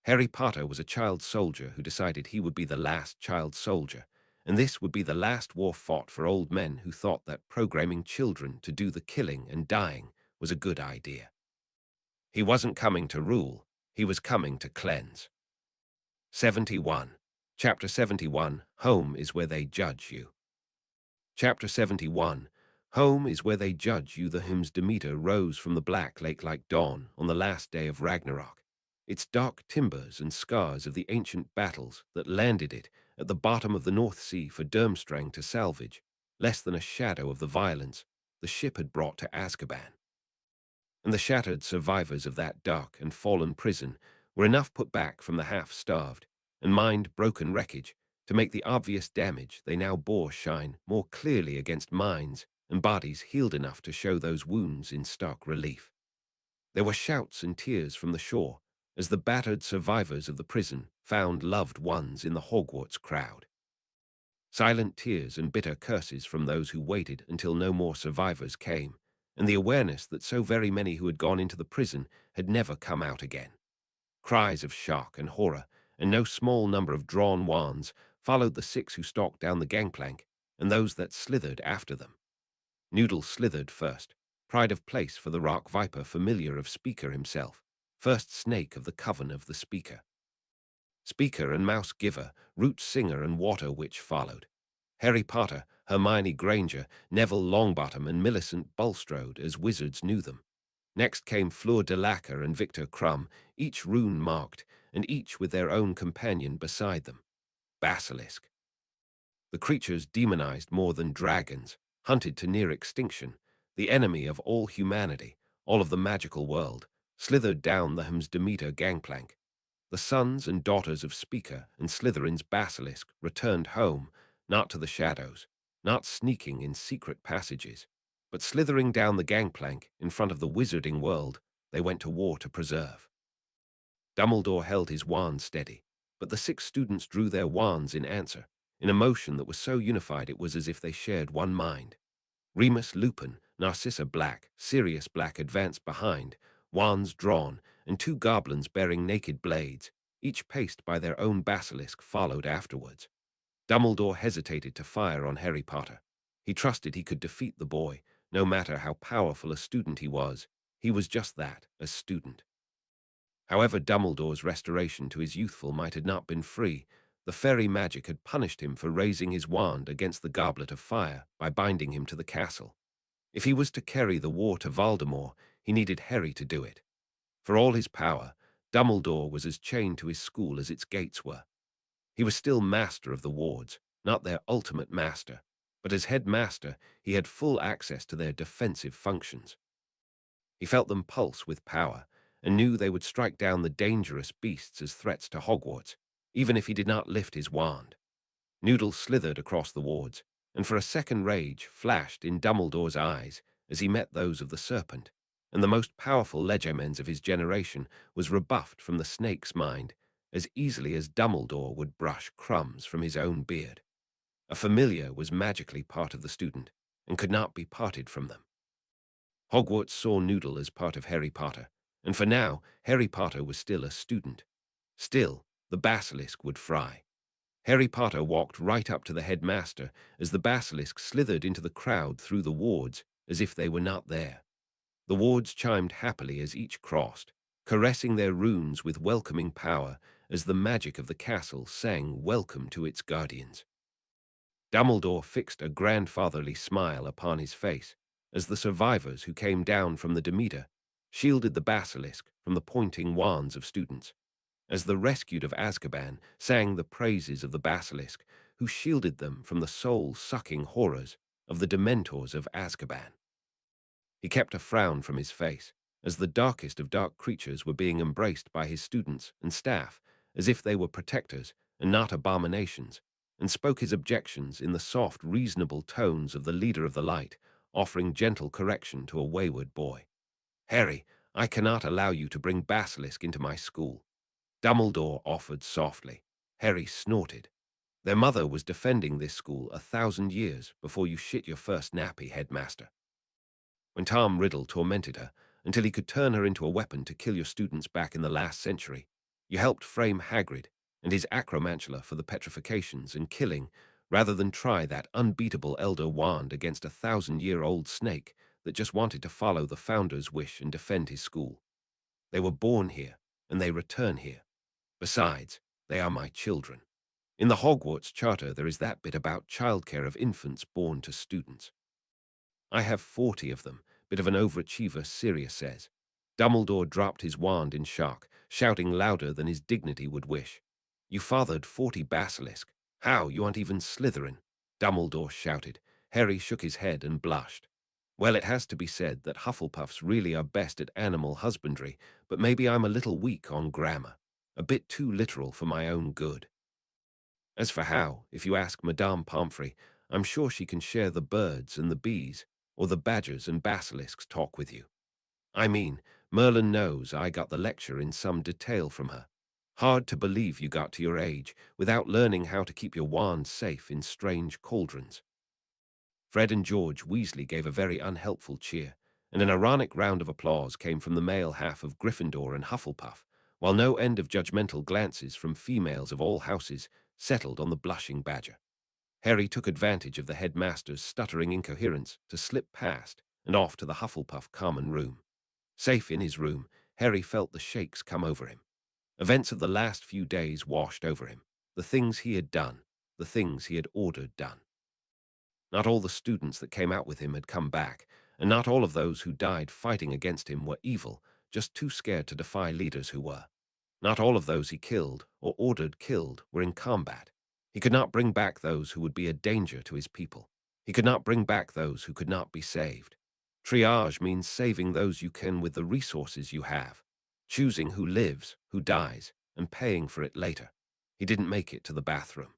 Harry Potter was a child soldier who decided he would be the last child soldier, and this would be the last war fought for old men who thought that programming children to do the killing and dying was a good idea. He wasn't coming to rule, he was coming to cleanse. 71. Chapter 71, Home is where they judge you. Chapter 71, Home is where they judge you. The hymns Demeter rose from the black lake like dawn on the last day of Ragnarok. Its dark timbers and scars of the ancient battles that landed it at the bottom of the North Sea for Durmstrang to salvage, less than a shadow of the violence the ship had brought to Azkaban. And the shattered survivors of that dark and fallen prison were enough put back from the half-starved and mind-broken wreckage to make the obvious damage they now bore shine more clearly against minds and bodies healed enough to show those wounds in stark relief. There were shouts and tears from the shore as the battered survivors of the prison found loved ones in the Hogwarts crowd. Silent tears and bitter curses from those who waited until no more survivors came, and the awareness that so very many who had gone into the prison had never come out again. Cries of shock and horror, and no small number of drawn wands followed the 6 who stalked down the gangplank, and those that slithered after them. Noodle slithered first, pride of place for the rock viper familiar of Speaker himself, first snake of the coven of the Speaker. Speaker and Mouse Giver, Root Singer and Water Witch followed. Harry Potter, Hermione Granger, Neville Longbottom and Millicent Bulstrode as wizards knew them. Next came Fleur de Lacquer and Victor Crumb, each rune marked, and each with their own companion beside them. Basilisk. The creatures demonized more than dragons, hunted to near extinction, the enemy of all humanity, all of the magical world, slithered down the Hem's Demeter gangplank. The sons and daughters of Speaker and Slytherin's basilisk returned home, not to the shadows, not sneaking in secret passages, but slithering down the gangplank in front of the wizarding world they went to war to preserve. Dumbledore held his wand steady, but the 6 students drew their wands in answer, in a motion that was so unified it was as if they shared one mind. Remus Lupin, Narcissa Black, Sirius Black advanced behind, wands drawn, and 2 goblins bearing naked blades, each paced by their own basilisk, followed afterwards. Dumbledore hesitated to fire on Harry Potter. He trusted he could defeat the boy, no matter how powerful a student he was. He was just that, a student. However Dumbledore's restoration to his youthful might had not been free, the fairy magic had punished him for raising his wand against the goblet of fire by binding him to the castle. If he was to carry the war to Voldemort, he needed Harry to do it. For all his power, Dumbledore was as chained to his school as its gates were. He was still master of the wards, not their ultimate master, but as headmaster he had full access to their defensive functions. He felt them pulse with power, and knew they would strike down the dangerous beasts as threats to Hogwarts, even if he did not lift his wand. Noodle slithered across the wards, and for a second rage flashed in Dumbledore's eyes as he met those of the serpent, and the most powerful legerdemains of his generation was rebuffed from the snake's mind as easily as Dumbledore would brush crumbs from his own beard. A familiar was magically part of the student, and could not be parted from them. Hogwarts saw Noodle as part of Harry Potter, and for now, Harry Potter was still a student. Still, the basilisk would fry. Harry Potter walked right up to the headmaster as the basilisk slithered into the crowd through the wards as if they were not there. The wards chimed happily as each crossed, caressing their runes with welcoming power as the magic of the castle sang welcome to its guardians. Dumbledore fixed a grandfatherly smile upon his face as the survivors who came down from the Demeter shielded the basilisk from the pointing wands of students, as the rescued of Azkaban sang the praises of the basilisk who shielded them from the soul-sucking horrors of the Dementors of Azkaban. He kept a frown from his face as the darkest of dark creatures were being embraced by his students and staff as if they were protectors and not abominations, and spoke his objections in the soft, reasonable tones of the leader of the light, offering gentle correction to a wayward boy. "Harry, I cannot allow you to bring basilisk into my school," Dumbledore offered softly. Harry snorted. "Their mother was defending this school 1,000 years before you shit your first nappy, headmaster." When Tom Riddle tormented her until he could turn her into a weapon to kill your students back in the last century. You helped frame Hagrid and his acromantula for the petrifications and killing, rather than try that unbeatable elder wand against a 1,000-year-old snake that just wanted to follow the founder's wish and defend his school. They were born here, and they return here. Besides, they are my children. In the Hogwarts Charter, there is that bit about childcare of infants born to students. I have 40 of them, bit of an overachiever, Sirius says. Dumbledore dropped his wand in shock, shouting louder than his dignity would wish. You fathered 40 basilisk. How, you aren't even Slytherin? Dumbledore shouted. Harry shook his head and blushed. Well, it has to be said that Hufflepuffs really are best at animal husbandry, but maybe I'm a little weak on grammar. A bit too literal for my own good. As for how, if you ask Madame Pomfrey, I'm sure she can share the birds and the bees, or the badgers and basilisks talk with you. I mean, Merlin knows I got the lecture in some detail from her. Hard to believe you got to your age without learning how to keep your wand safe in strange cauldrons. Fred and George Weasley gave a very unhelpful cheer, and an ironic round of applause came from the male half of Gryffindor and Hufflepuff, while no end of judgmental glances from females of all houses settled on the blushing Badger. Harry took advantage of the headmaster's stuttering incoherence to slip past and off to the Hufflepuff common room. Safe in his room, Harry felt the shakes come over him. Events of the last few days washed over him, the things he had done, the things he had ordered done. Not all the students that came out with him had come back, and not all of those who died fighting against him were evil, just too scared to defy leaders who were. Not all of those he killed, or ordered killed, were in combat. He could not bring back those who would be a danger to his people. He could not bring back those who could not be saved. Triage means saving those you can with the resources you have, choosing who lives, who dies, and paying for it later. He didn't make it to the bathroom.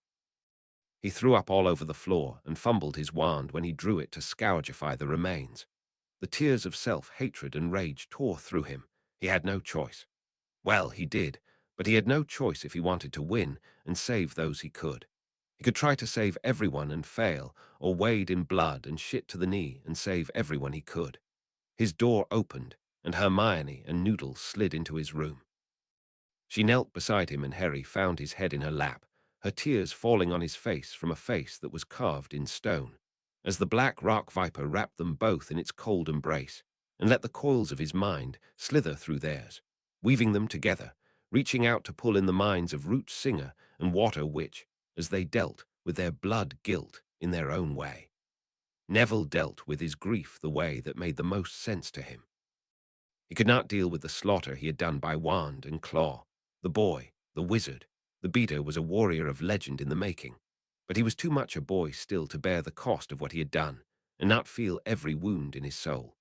He threw up all over the floor and fumbled his wand when he drew it to scourgify the remains. The tears of self-hatred and rage tore through him. He had no choice. Well, he did, but he had no choice if he wanted to win and save those he could. He could try to save everyone and fail, or wade in blood and shit to the knee and save everyone he could. His door opened, and Hermione and Noodle slid into his room. She knelt beside him, and Harry found his head in her lap, her tears falling on his face from a face that was carved in stone, as the black rock viper wrapped them both in its cold embrace, and let the coils of his mind slither through theirs, weaving them together, reaching out to pull in the minds of Root Singer and Water Witch as they dealt with their blood guilt in their own way. Neville dealt with his grief the way that made the most sense to him. He could not deal with the slaughter he had done by wand and claw. The boy, the wizard, the beater was a warrior of legend in the making, but he was too much a boy still to bear the cost of what he had done and not feel every wound in his soul.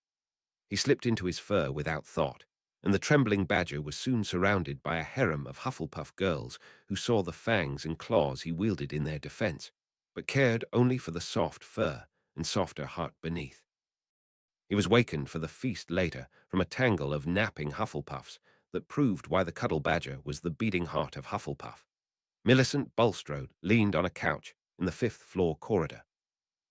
He slipped into his fur without thought, and the trembling Badger was soon surrounded by a harem of Hufflepuff girls who saw the fangs and claws he wielded in their defense, but cared only for the soft fur and softer heart beneath. He was wakened for the feast later from a tangle of napping Hufflepuffs that proved why the Cuddle Badger was the beating heart of Hufflepuff. Millicent Bulstrode leaned on a couch in the fifth-floor corridor.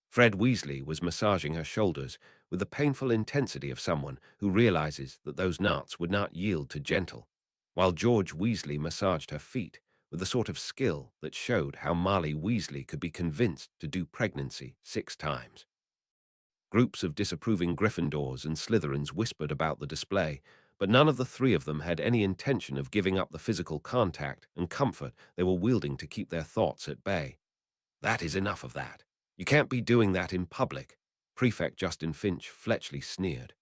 Fred Weasley was massaging her shoulders with the painful intensity of someone who realizes that those knots would not yield to gentle, while George Weasley massaged her feet with the sort of skill that showed how Molly Weasley could be convinced to do pregnancy 6 times. Groups of disapproving Gryffindors and Slytherins whispered about the display, but none of the 3 of them had any intention of giving up the physical contact and comfort they were wielding to keep their thoughts at bay. That is enough of that. You can't be doing that in public, Prefect Justin Finch Fletchley sneered.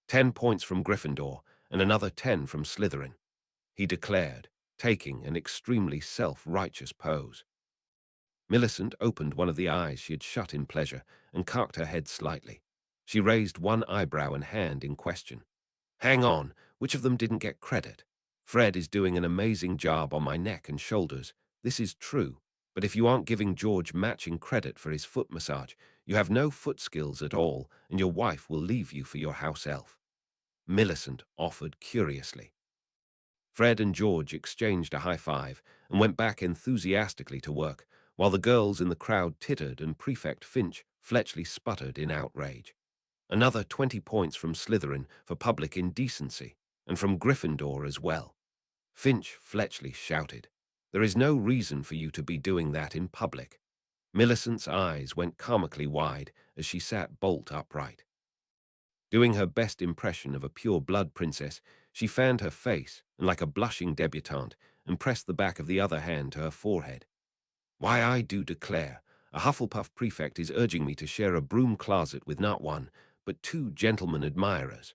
10 points from Gryffindor and another 10 from Slytherin, he declared, taking an extremely self-righteous pose. Millicent opened one of the eyes she had shut in pleasure and cocked her head slightly. She raised one eyebrow and hand in question. Hang on, which of them didn't get credit? Fred is doing an amazing job on my neck and shoulders. This is true, but if you aren't giving George matching credit for his foot massage, you have no foot skills at all, and your wife will leave you for your house elf. Millicent offered curiously. Fred and George exchanged a high five and went back enthusiastically to work, while the girls in the crowd tittered and Prefect Finch Fletchley sputtered in outrage. Another 20 points from Slytherin for public indecency, and from Gryffindor as well. Finch Fletchley shouted, "There is no reason for you to be doing that in public." Millicent's eyes went comically wide as she sat bolt upright. Doing her best impression of a pure-blood princess, she fanned her face, and like a blushing debutante, and pressed the back of the other hand to her forehead. "Why, I do declare, a Hufflepuff prefect is urging me to share a broom closet with not one, but two gentlemen admirers.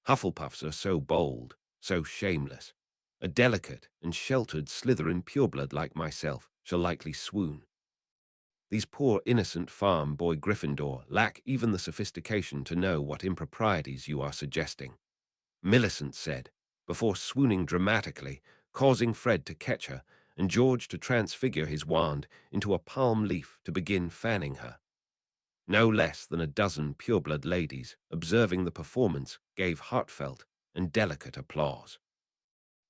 Hufflepuffs are so bold, so shameless. A delicate and sheltered Slytherin pureblood like myself shall likely swoon. These poor innocent farm boy Gryffindor lack even the sophistication to know what improprieties you are suggesting," Millicent said, before swooning dramatically, causing Fred to catch her and George to transfigure his wand into a palm leaf to begin fanning her. No less than a dozen pureblood ladies observing the performance gave heartfelt and delicate applause.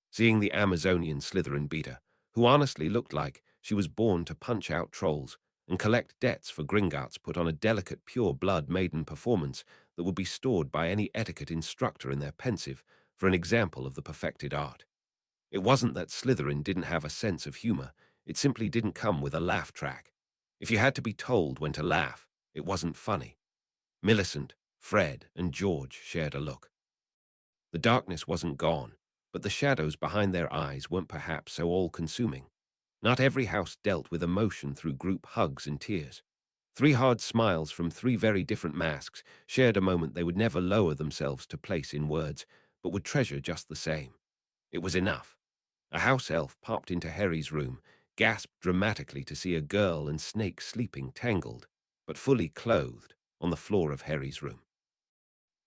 Seeing the Amazonian Slytherin beater, who honestly looked like she was born to punch out trolls and collect debts for Gringotts, put on a delicate pure-blood maiden performance that would be stored by any etiquette instructor in their pensive for an example of the perfected art. It wasn't that Slytherin didn't have a sense of humor, it simply didn't come with a laugh track. If you had to be told when to laugh, it wasn't funny. Millicent, Fred, and George shared a look. The darkness wasn't gone, but the shadows behind their eyes weren't perhaps so all-consuming. Not every house dealt with emotion through group hugs and tears. Three hard smiles from three very different masks shared a moment they would never lower themselves to place in words, but would treasure just the same. It was enough. A house elf popped into Harry's room, gasped dramatically to see a girl and snake sleeping tangled, but fully clothed, on the floor of Harry's room.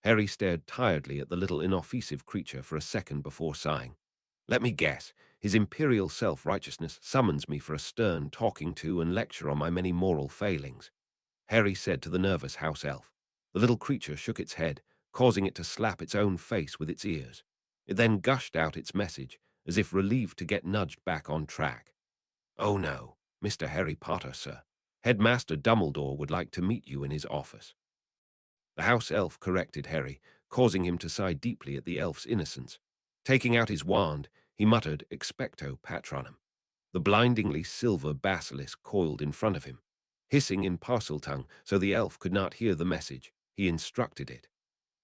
Harry stared tiredly at the little inoffensive creature for a second before sighing. "Let me guess, his imperial self-righteousness summons me for a stern talking to and lecture on my many moral failings," Harry said to the nervous house elf. The little creature shook its head, causing it to slap its own face with its ears. It then gushed out its message, as if relieved to get nudged back on track. "Oh no, Mr. Harry Potter, sir. Headmaster Dumbledore would like to meet you in his office." The house elf corrected Harry, causing him to sigh deeply at the elf's innocence. Taking out his wand, he muttered expecto patronum. The blindingly silver basilisk coiled in front of him. Hissing in Parseltongue so the elf could not hear the message, he instructed it.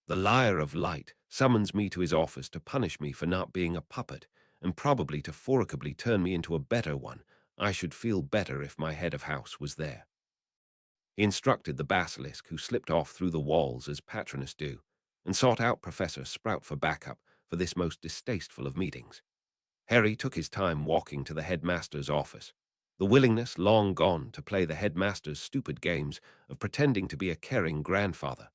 "The Liar of Light summons me to his office to punish me for not being a puppet, and probably to forcibly turn me into a better one. I should feel better if my head of house was there." He instructed the basilisk, who slipped off through the walls as Patronus do, and sought out Professor Sprout for backup for this most distasteful of meetings. Harry took his time walking to the headmaster's office, the willingness long gone to play the headmaster's stupid games of pretending to be a caring grandfather,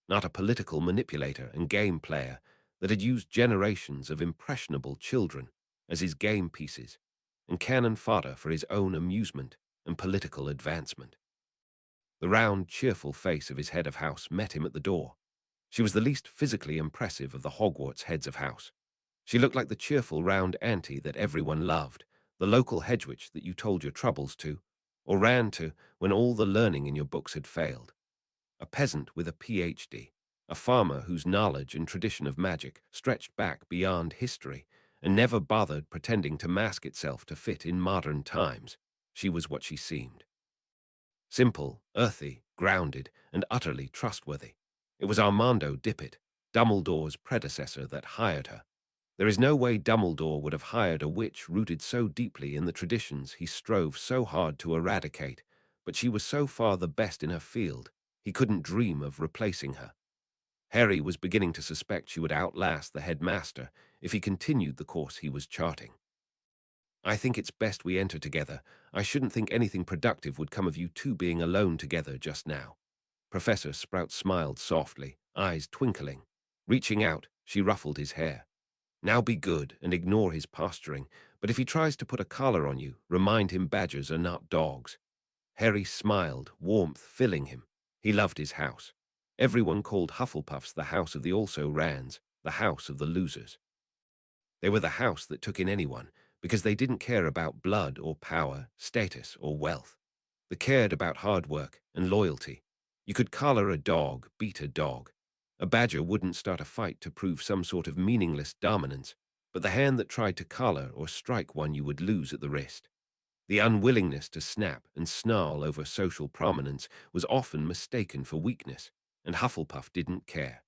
not a political manipulator and game player that had used generations of impressionable children as his game pieces and cannon fodder for his own amusement and political advancement. The round, cheerful face of his head of house met him at the door. She was the least physically impressive of the Hogwarts heads of house. She looked like the cheerful round auntie that everyone loved, the local hedge witch that you told your troubles to, or ran to when all the learning in your books had failed. A peasant with a PhD, a farmer whose knowledge and tradition of magic stretched back beyond history and never bothered pretending to mask itself to fit in modern times. She was what she seemed. Simple, earthy, grounded, and utterly trustworthy. It was Armando Dippet, Dumbledore's predecessor, that hired her. There is no way Dumbledore would have hired a witch rooted so deeply in the traditions he strove so hard to eradicate, but she was so far the best in her field, he couldn't dream of replacing her. Harry was beginning to suspect she would outlast the headmaster if he continued the course he was charting. "I think it's best we enter together. I shouldn't think anything productive would come of you two being alone together just now." Professor Sprout smiled softly, eyes twinkling. Reaching out, she ruffled his hair. "Now be good and ignore his posturing, but if he tries to put a collar on you, remind him badgers are not dogs." Harry smiled, warmth filling him. He loved his house. Everyone called Hufflepuffs the house of the also-rans, the house of the losers. They were the house that took in anyone, because they didn't care about blood or power, status or wealth. They cared about hard work and loyalty. You could collar a dog, beat a dog, A badger wouldn't start a fight to prove some sort of meaningless dominance, but the hand that tried to collar or strike one you would lose at the wrist. The unwillingness to snap and snarl over social prominence was often mistaken for weakness, and Hufflepuff didn't care.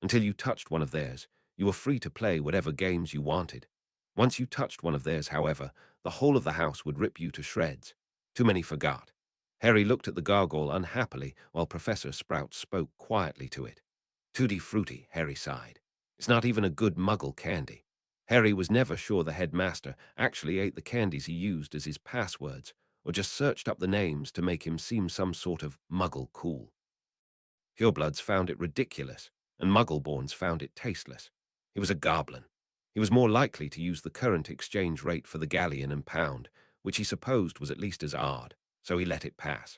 Until you touched one of theirs, you were free to play whatever games you wanted. Once you touched one of theirs, however, the whole of the house would rip you to shreds. Too many forgot. Harry looked at the gargoyle unhappily while Professor Sprout spoke quietly to it. Tutti frutti, Harry sighed. It's not even a good muggle candy. Harry was never sure the headmaster actually ate the candies he used as his passwords, or just searched up the names to make him seem some sort of muggle cool. Purebloods found it ridiculous, and Muggleborns found it tasteless. He was a goblin. He was more likely to use the current exchange rate for the galleon and pound, which he supposed was at least as odd, so he let it pass.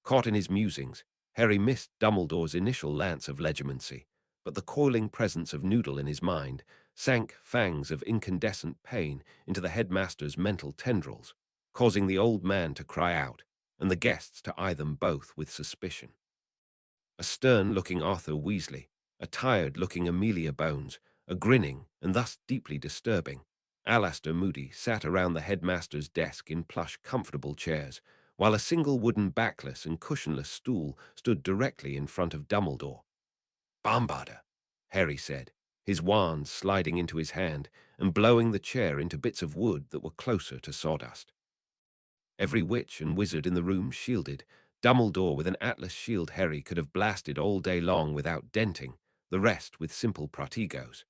Caught in his musings, Harry missed Dumbledore's initial lance of legerdemacy, but the coiling presence of Noodle in his mind sank fangs of incandescent pain into the headmaster's mental tendrils, causing the old man to cry out, and the guests to eye them both with suspicion. A stern-looking Arthur Weasley, a tired-looking Amelia Bones, a grinning, and thus deeply disturbing, Alastor Moody sat around the headmaster's desk in plush, comfortable chairs, while a single wooden backless and cushionless stool stood directly in front of Dumbledore. "Bombarder," Harry said, his wand sliding into his hand and blowing the chair into bits of wood that were closer to sawdust. Every witch and wizard in the room shielded. Dumbledore with an atlas shield Harry could have blasted all day long without denting, the rest with simple protegos.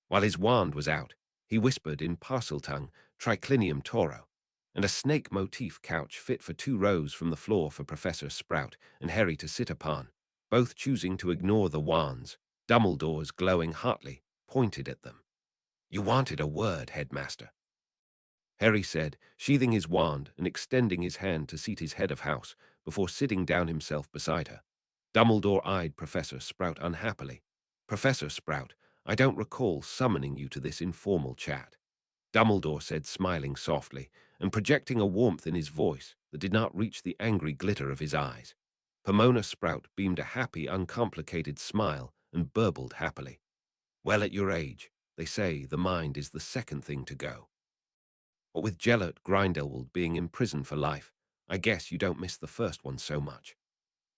While his wand was out, he whispered in Parseltongue, Triclinium Toro, and a snake motif couch fit for 2 rows from the floor for Professor Sprout and Harry to sit upon, both choosing to ignore the wands. Dumbledore's glowing hotly pointed at them. "You wanted a word, Headmaster," Harry said, sheathing his wand and extending his hand to seat his head of house before sitting down himself beside her. Dumbledore eyed Professor Sprout unhappily. "Professor Sprout, I don't recall summoning you to this informal chat," Dumbledore said, smiling softly and projecting a warmth in his voice that did not reach the angry glitter of his eyes. Pomona Sprout beamed a happy, uncomplicated smile and burbled happily. "Well, at your age, they say the mind is the second thing to go. But with Gellert Grindelwald being in prison for life, I guess you don't miss the first one so much."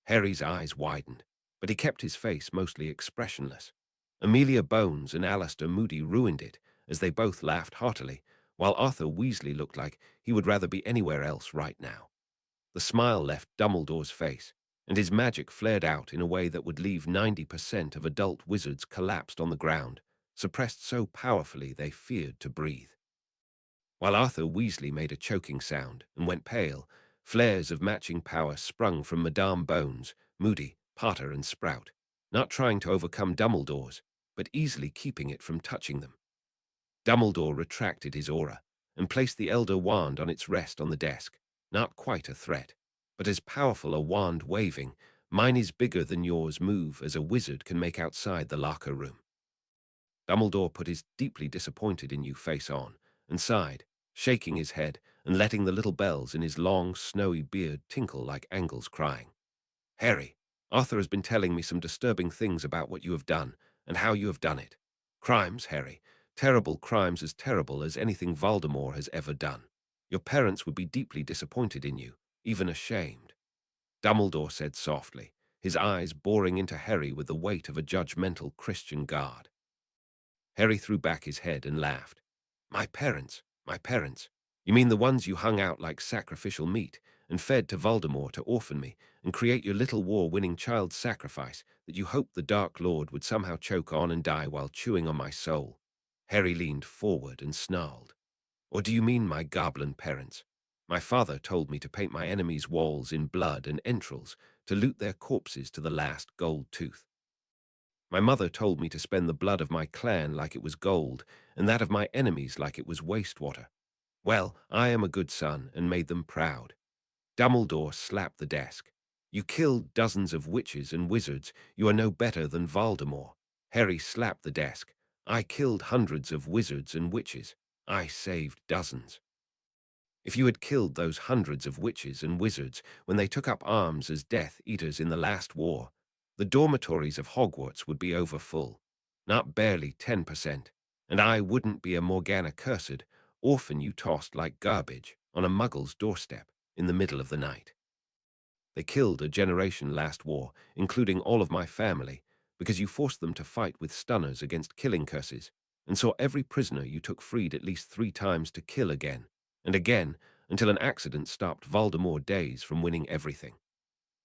Harry's eyes widened, but he kept his face mostly expressionless. Amelia Bones and Alastor Moody ruined it, as they both laughed heartily, while Arthur Weasley looked like he would rather be anywhere else right now. The smile left Dumbledore's face, and his magic flared out in a way that would leave 90% of adult wizards collapsed on the ground, suppressed so powerfully they feared to breathe. While Arthur Weasley made a choking sound and went pale, flares of matching power sprung from Madame Bones, Moody, Potter, and Sprout, not trying to overcome Dumbledore's, but easily keeping it from touching them. Dumbledore retracted his aura and placed the Elder Wand on its rest on the desk. Not quite a threat, but as powerful a wand waving, "Mine is bigger than yours" move as a wizard can make outside the locker room. Dumbledore put his deeply disappointed in you face on and sighed, shaking his head and letting the little bells in his long, snowy beard tinkle like angels crying. "Harry, Arthur has been telling me some disturbing things about what you have done and how you have done it. Crimes, Harry, terrible crimes, as terrible as anything Voldemort has ever done. Your parents would be deeply disappointed in you, even ashamed," Dumbledore said softly, his eyes boring into Harry with the weight of a judgmental Christian guard. Harry threw back his head and laughed. My parents? My parents? You mean the ones you hung out like sacrificial meat and fed to Voldemort to orphan me and create your little war-winning child sacrifice that you hoped the Dark Lord would somehow choke on and die while chewing on my soul?" Harry leaned forward and snarled. "Or do you mean my goblin parents? My father told me to paint my enemies' walls in blood and entrails to loot their corpses to the last gold tooth. My mother told me to spend the blood of my clan like it was gold, and that of my enemies like it was wastewater. Well, I am a good son and made them proud." Dumbledore slapped the desk. "You killed dozens of witches and wizards. You are no better than Voldemort." Harry slapped the desk. "I killed hundreds of wizards and witches. I saved dozens." "If you had killed those hundreds of witches and wizards when they took up arms as Death Eaters in the last war, The dormitories of Hogwarts would be overfull, not barely 10%, and I wouldn't be a Morgana cursed orphan you tossed like garbage on a muggle's doorstep in the middle of the night. They killed a generation last war, including all of my family, because you forced them to fight with stunners against killing curses, and saw every prisoner you took freed at least 3 times to kill again, and again, until an accident stopped Voldemort days from winning everything.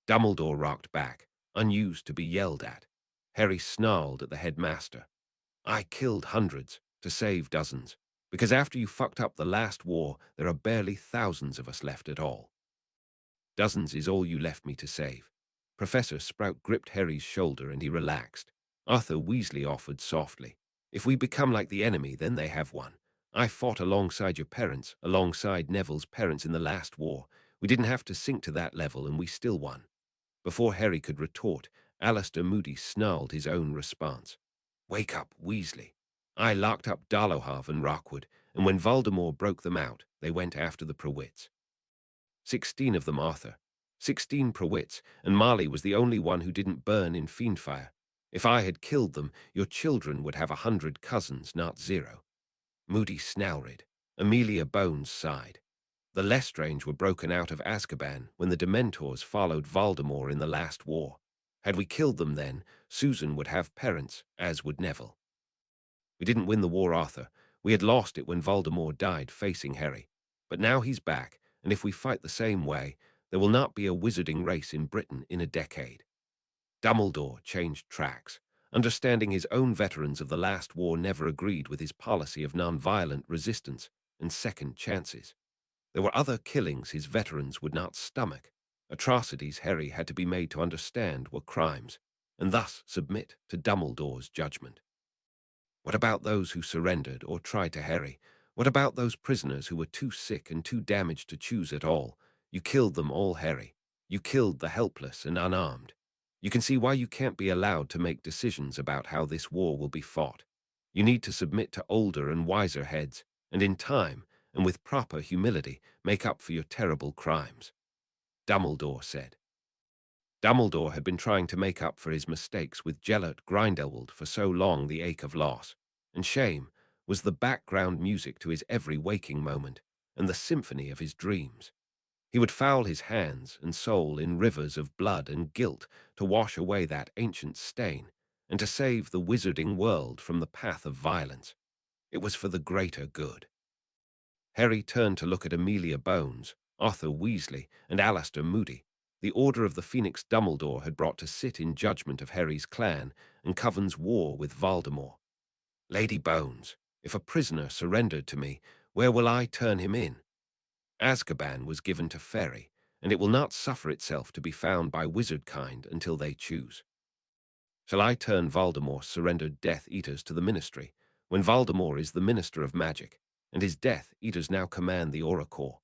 Dumbledore rocked back, unused to be yelled at. Harry snarled at the headmaster. I killed hundreds to save dozens, because after you fucked up the last war, there are barely thousands of us left at all. Dozens is all you left me to save. Professor Sprout gripped Harry's shoulder and he relaxed. Arthur Weasley offered softly. If we become like the enemy, then they have won. I fought alongside your parents, alongside Neville's parents in the last war. We didn't have to sink to that level and we still won. Before Harry could retort, Alistair Moody snarled his own response. Wake up, Weasley. I locked up Dolohov and Rockwood, and when Voldemort broke them out, they went after the Prewitts. 16 of them, Arthur. 16 Prewitts, and Marley was the only one who didn't burn in fiendfire. If I had killed them, your children would have 100 cousins, not 0. Moody snarled. Amelia Bones sighed. The Lestrange were broken out of Azkaban when the Dementors followed Voldemort in the last war. Had we killed them then, Susan would have parents, as would Neville. We didn't win the war, Arthur. We had lost it when Voldemort died facing Harry. But now he's back, and if we fight the same way, there will not be a wizarding race in Britain in a decade. Dumbledore changed tracks. Understanding his own veterans of the last war never agreed with his policy of non-violent resistance and second chances. There were other killings his veterans would not stomach. Atrocities Harry had to be made to understand were crimes, and thus submit to Dumbledore's judgment. What about those who surrendered or tried to harry? What about those prisoners who were too sick and too damaged to choose at all? You killed them all, Harry. You killed the helpless and unarmed. You can see why you can't be allowed to make decisions about how this war will be fought. You need to submit to older and wiser heads, and in time, and with proper humility, make up for your terrible crimes. Dumbledore said. Dumbledore had been trying to make up for his mistakes with Gellert Grindelwald for so long. The ache of loss and shame was the background music to his every waking moment and the symphony of his dreams. He would foul his hands and soul in rivers of blood and guilt to wash away that ancient stain and to save the wizarding world from the path of violence. It was for the greater good. Harry turned to look at Amelia Bones, Arthur Weasley, and Alistair Moody, the Order of the Phoenix Dumbledore had brought to sit in judgment of Harry's clan and Coven's war with Voldemort. Lady Bones, if a prisoner surrendered to me, where will I turn him in? Azkaban was given to Fairy, and it will not suffer itself to be found by wizard kind until they choose. Shall I turn Voldemort's surrendered Death Eaters to the Ministry, when Voldemort is the Minister of Magic, and his Death Eaters now command the Auror?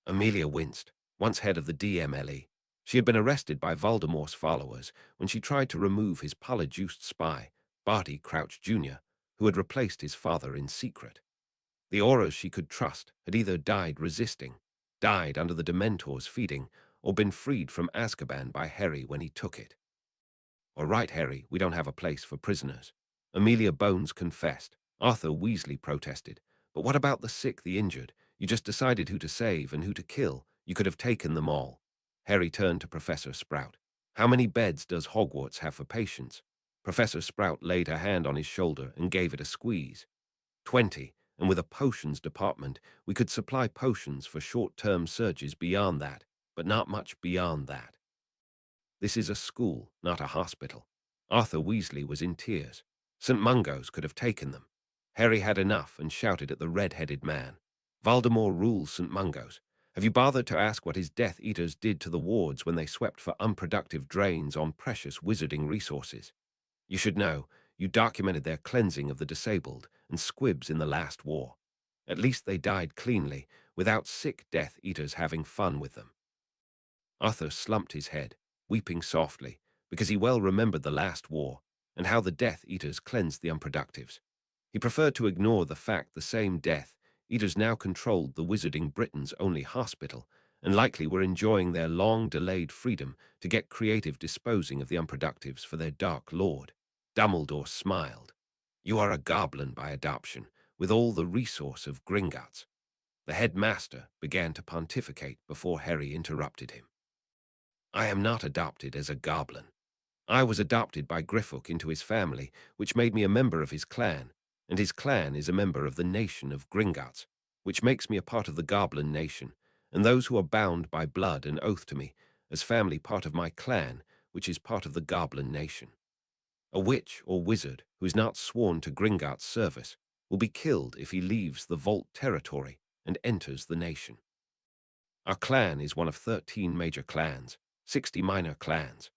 Amelia winced, once head of the DMLE. She had been arrested by Voldemort's followers when she tried to remove his polyjuiced spy, Barty Crouch Jr., who had replaced his father in secret. The Aurors she could trust had either died resisting, died under the Dementor's feeding, or been freed from Azkaban by Harry when he took it. All right, Harry, we don't have a place for prisoners. Amelia Bones confessed. Arthur Weasley protested. But what about the sick, the injured? You just decided who to save and who to kill. You could have taken them all. Harry turned to Professor Sprout. How many beds does Hogwarts have for patients? Professor Sprout laid her hand on his shoulder and gave it a squeeze. 20, and with a potions department, we could supply potions for short-term surges beyond that, but not much beyond that. This is a school, not a hospital. Arthur Weasley was in tears. St. Mungo's could have taken them. Harry had enough and shouted at the red-headed man. Voldemort rules St. Mungo's. Have you bothered to ask what his Death Eaters did to the wards when they swept for unproductive drains on precious wizarding resources? You should know, you documented their cleansing of the disabled and squibs in the last war. At least they died cleanly, without sick Death Eaters having fun with them. Arthur slumped his head, weeping softly, because he well remembered the last war and how the Death Eaters cleansed the unproductives. He preferred to ignore the fact the same Death Eaters now controlled the wizarding Britain's only hospital and likely were enjoying their long-delayed freedom to get creative disposing of the unproductives for their dark lord. Dumbledore smiled. You are a goblin by adoption, with all the resource of Gringotts. The headmaster began to pontificate before Harry interrupted him. I am not adopted as a goblin. I was adopted by Griphook into his family, which made me a member of his clan, and his clan is a member of the nation of Gringotts, which makes me a part of the Goblin Nation, and those who are bound by blood and oath to me, as family part of my clan, which is part of the Goblin Nation. A witch or wizard who is not sworn to Gringotts' service will be killed if he leaves the Vault territory and enters the nation. Our clan is one of 13 major clans, 60 minor clans.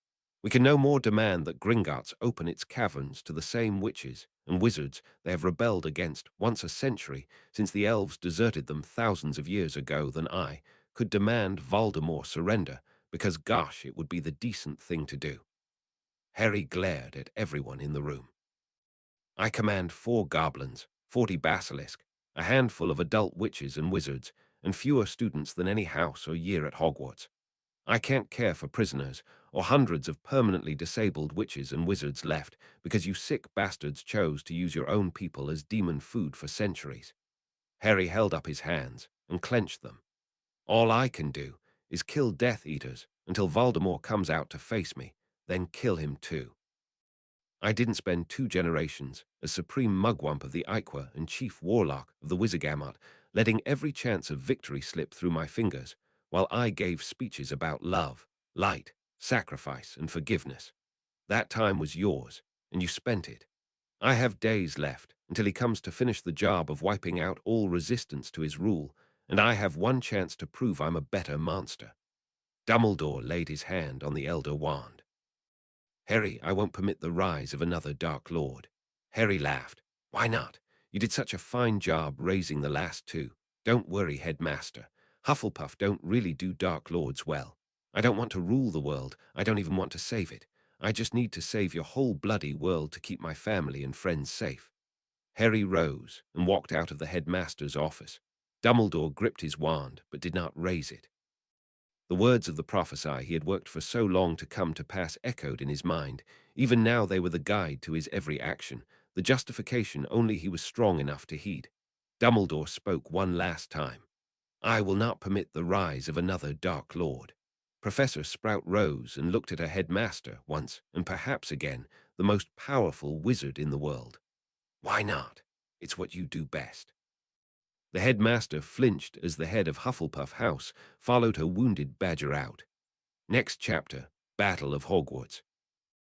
We can no more demand that Gringotts open its caverns to the same witches and wizards they have rebelled against once a century since the elves deserted them thousands of years ago than I could demand Voldemort surrender, because gosh, it would be the decent thing to do. Harry glared at everyone in the room. I command 4 goblins, 40 basilisk, a handful of adult witches and wizards, and fewer students than any house or year at Hogwarts. I can't care for prisoners or hundreds of permanently disabled witches and wizards left because you sick bastards chose to use your own people as demon food for centuries. Harry held up his hands and clenched them. All I can do is kill Death Eaters until Voldemort comes out to face me, then kill him too. I didn't spend 2 generations as Supreme Mugwump of the Iqua and Chief Warlock of the Wizengamot, letting every chance of victory slip through my fingers, while I gave speeches about love, light, sacrifice, and forgiveness. That time was yours, and you spent it. I have days left until he comes to finish the job of wiping out all resistance to his rule, and I have one chance to prove I'm a better monster. Dumbledore laid his hand on the Elder Wand. Harry, I won't permit the rise of another Dark Lord. Harry laughed. Why not? You did such a fine job raising the last 2. Don't worry, Headmaster. Hufflepuff don't really do Dark Lords well. I don't want to rule the world. I don't even want to save it. I just need to save your whole bloody world to keep my family and friends safe. Harry rose and walked out of the headmaster's office. Dumbledore gripped his wand, but did not raise it. The words of the prophesy he had worked for so long to come to pass echoed in his mind. Even now they were the guide to his every action, the justification only he was strong enough to heed. Dumbledore spoke one last time. I will not permit the rise of another Dark Lord. Professor Sprout rose and looked at her headmaster once, and perhaps again, the most powerful wizard in the world. Why not? It's what you do best. The headmaster flinched as the head of Hufflepuff House followed her wounded badger out. Next chapter, Battle of Hogwarts.